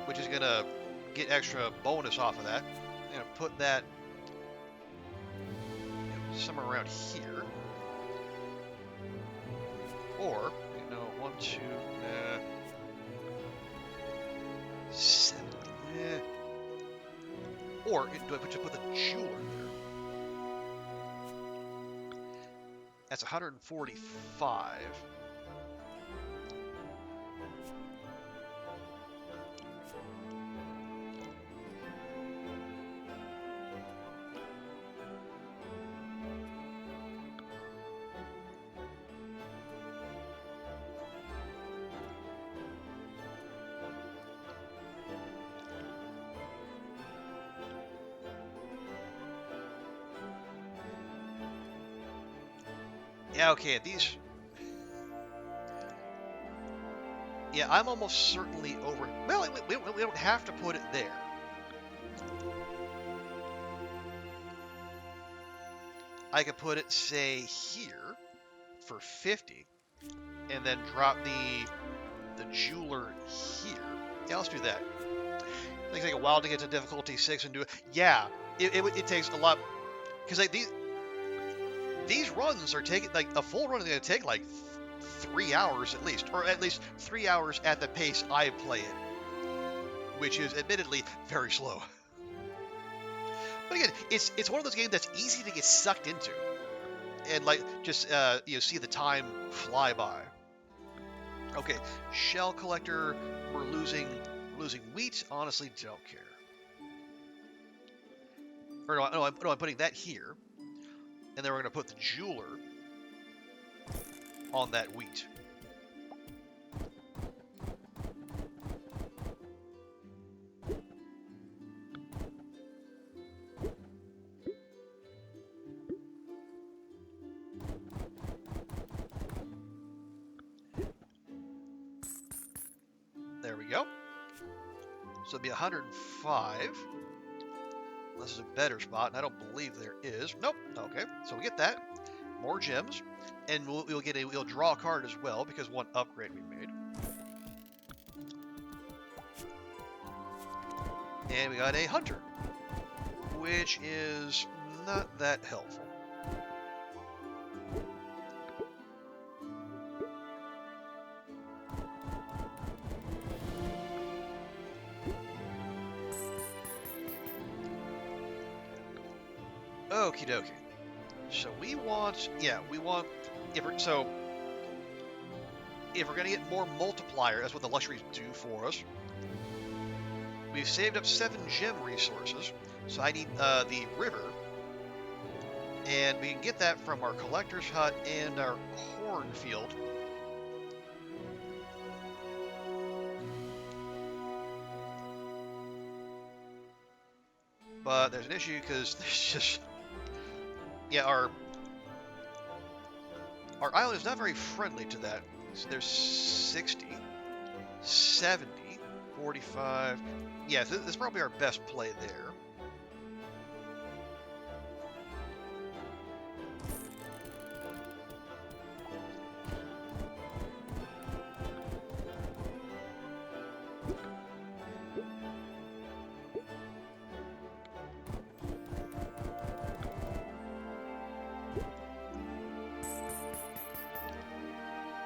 which is going to get extra bonus off of that. I'm going to put that somewhere around here. Or, 1, 2, 7. Or do I just put the jeweler there? That's 145. Yeah, okay, these... Yeah, I'm almost certainly over... Well, we don't have to put it there. I could put it, say, here for 50, and then drop the jeweler here. Yeah, let's do that. It takes like a while to get to difficulty 6 and do it. Yeah, it takes a lot... Because like these runs are taking, like, a full run is going to take, like, 3 hours at least. Or at least 3 hours at the pace I play it. Which is, admittedly, very slow. But again, it's one of those games that's easy to get sucked into. And, like, just, see the time fly by. Okay, shell collector, we're losing wheat. Honestly, don't care. Or no, I'm putting that here. And then we're going to put the jeweler on that wheat. There we go. So it'll be 105. This is a better spot, and I don't believe there is. Nope. Okay, so we get that. More gems, and we'll draw a card as well because one upgrade we made. And we got a hunter, which is not that helpful. Okie dokie. So we want, if we're, so if we're gonna get more multiplier, that's what the luxuries do for us. We've saved up 7 gem resources, so I need the river, and we can get that from our collector's hut and our cornfield. But there's an issue because there's just, our island is not very friendly to that. So there's 60, 70, 45. Yeah, this is probably our best play there.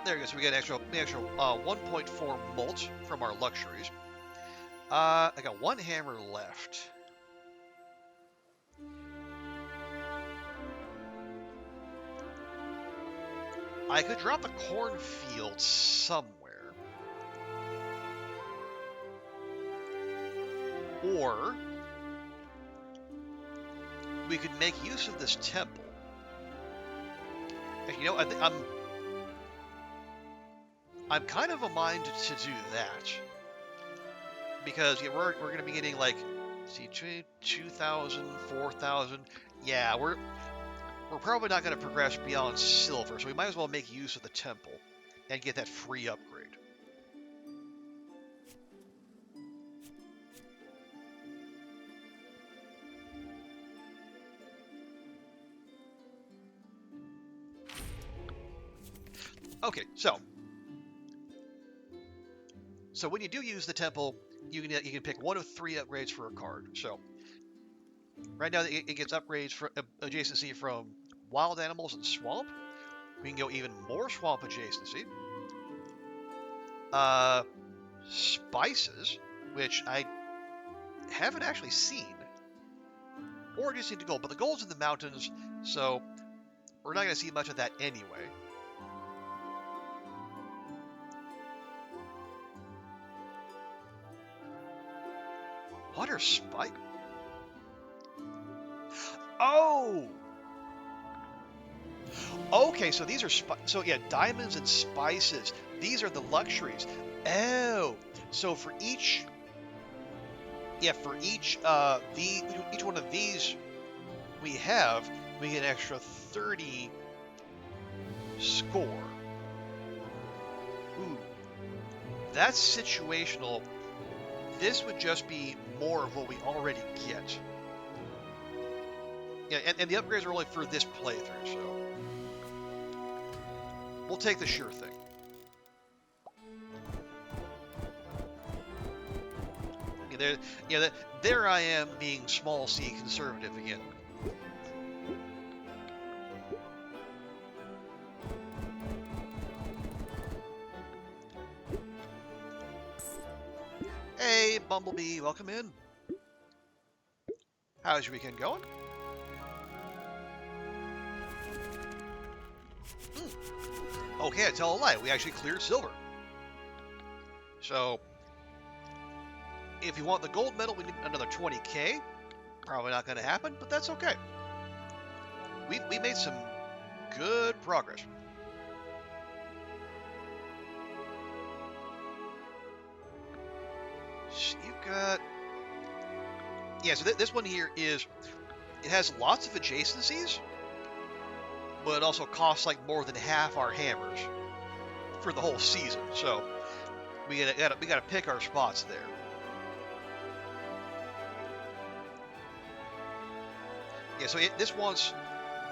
There we go, so we get an extra 1.4 mult from our luxuries. I got 1 hammer left. I could drop the cornfield somewhere. Or we could make use of this temple. You know, I'm kind of a mind to do that, because we're going to be getting like, see, 2,000, 4,000. Yeah, we're probably not going to progress beyond silver, so we might as well make use of the temple and get that free upgrade. Okay, so when you do use the temple, you can pick one of 3 upgrades for a card. So right now it gets upgrades for adjacency from wild animals and swamp. We can go even more swamp adjacency. Spices, which I haven't actually seen, or just need to gold, but the gold's in the mountains, so we're not going to see much of that anyway. Water spike? Oh! Okay, so these are diamonds and spices. These are the luxuries. Oh, so for each each one of these we get an extra 30 score. Ooh, that's situational. This would just be more of what we already get. Yeah, and the upgrades are only for this playthrough, so we'll take the sure thing. There I am being small c conservative again. Hey, Bumblebee, welcome in. How's your weekend going? Okay, I tell a lie. We actually cleared silver. So, if you want the gold medal, we need another 20k. Probably not going to happen, but that's okay. We made some good progress. So you've got... Yeah, so this one here it has lots of adjacencies, but it also costs like more than half our hammers for the whole season. So we gotta pick our spots there. Yeah, so this wants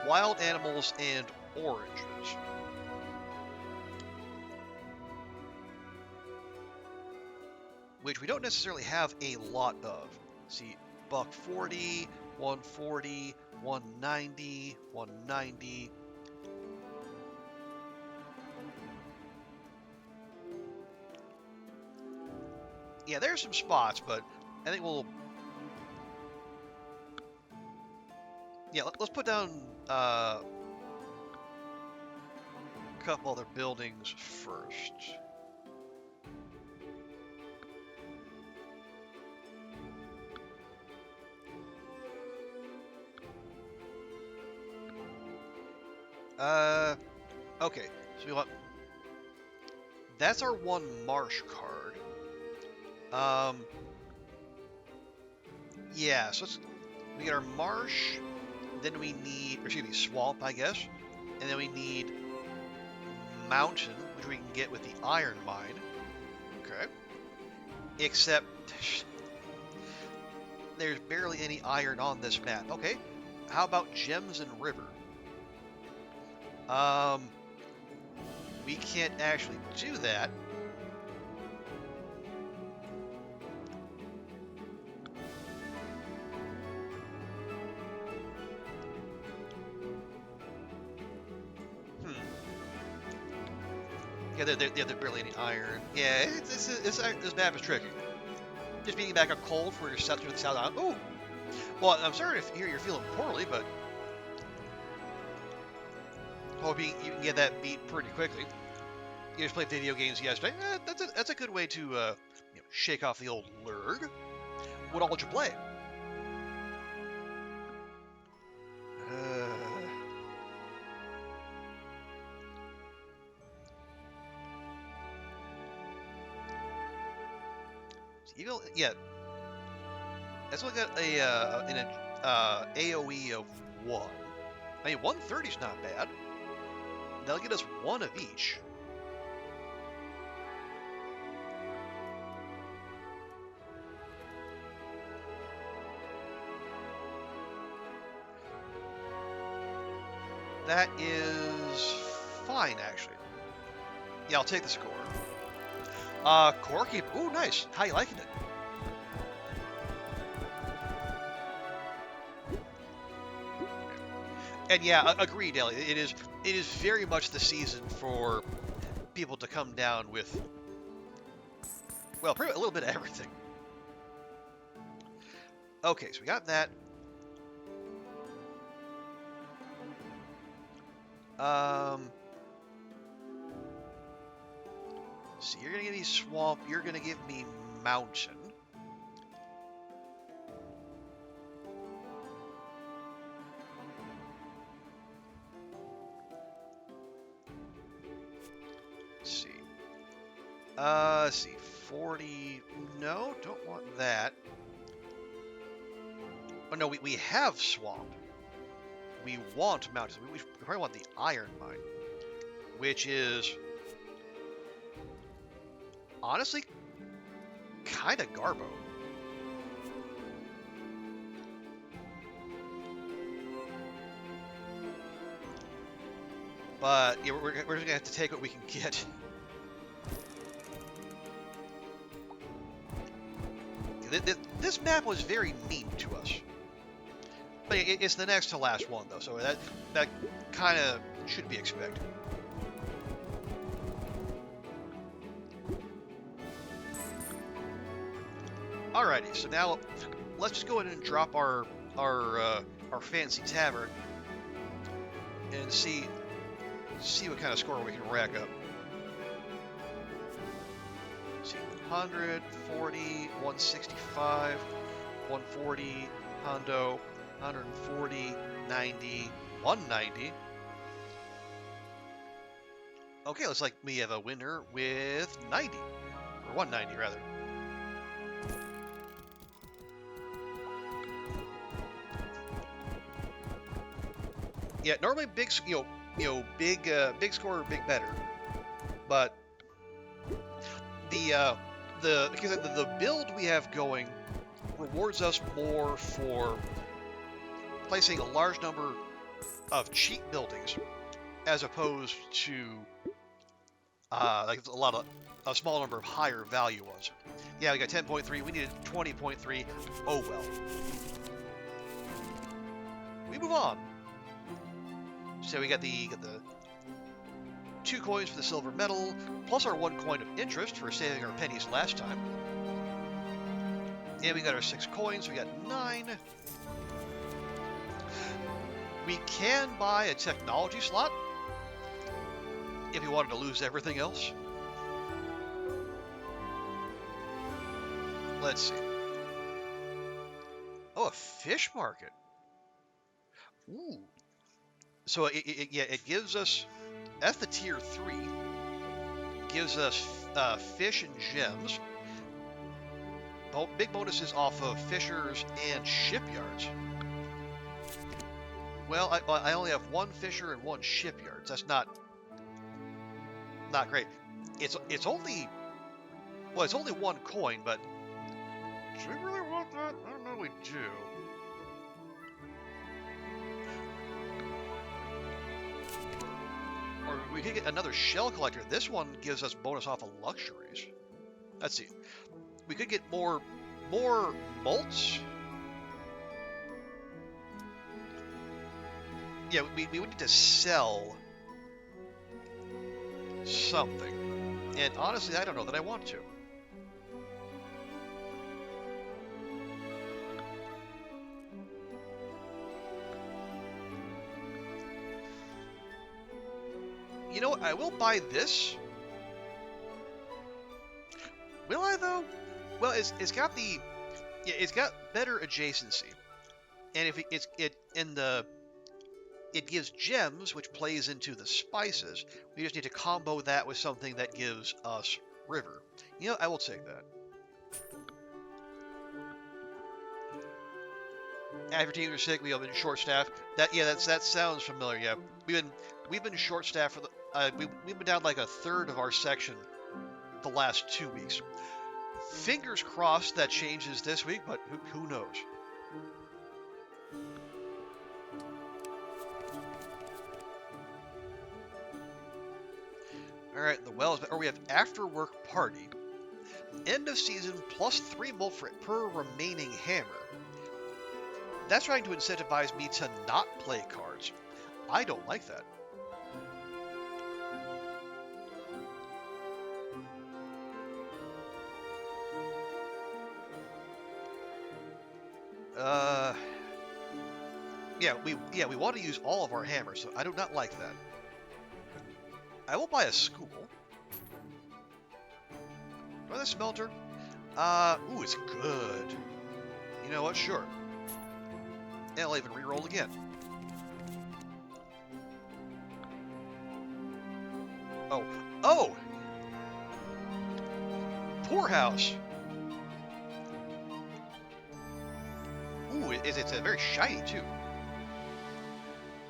wild animals and oranges. Which we don't necessarily have a lot of. See, buck 40, 140, 190, 190. Yeah, there's some spots, but I think we'll... Yeah, let's put down a couple other buildings first. Okay, so we want... That's our one marsh card. Yeah, so we get our marsh, then we need, or excuse me, swamp, I guess, and then we need mountain, which we can get with the iron mine. Okay. Except there's barely any iron on this map. Okay, how about gems and river? We can't actually do that. Yeah, there's barely any iron. Yeah, this map is tricky. Just being back up cold for your set through the South Island. Ooh! Well, I'm sorry to hear you're feeling poorly, but hoping you can get that beat pretty quickly. You just played video games yesterday. That's a good way to shake off the old lurg. What all did you play? Yeah, that's only got an AOE of 1. I mean, 130's not bad. That'll get us 1 of each. That is fine, actually. Yeah, I'll take the score. Corky. Ooh, nice. How you liking it? And yeah, agreed, Ellie. It is very much the season for people to come down with, well, a little bit of everything. Okay, so we got that. So you're gonna give me swamp. You're gonna give me mountain. Let's see, 40, no, don't want that. Oh no, we have swamp. We want mountains. We probably want the iron mine, which is honestly kind of garbo. But yeah, we're just gonna have to take what we can get. This map was very mean to us. But it's the next to last one, though, so that kind of should be expected. Alrighty, so now let's just go ahead and drop our fancy tavern and see what kind of score we can rack up. 100, 40, 165, 140, Hondo, 140, 90, 190. Okay, looks like we have a winner with 90, or 190 rather. Yeah, normally big score, big score, big better, but because the build we have going rewards us more for placing a large number of cheap buildings as opposed to like a small number of higher value ones. Yeah, we got 10.3. We needed 20.3. Oh well. We move on. So we got the 2 coins for the silver medal, plus our 1 coin of interest for saving our pennies last time. And we got our 6 coins, we got 9. We can buy a technology slot if we wanted to lose everything else. Let's see. Oh, a fish market. Ooh. So it gives us, that's the tier 3. Gives us fish and gems. Big bonuses off of fishers and shipyards. Well, I only have 1 fisher and 1 shipyard. That's not great. It's only, well, it's only 1 coin, but do we really want that? I don't know we do. Or we could get another shell collector. This one gives us bonus off of luxuries. Let's see. We could get more malts. Yeah, we would need to sell something. And honestly, I don't know that I want to. You know what? I will buy this. Will I though? Well, it's got the, yeah, it's got better adjacency, and if it gives gems, which plays into the spices. We just need to combo that with something that gives us river. You know, I will take that. After teams are sick, we have been short staffed. That sounds familiar. Yeah, we've been short staffed for the we've been down like a third of our section the last 2 weeks. Fingers crossed that changes this week, but who knows? All right, the wells, or we have after work party. End of season plus 3 mult per remaining hammer. That's trying to incentivize me to not play cards. I don't like that. We want to use all of our hammers, so I do not like that. I will buy a school. Or the smelter. Ooh, it's good. You know what? Sure. And I'll even reroll again. Oh! Poorhouse! Ooh, it's a very shiny, too.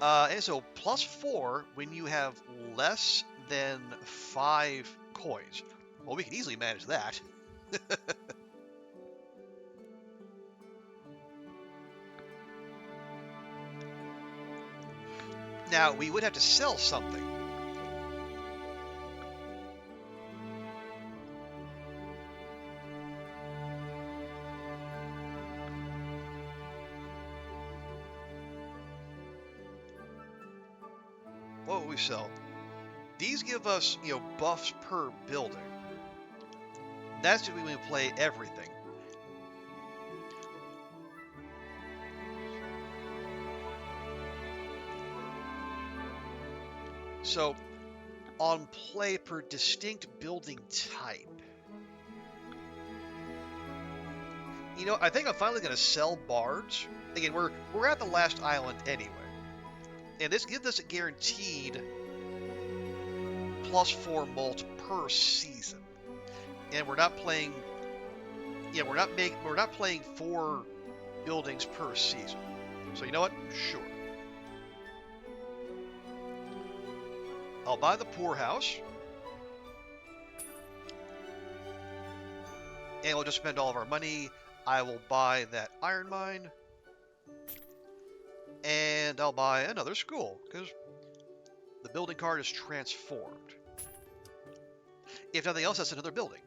And so, plus 4 when you have less than 5 coins. Well, we can easily manage that. Now, we would have to sell something. What would we sell? These give us, buffs per building. That's when we play everything. So, on play per distinct building type. I think I'm finally going to sell bards. Again, we're at the last island anyway. And this gives us a guaranteed plus 4 mult per season. And we're not playing, we're not playing 4 buildings per season. So you know what? Sure. I'll buy the poorhouse. And we'll just spend all of our money. I will buy that iron mine. And I'll buy another school, because the building card is transformed. If nothing else, that's another building.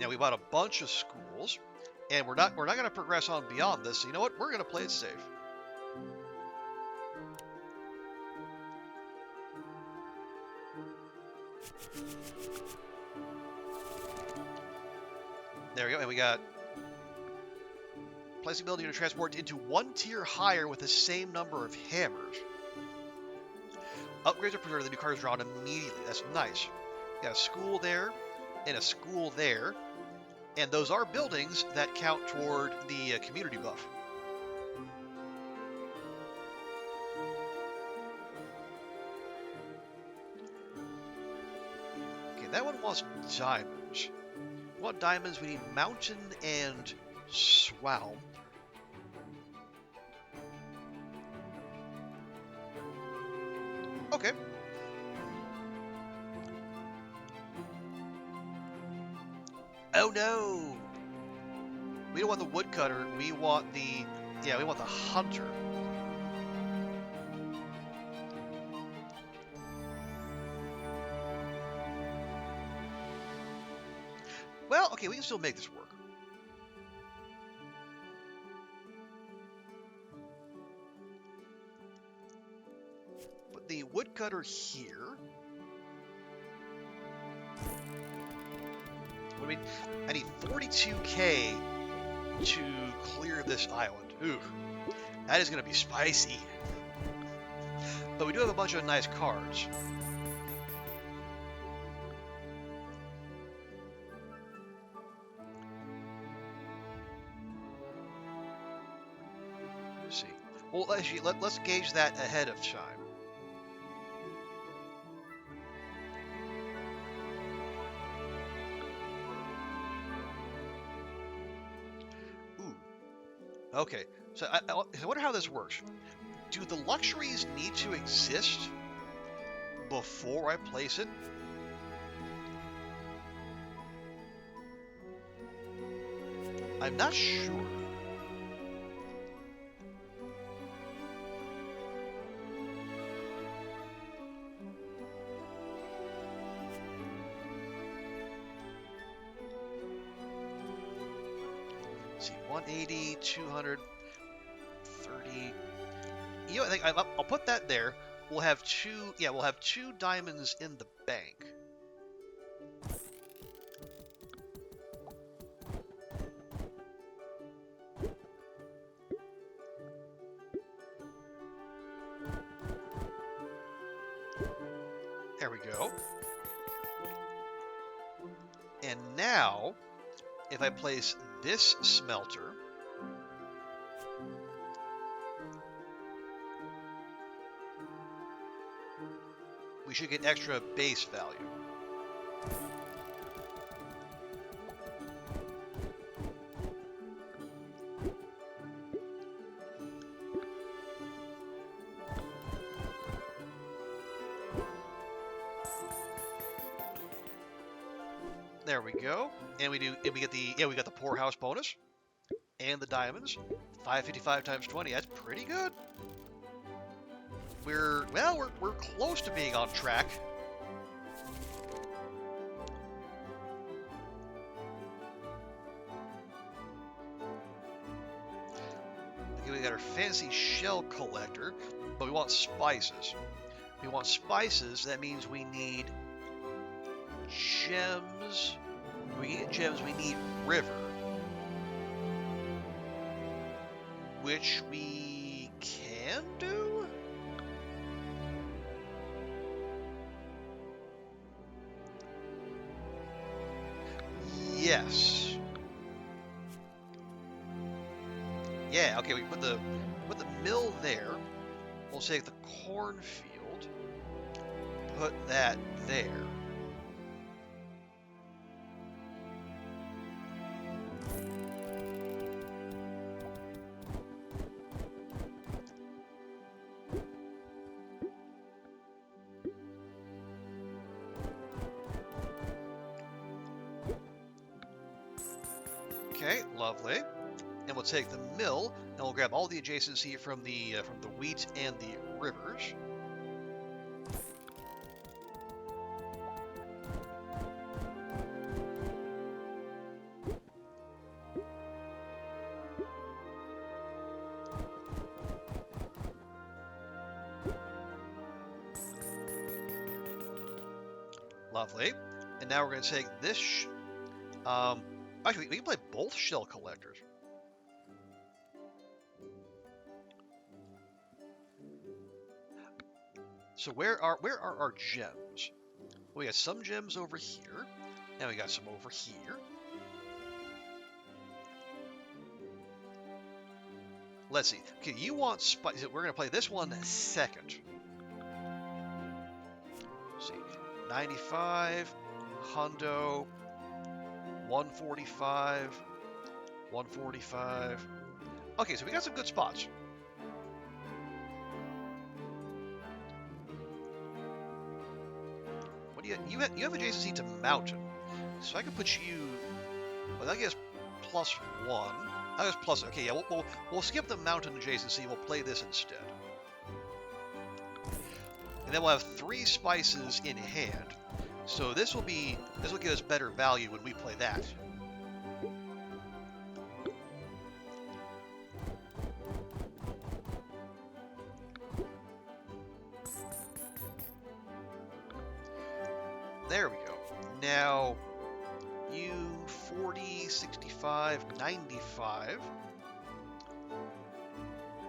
Now, we bought a bunch of schools, and we're not going to progress on beyond this, so you know what? We're going to play it safe. There we go. And we got placing ability to transport into one tier higher with the same number of hammers. Upgrades are preserved. The new card is drawn immediately. That's nice. Got a school there and a school there. And those are buildings that count toward the community buff. Okay, that one wants diamonds. We want diamonds. We need mountain and swamp. Okay. Oh no! We don't want the woodcutter. We want the we want the hunter. Well, okay, we can still make this work. Put the woodcutter here. I need 42k to clear this island. Ooh, that is going to be spicy. But we do have a bunch of nice cards. Let's see. Well, actually, let's gauge that ahead of time. Okay, so I wonder how this works. Do the luxuries need to exist before I place it? I'm not sure. Let's see, 180, 200, 30. You know, I think I'll put that there. We'll have two. Yeah, we'll have 2 diamonds in the bank. There we go. And now, if I place this smelter, we should get extra base value. There we go. And we get the poorhouse bonus and the diamonds. 555 times 20. That's pretty good. We're close to being on track. Okay, we got our fancy shell collector, but we want spices. We want spices. That means we need gems. We need gems. We need river, which we can do. Yes. Yeah, okay, we put the mill there. We'll take the cornfield, put that there. Okay, lovely. And we'll take the mill, and we'll grab all the adjacency from the wheat and the rivers. Lovely. And now we're going to take this. Actually, we can play both shell collectors. So where are our gems? We got some gems over here, and we got some over here. Let's see. Okay, you want spice? We're gonna play this one second. Let's see, 95, hundo, 145, 145. Okay, so we got some good spots. What do you have adjacency to mountain, so I can put you. Well, that gets +1. That was plus. Okay, yeah, we'll skip the mountain adjacency. We'll play this instead, and then we'll have 3 spices in hand. So this will give us better value when we play that. There we go. Now, you 40, 65, 95,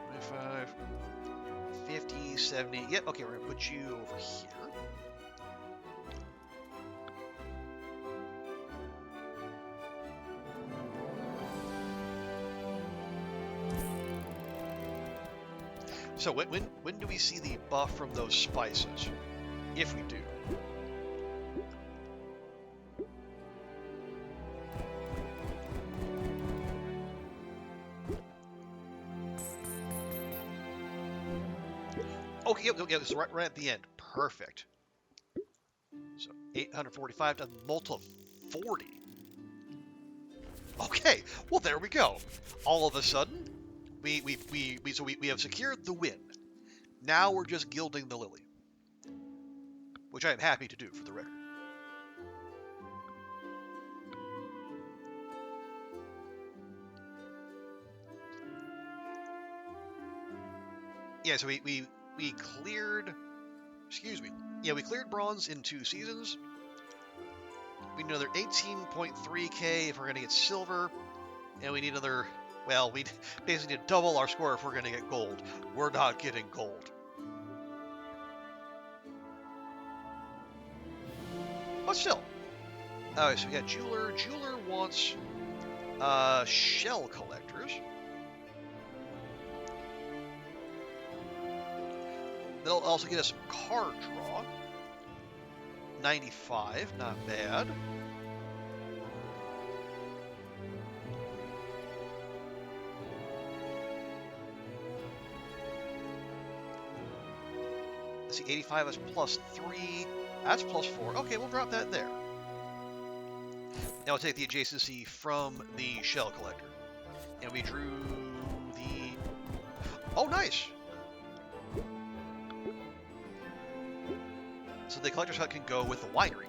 25, 50, 70. Yep, okay, we're going to put you over here. So when do we see the buff from those spices? If we do. Okay, yep, it's right at the end. Perfect. So 845 to multiple 40. Okay, well there we go. All of a sudden, we have secured the win. Now we're just gilding the lily, which I am happy to do for the record. Yeah, so we cleared. Excuse me. Yeah, we cleared bronze in 2 seasons. We need another 18.3k if we're gonna get silver, and we need another. Well, we basically need to double our score if we're going to get gold. We're not getting gold. But still. Alright, so we got Jeweler. Jeweler wants shell collectors. They'll also get us some card draw. 95, not bad. Let's see, 85 is +3. That's +4. Okay, we'll drop that there. Now we'll take the adjacency from the shell collector. And we drew the... Oh, nice! So the collector's hut can go with the winery.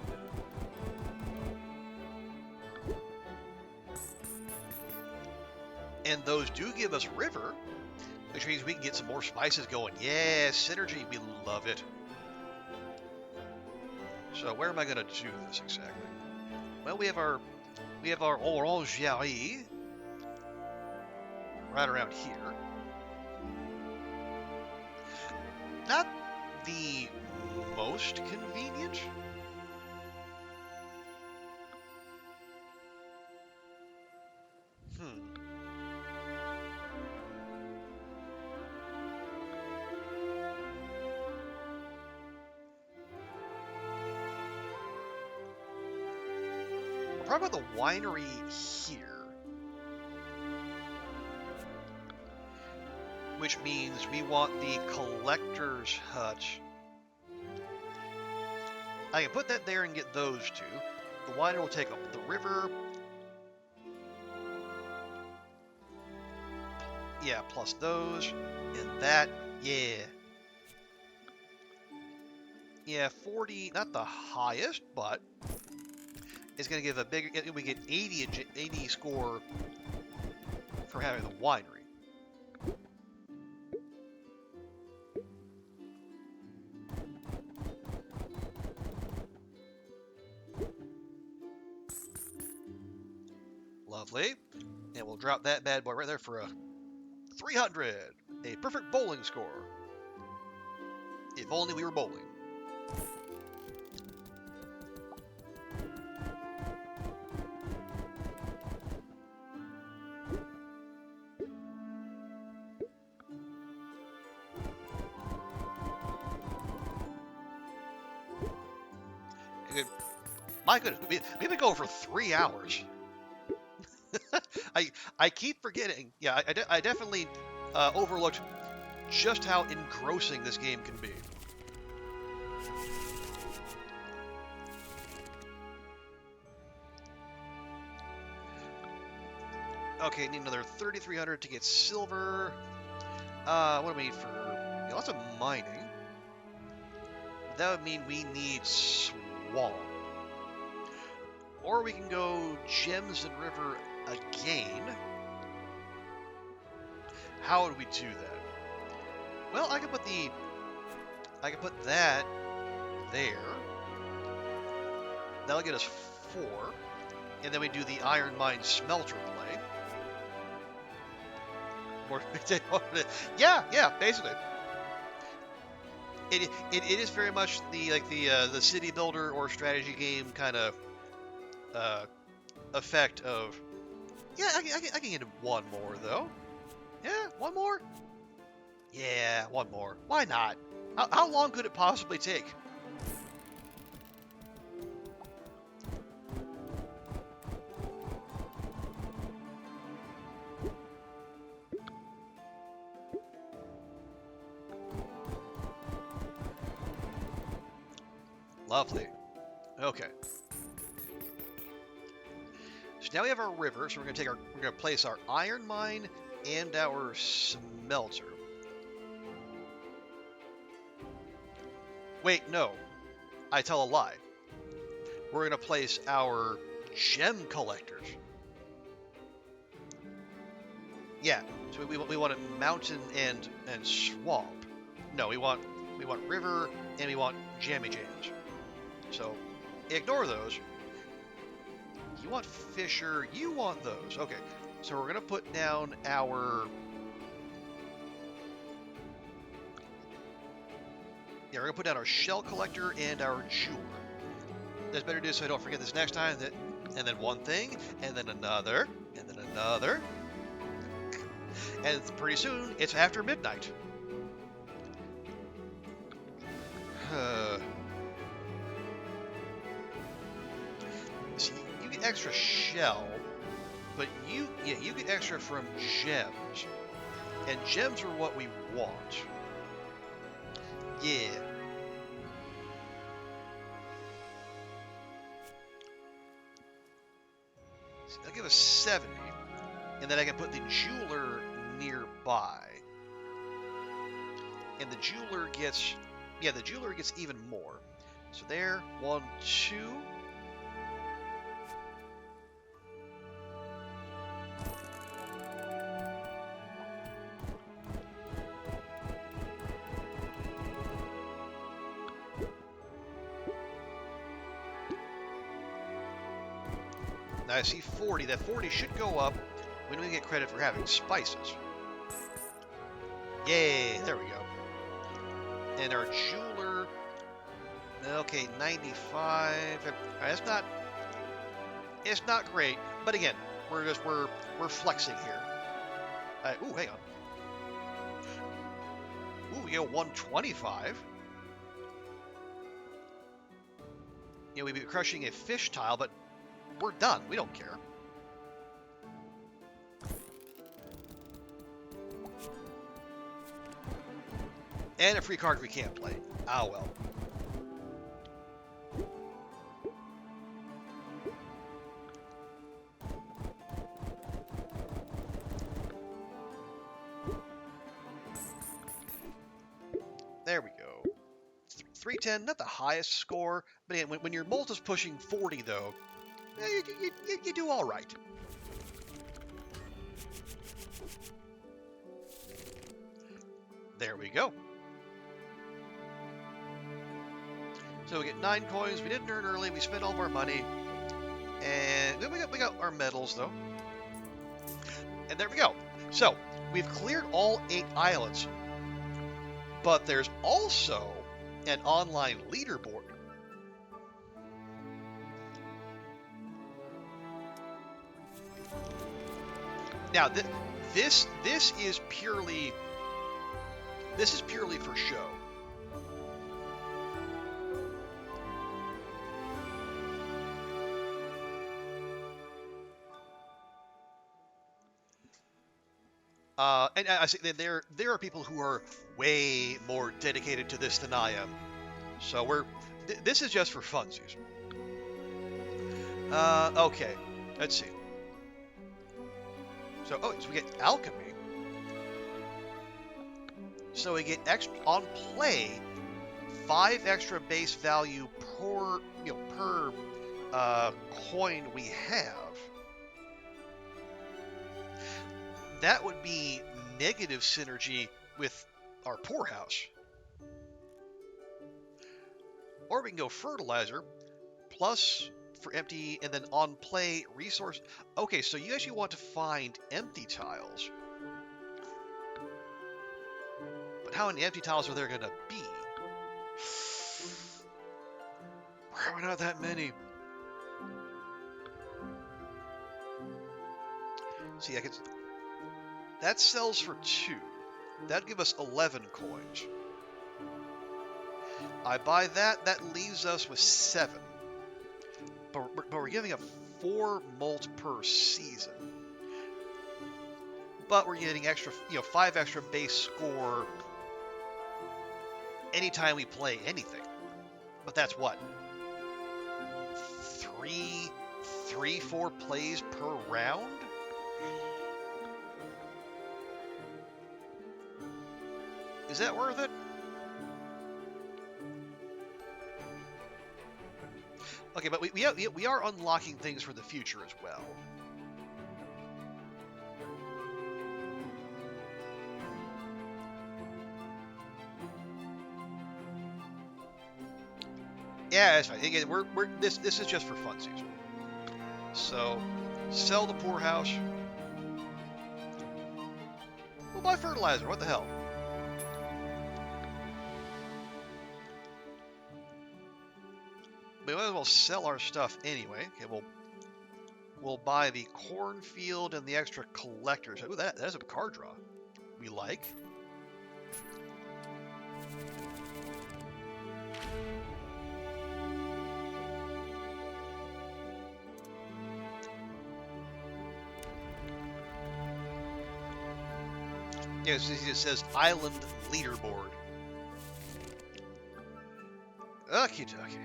And those do give us river, which means we can get some more spices going. Yeah, synergy, we love it. So where am I going to do this exactly? Well, we have our orangerie right around here. Not the most convenient. Probably the winery here, which means we want the collector's hut. I can put that there and get those two. The winery will take up the river. Yeah, plus those and that. Yeah. Yeah, 40, not the highest, but it's going to give a bigger, we get 80 score for having the winery. Lovely. And we'll drop that bad boy right there for a 300. A perfect bowling score. If only we were bowling. My goodness, we've been going for 3 hours. I keep forgetting. Yeah, I definitely overlooked just how engrossing this game can be. Okay, need another 3,300 to get silver. What do we need for... Yeah, lots of mining. That would mean we need swamp. Or we can go gems and river again. How would we do that? Well, I could put that there. That'll get us 4. And then we do the iron mine smelter play. Or yeah, basically. It is very much the city builder or strategy game kind of effect of. Yeah, I can get one more though. Yeah, one more. Yeah, one more. Why not? How long could it possibly take? Lovely. Okay. So now we have our river, so we're gonna place our iron mine and our smelter. Wait, no. I tell a lie. We're gonna place our gem collectors. Yeah. So we want a mountain and swamp. No, we want river and we want jammy jams. So, ignore those. You want Fisher, you want those. Okay, so we're going to put down our... Yeah, we're going to put down our shell collector and our jeweler. That's better to do so I don't forget this next time. And then one thing, and then another, and then another. And pretty soon, it's after midnight. See, you get extra shell, but you get extra from gems, and gems are what we want. Yeah. See, that'll give us 70, and then I can put the jeweler nearby, and the jeweler gets even more. So there, 1, 2. Now I see 40. That 40 should go up when we get credit for having spices. Yay, there we go. And our jeweler, okay, 95. It's not great, but again, we're flexing here. Ooh, hang on. Ooh, we get 125. You know, we'd be crushing a fish tile, but we're done. We don't care. And a free card we can't play. Ah, well. There we go. 310, not the highest score, but again, when your mult is pushing 40, though, you do all right. There we go. So we get 9 coins. We didn't earn early. We spent all of our money, and then we got our medals though. And there we go. So we've cleared all 8 islands, but there's also an online leaderboard. Now this is purely for show. And I say that there are people who are way more dedicated to this than I am. So this is just for funsies. Okay, let's see. So we get alchemy. So we get extra on play, 5 extra base value per coin we have. That would be negative synergy with our poorhouse. Or we can go fertilizer, plus for empty, and then on play resource. Okay, so you actually want to find empty tiles. But how many empty tiles are there going to be? Probably not that many. See, that sells for 2. That'd give us 11 coins. I buy that. That leaves us with 7. But we're giving up 4 molt per season. But we're getting extra, 5 extra base score anytime we play anything. But that's what? 4 plays per round? Is that worth it? Okay, but we are unlocking things for the future as well. Yeah, that's fine. Again, this is just for funsies. So, sell the poorhouse. We'll buy fertilizer. What the hell? We might as well sell our stuff anyway. Okay, we'll buy the cornfield and the extra collectors. Ooh, that's a card draw. We like. Yeah, it says Island Leaderboard. Okie dokie.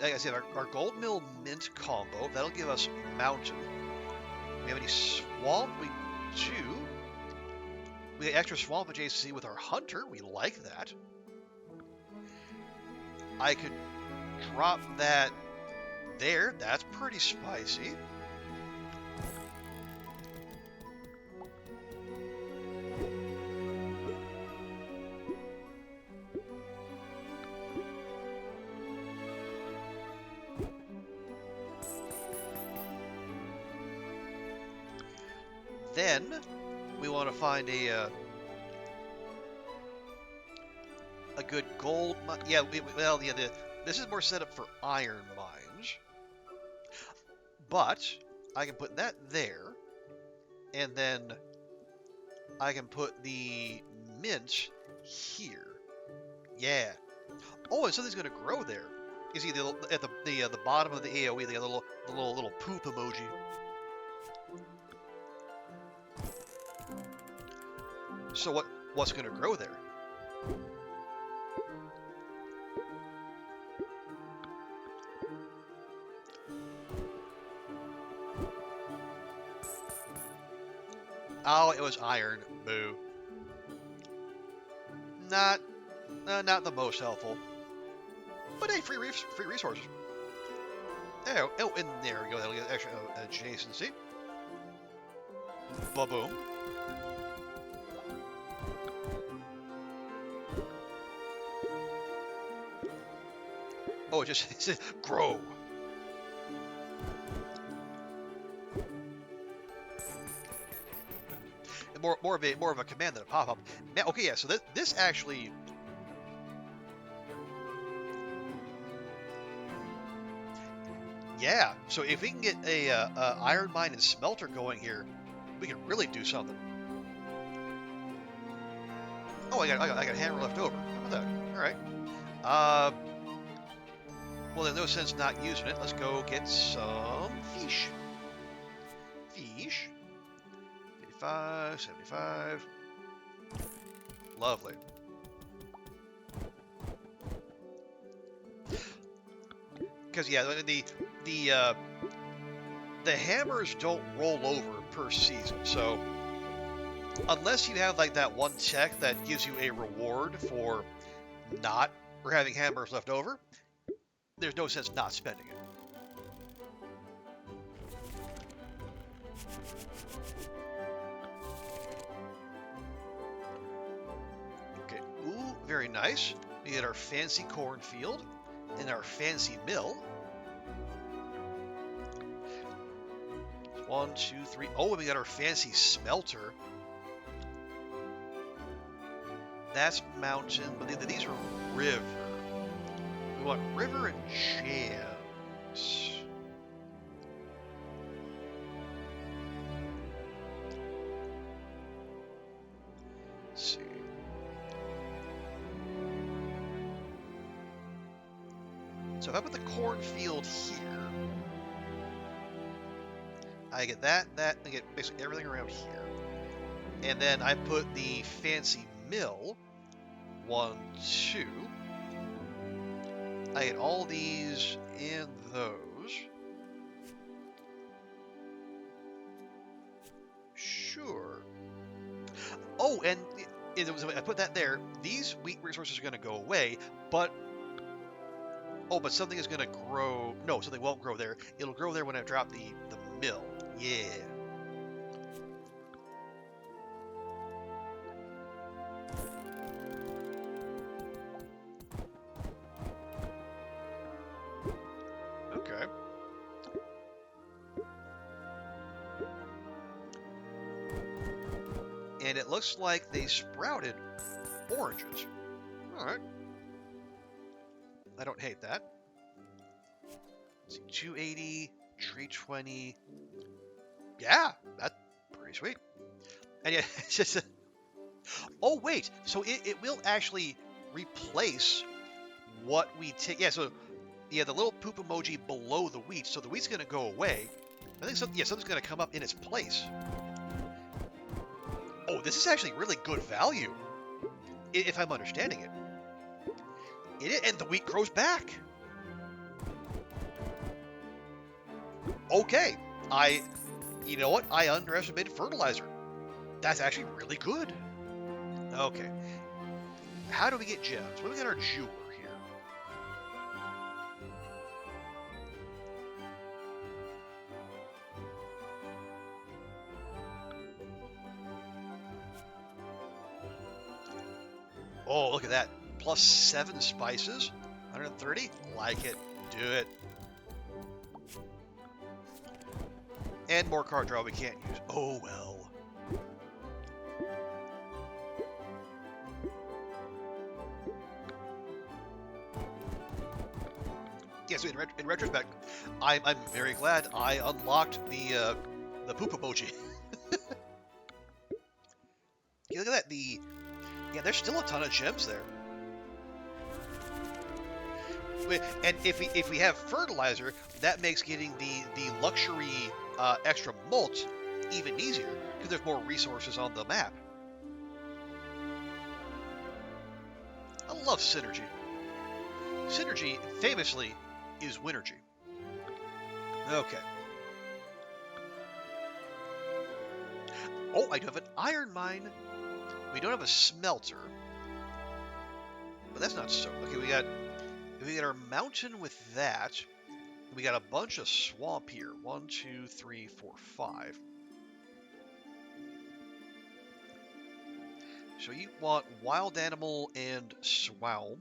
Like I said, our Gold Mill Mint combo, that'll give us Mountain. We have any Swamp? We do. We get extra Swamp adjacency with our Hunter. We like that. I could drop that there. That's pretty spicy. Then we want to find a good gold. Yeah, this is more set up for iron mines, but I can put that there, and then I can put the mint here. Yeah. Oh, and something's going to grow there. You see at the bottom of the AOE, the little poop emoji. So what's going to grow there? Oh, it was iron. Boo. Not the most helpful. But hey, free resources. Oh, and there we go. That'll get extra adjacency. Ba-boom. Oh, it just it says grow. More of a command than a pop-up. Now, okay, yeah. So this actually, yeah. So if we can get a iron mine and smelter going here, we can really do something. Oh, I got a hammer left over. How about that? All right. Uh, well, there's no sense not using it. Let's go get some fish. Fish. 55, 75. Lovely. Because yeah, the hammers don't roll over per season. So unless you have like that one tech that gives you a reward for not or having hammers left over, there's no sense not spending it. Okay. Ooh, very nice. We get our fancy cornfield and our fancy mill. 1, 2, 3. Oh, and we got our fancy smelter. That's mountain, but these are river. We want river and gems. Let's see. So if I put the cornfield here, I get that, I get basically everything around here. And then I put the fancy mill, 1, 2. I get all these and those. Sure. Oh, and I put that there. These wheat resources are going to go away, but but something is going to grow. No, something won't grow there. It'll grow there when I drop the mill. Yeah. Okay. And it looks like they sprouted oranges. All right. I don't hate that. Let's see, 280, 320. Yeah, that's pretty sweet. And yeah, it's just. Oh wait, so it will actually replace what we take. Yeah, so yeah, the little poop emoji below the wheat. So the wheat's going to go away. I think something's going to come up in its place. Oh, this is actually really good value, if I'm understanding it. And the wheat grows back. Okay, you know what? I underestimated fertilizer. That's actually really good. Okay, how do we get gems? What do we got our jeweler here? Oh, look at that. Plus 7 spices. 130. Like it. Do it. And more card draw we can't use. Oh, well. Yeah, so in retrospect, I'm very glad I unlocked the poop emoji. Yeah, look at that. Yeah, there's still a ton of gems there. And if we have fertilizer, that makes getting the luxury extra malt even easier because there's more resources on the map. I love synergy. Synergy, famously, is Winergy. Okay. Oh, I do have an iron mine. We don't have a smelter. But that's not so. Okay, we got our mountain with that. We got a bunch of swamp here. 1, 2, 3, 4, 5. So you want wild animal and swamp.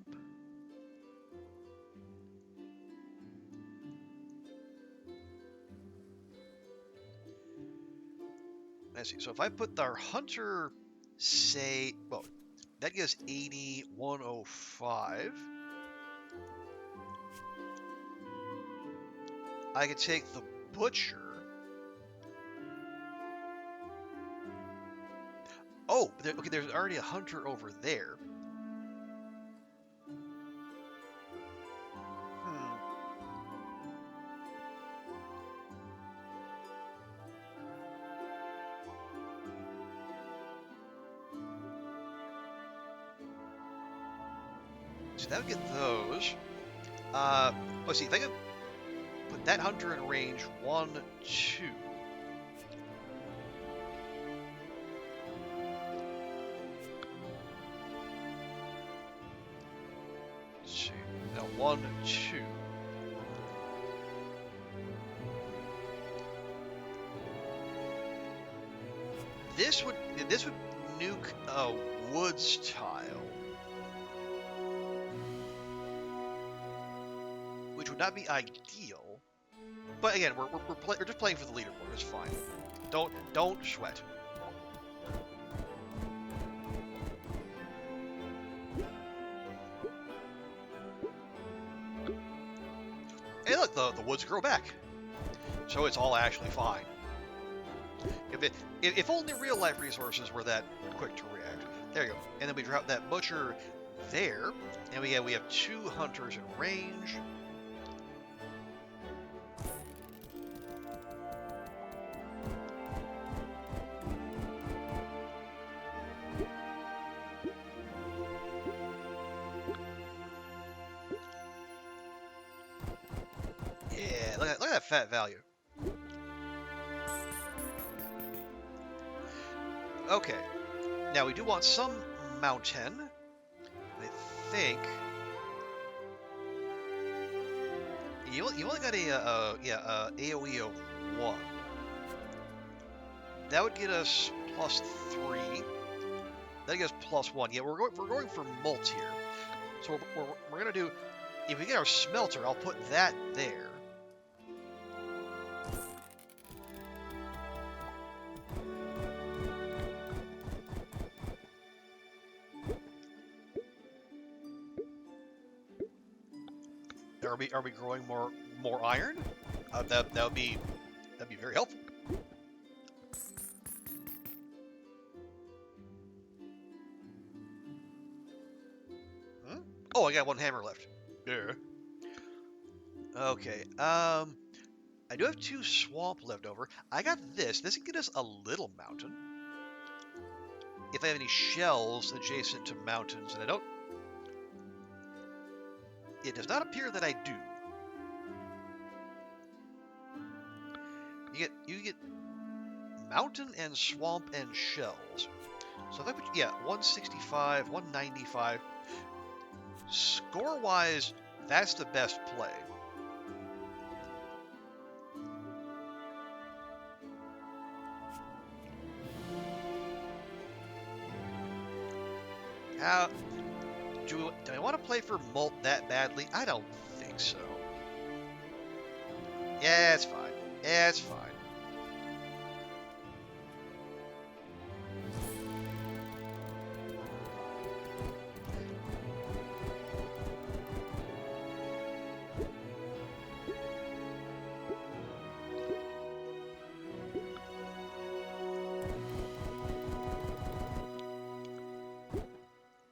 Let's see. So if I put our hunter, say, well, that gives 80, 105. I could take the butcher. Oh, okay, there's already a hunter over there. Hmm. So that would get those. Let's see, if I could put that hunter in range 1, 2. Let's see. Now 1, 2. This would nuke a woods tile, which would not be ideal. But again, we're just playing for the leaderboard. It's fine. Don't sweat. Hey, look, the woods grow back, so it's all actually fine. If only real life resources were that quick to react. There you go. And then we drop that butcher there, and we have 2 hunters in range. Yeah, look at that fat value. Okay, now we do want some mountain. I think you only got a AOE of 1. That would get us +3. That gives us +1. Yeah, we're going for molt here. So we're gonna do. If we get our smelter, I'll put that there. Are we growing more iron? That would be very helpful. Hmm? Oh, I got 1 hammer left. Yeah. Okay. I do have 2 swamp left over. I got this. This can get us a little mountain. If I have any shells adjacent to mountains, and I don't. It does not appear that I do. You get mountain and swamp and shells. So if I put 165, 195. Score wise, that's the best play. How do I want to play for molt that badly? I don't think so. Yeah, it's fine. Yeah, it's fine.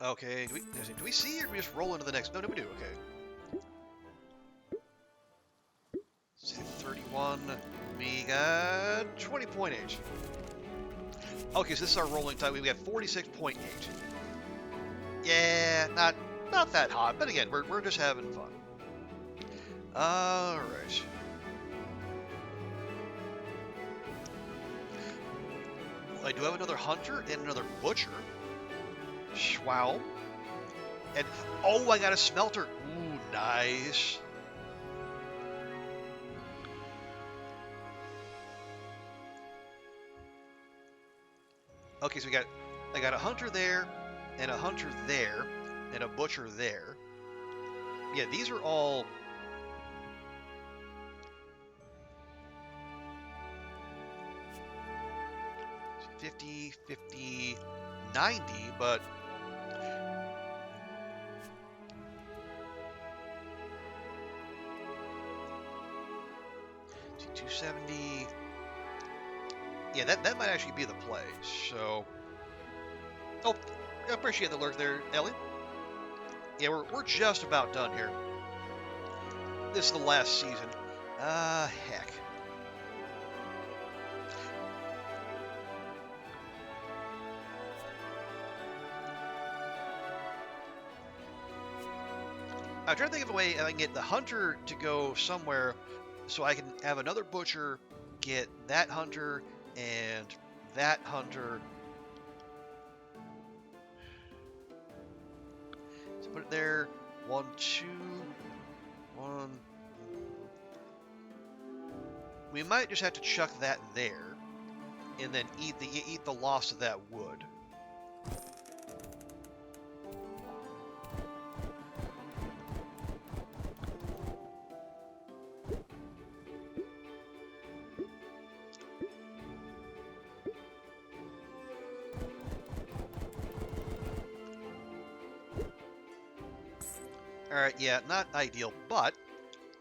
Okay, do we see or do we just roll into the next? No, we do, okay. Let's see, 31, we got 20.8. Okay, so this is our rolling time, we got 46.8. Yeah, not that hot, but again, we're just having fun. Alright. I do have another hunter and another butcher. Wow. And, oh, I got a smelter. Ooh, nice. Okay, so I got a hunter there, and a hunter there, and a butcher there. Yeah, these are all... 50, 50, 90, but 270. Yeah, that might actually be the play. So, oh, I appreciate the lurk there, Ellie. Yeah, we're just about done here. This is the last season. Heck. I'm trying to think of a way I can get the hunter to go somewhere so I can have another butcher get that hunter and that hunter. So put it there. 1, 2, 1. We might just have to chuck that there and then eat the loss of that wood. Alright, yeah, not ideal, but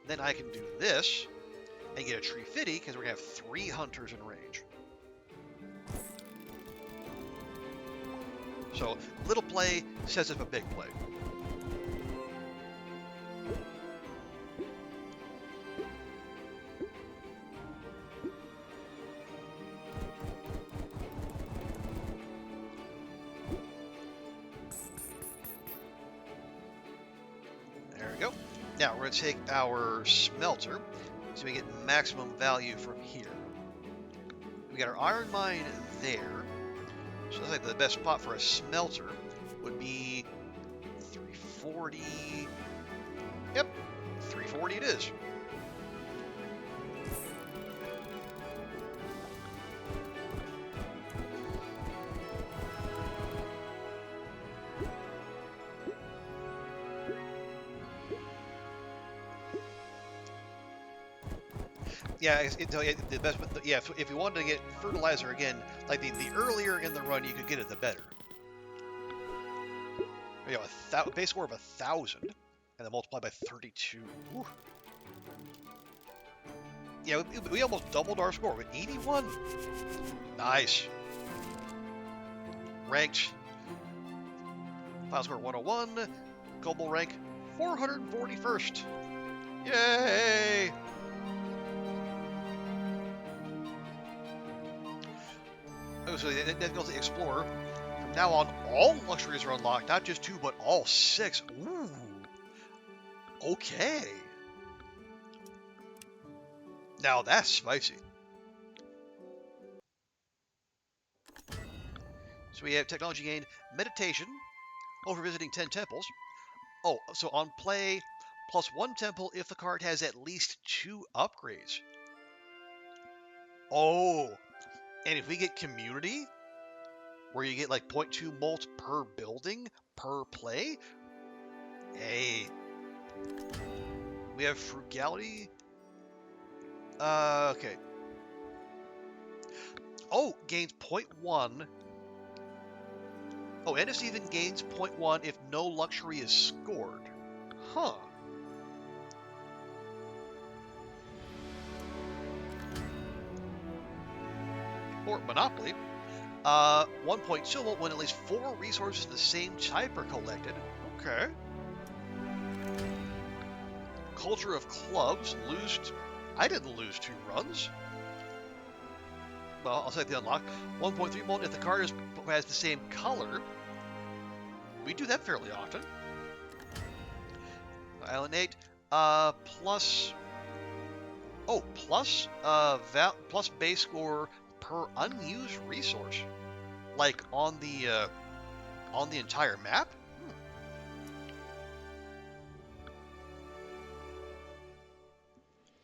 then I can do this and get a tree fitty because we're going to have 3 hunters in range. So, little play sets up a big play. There we go. Now, we're going to take our smelter so we get maximum value from here. We got our iron mine there. So that's like the best spot for a smelter would be 340. Yep, 340 it is. Yeah, the best. Yeah, if you wanted to get fertilizer again, like the earlier in the run you could get it, the better. You know, base score of 1,000, and then multiply by 32. Whew. Yeah, we almost doubled our score with 81. Nice. Ranked. File score 101. Global rank 441st. Yay! Oh, so that goes to Explorer. From now on, all luxuries are unlocked, not just 2, but all 6. Ooh. Okay. Now that's spicy. So we have technology gained, meditation, over visiting 10 temples. Oh, so on play, plus 1 temple if the card has at least 2 upgrades. Oh, and if we get community, where you get like 0.2 molt per building per play, hey. We have frugality. Okay. Oh, gains 0.1. Oh, and it even gains 0.1 if no luxury is scored. Huh. Or Monopoly. 1.2 volt when at least 4 resources of the same type are collected. Okay. Culture of Clubs. I didn't lose 2 runs. Well, I'll take the unlock. 1.3 volt if the card has the same color. We do that fairly often. Island 8. Plus... Oh, plus base score per unused resource. Like on the entire map?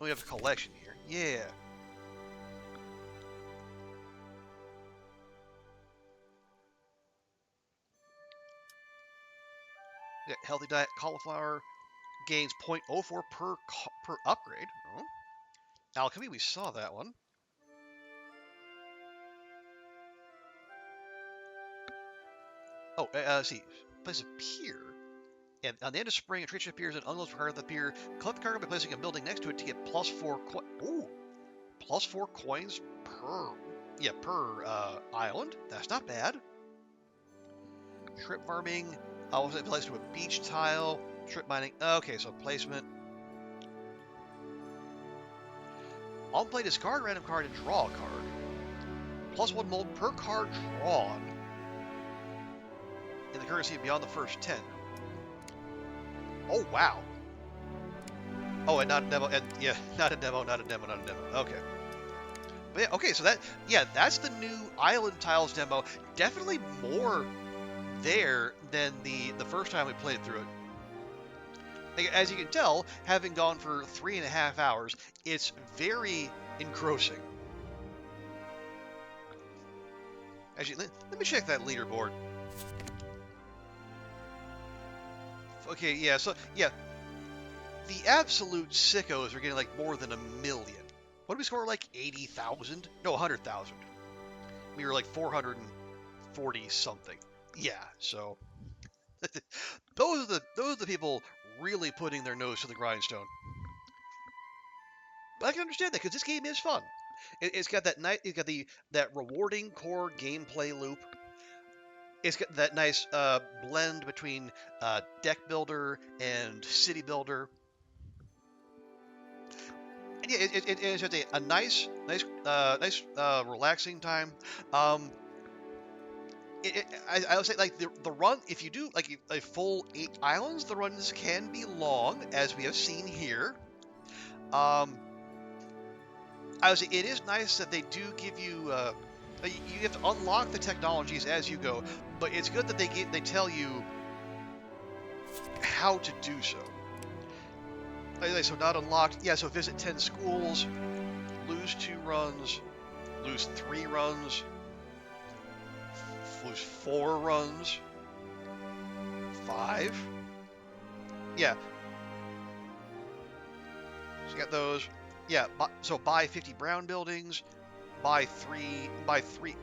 We have a collection here. Yeah. Yeah, healthy diet cauliflower gains 0.04 per upgrade. Oh. Alchemy, we saw that one. Oh, see, place a pier. And on the end of spring, a creature appears and unloads for the pier. Collect the cargo by placing a building next to it to get +4 +4 coins per island. That's not bad. Shrimp farming. Was it placed to a beach tile? Shrimp mining. Okay, so placement. On play, discard a random card and draw a card. +1 mold per card drawn. In the currency beyond the first 10. Oh, wow. Oh, and not a demo, and yeah, not a demo. Okay. But yeah, okay, so that's the new Islantiles demo. Definitely more there than the first time we played through it. As you can tell, having gone for 3.5 hours, it's very engrossing. Actually, let me check that leaderboard. Okay, yeah, so, yeah, the absolute sickos are getting like more than 1 million. What did we score, like 80,000? No, 100,000. We were like 440 something. Yeah, so those are the people really putting their nose to the grindstone. But I can understand that because this game is fun. It's got that nice, that rewarding core gameplay loop. It's got that nice blend between deck builder and city builder. And yeah, it's just a nice, relaxing time. I would say like the run, if you do like a full 8 islands, the runs can be long, as we have seen here. I would say it is nice that they do give you you have to unlock the technologies as you go, but it's good that they tell you how to do so. So not unlocked. Yeah, so visit 10 schools, lose 2 runs, lose 3 runs, lose 4 runs, 5. Yeah. So you got those. Yeah, so buy 50 brown buildings, buy 5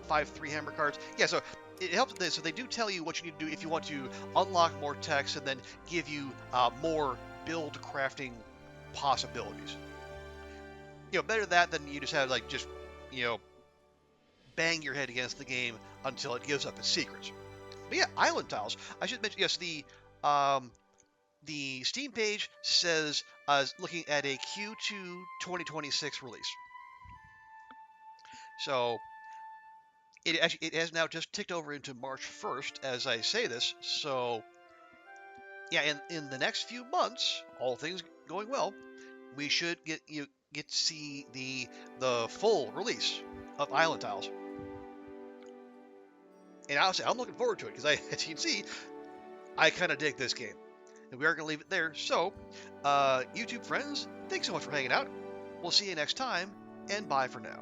3-hammer cards. Yeah, so it helps. So they do tell you what you need to do if you want to unlock more text and then give you more build crafting possibilities. Better that than you just have like bang your head against the game until it gives up its secrets. But yeah, Islantiles. I should mention, yes, the Steam page says looking at a Q2 2026 release. So it has now just ticked over into March 1st as I say this. So yeah, in the next few months, all things going well, we should get to see the full release of Islantiles. And honestly, I'm looking forward to it because as you can see, I kind of dig this game. And we are going to leave it there. So, YouTube friends, thanks so much for hanging out. We'll see you next time, and bye for now.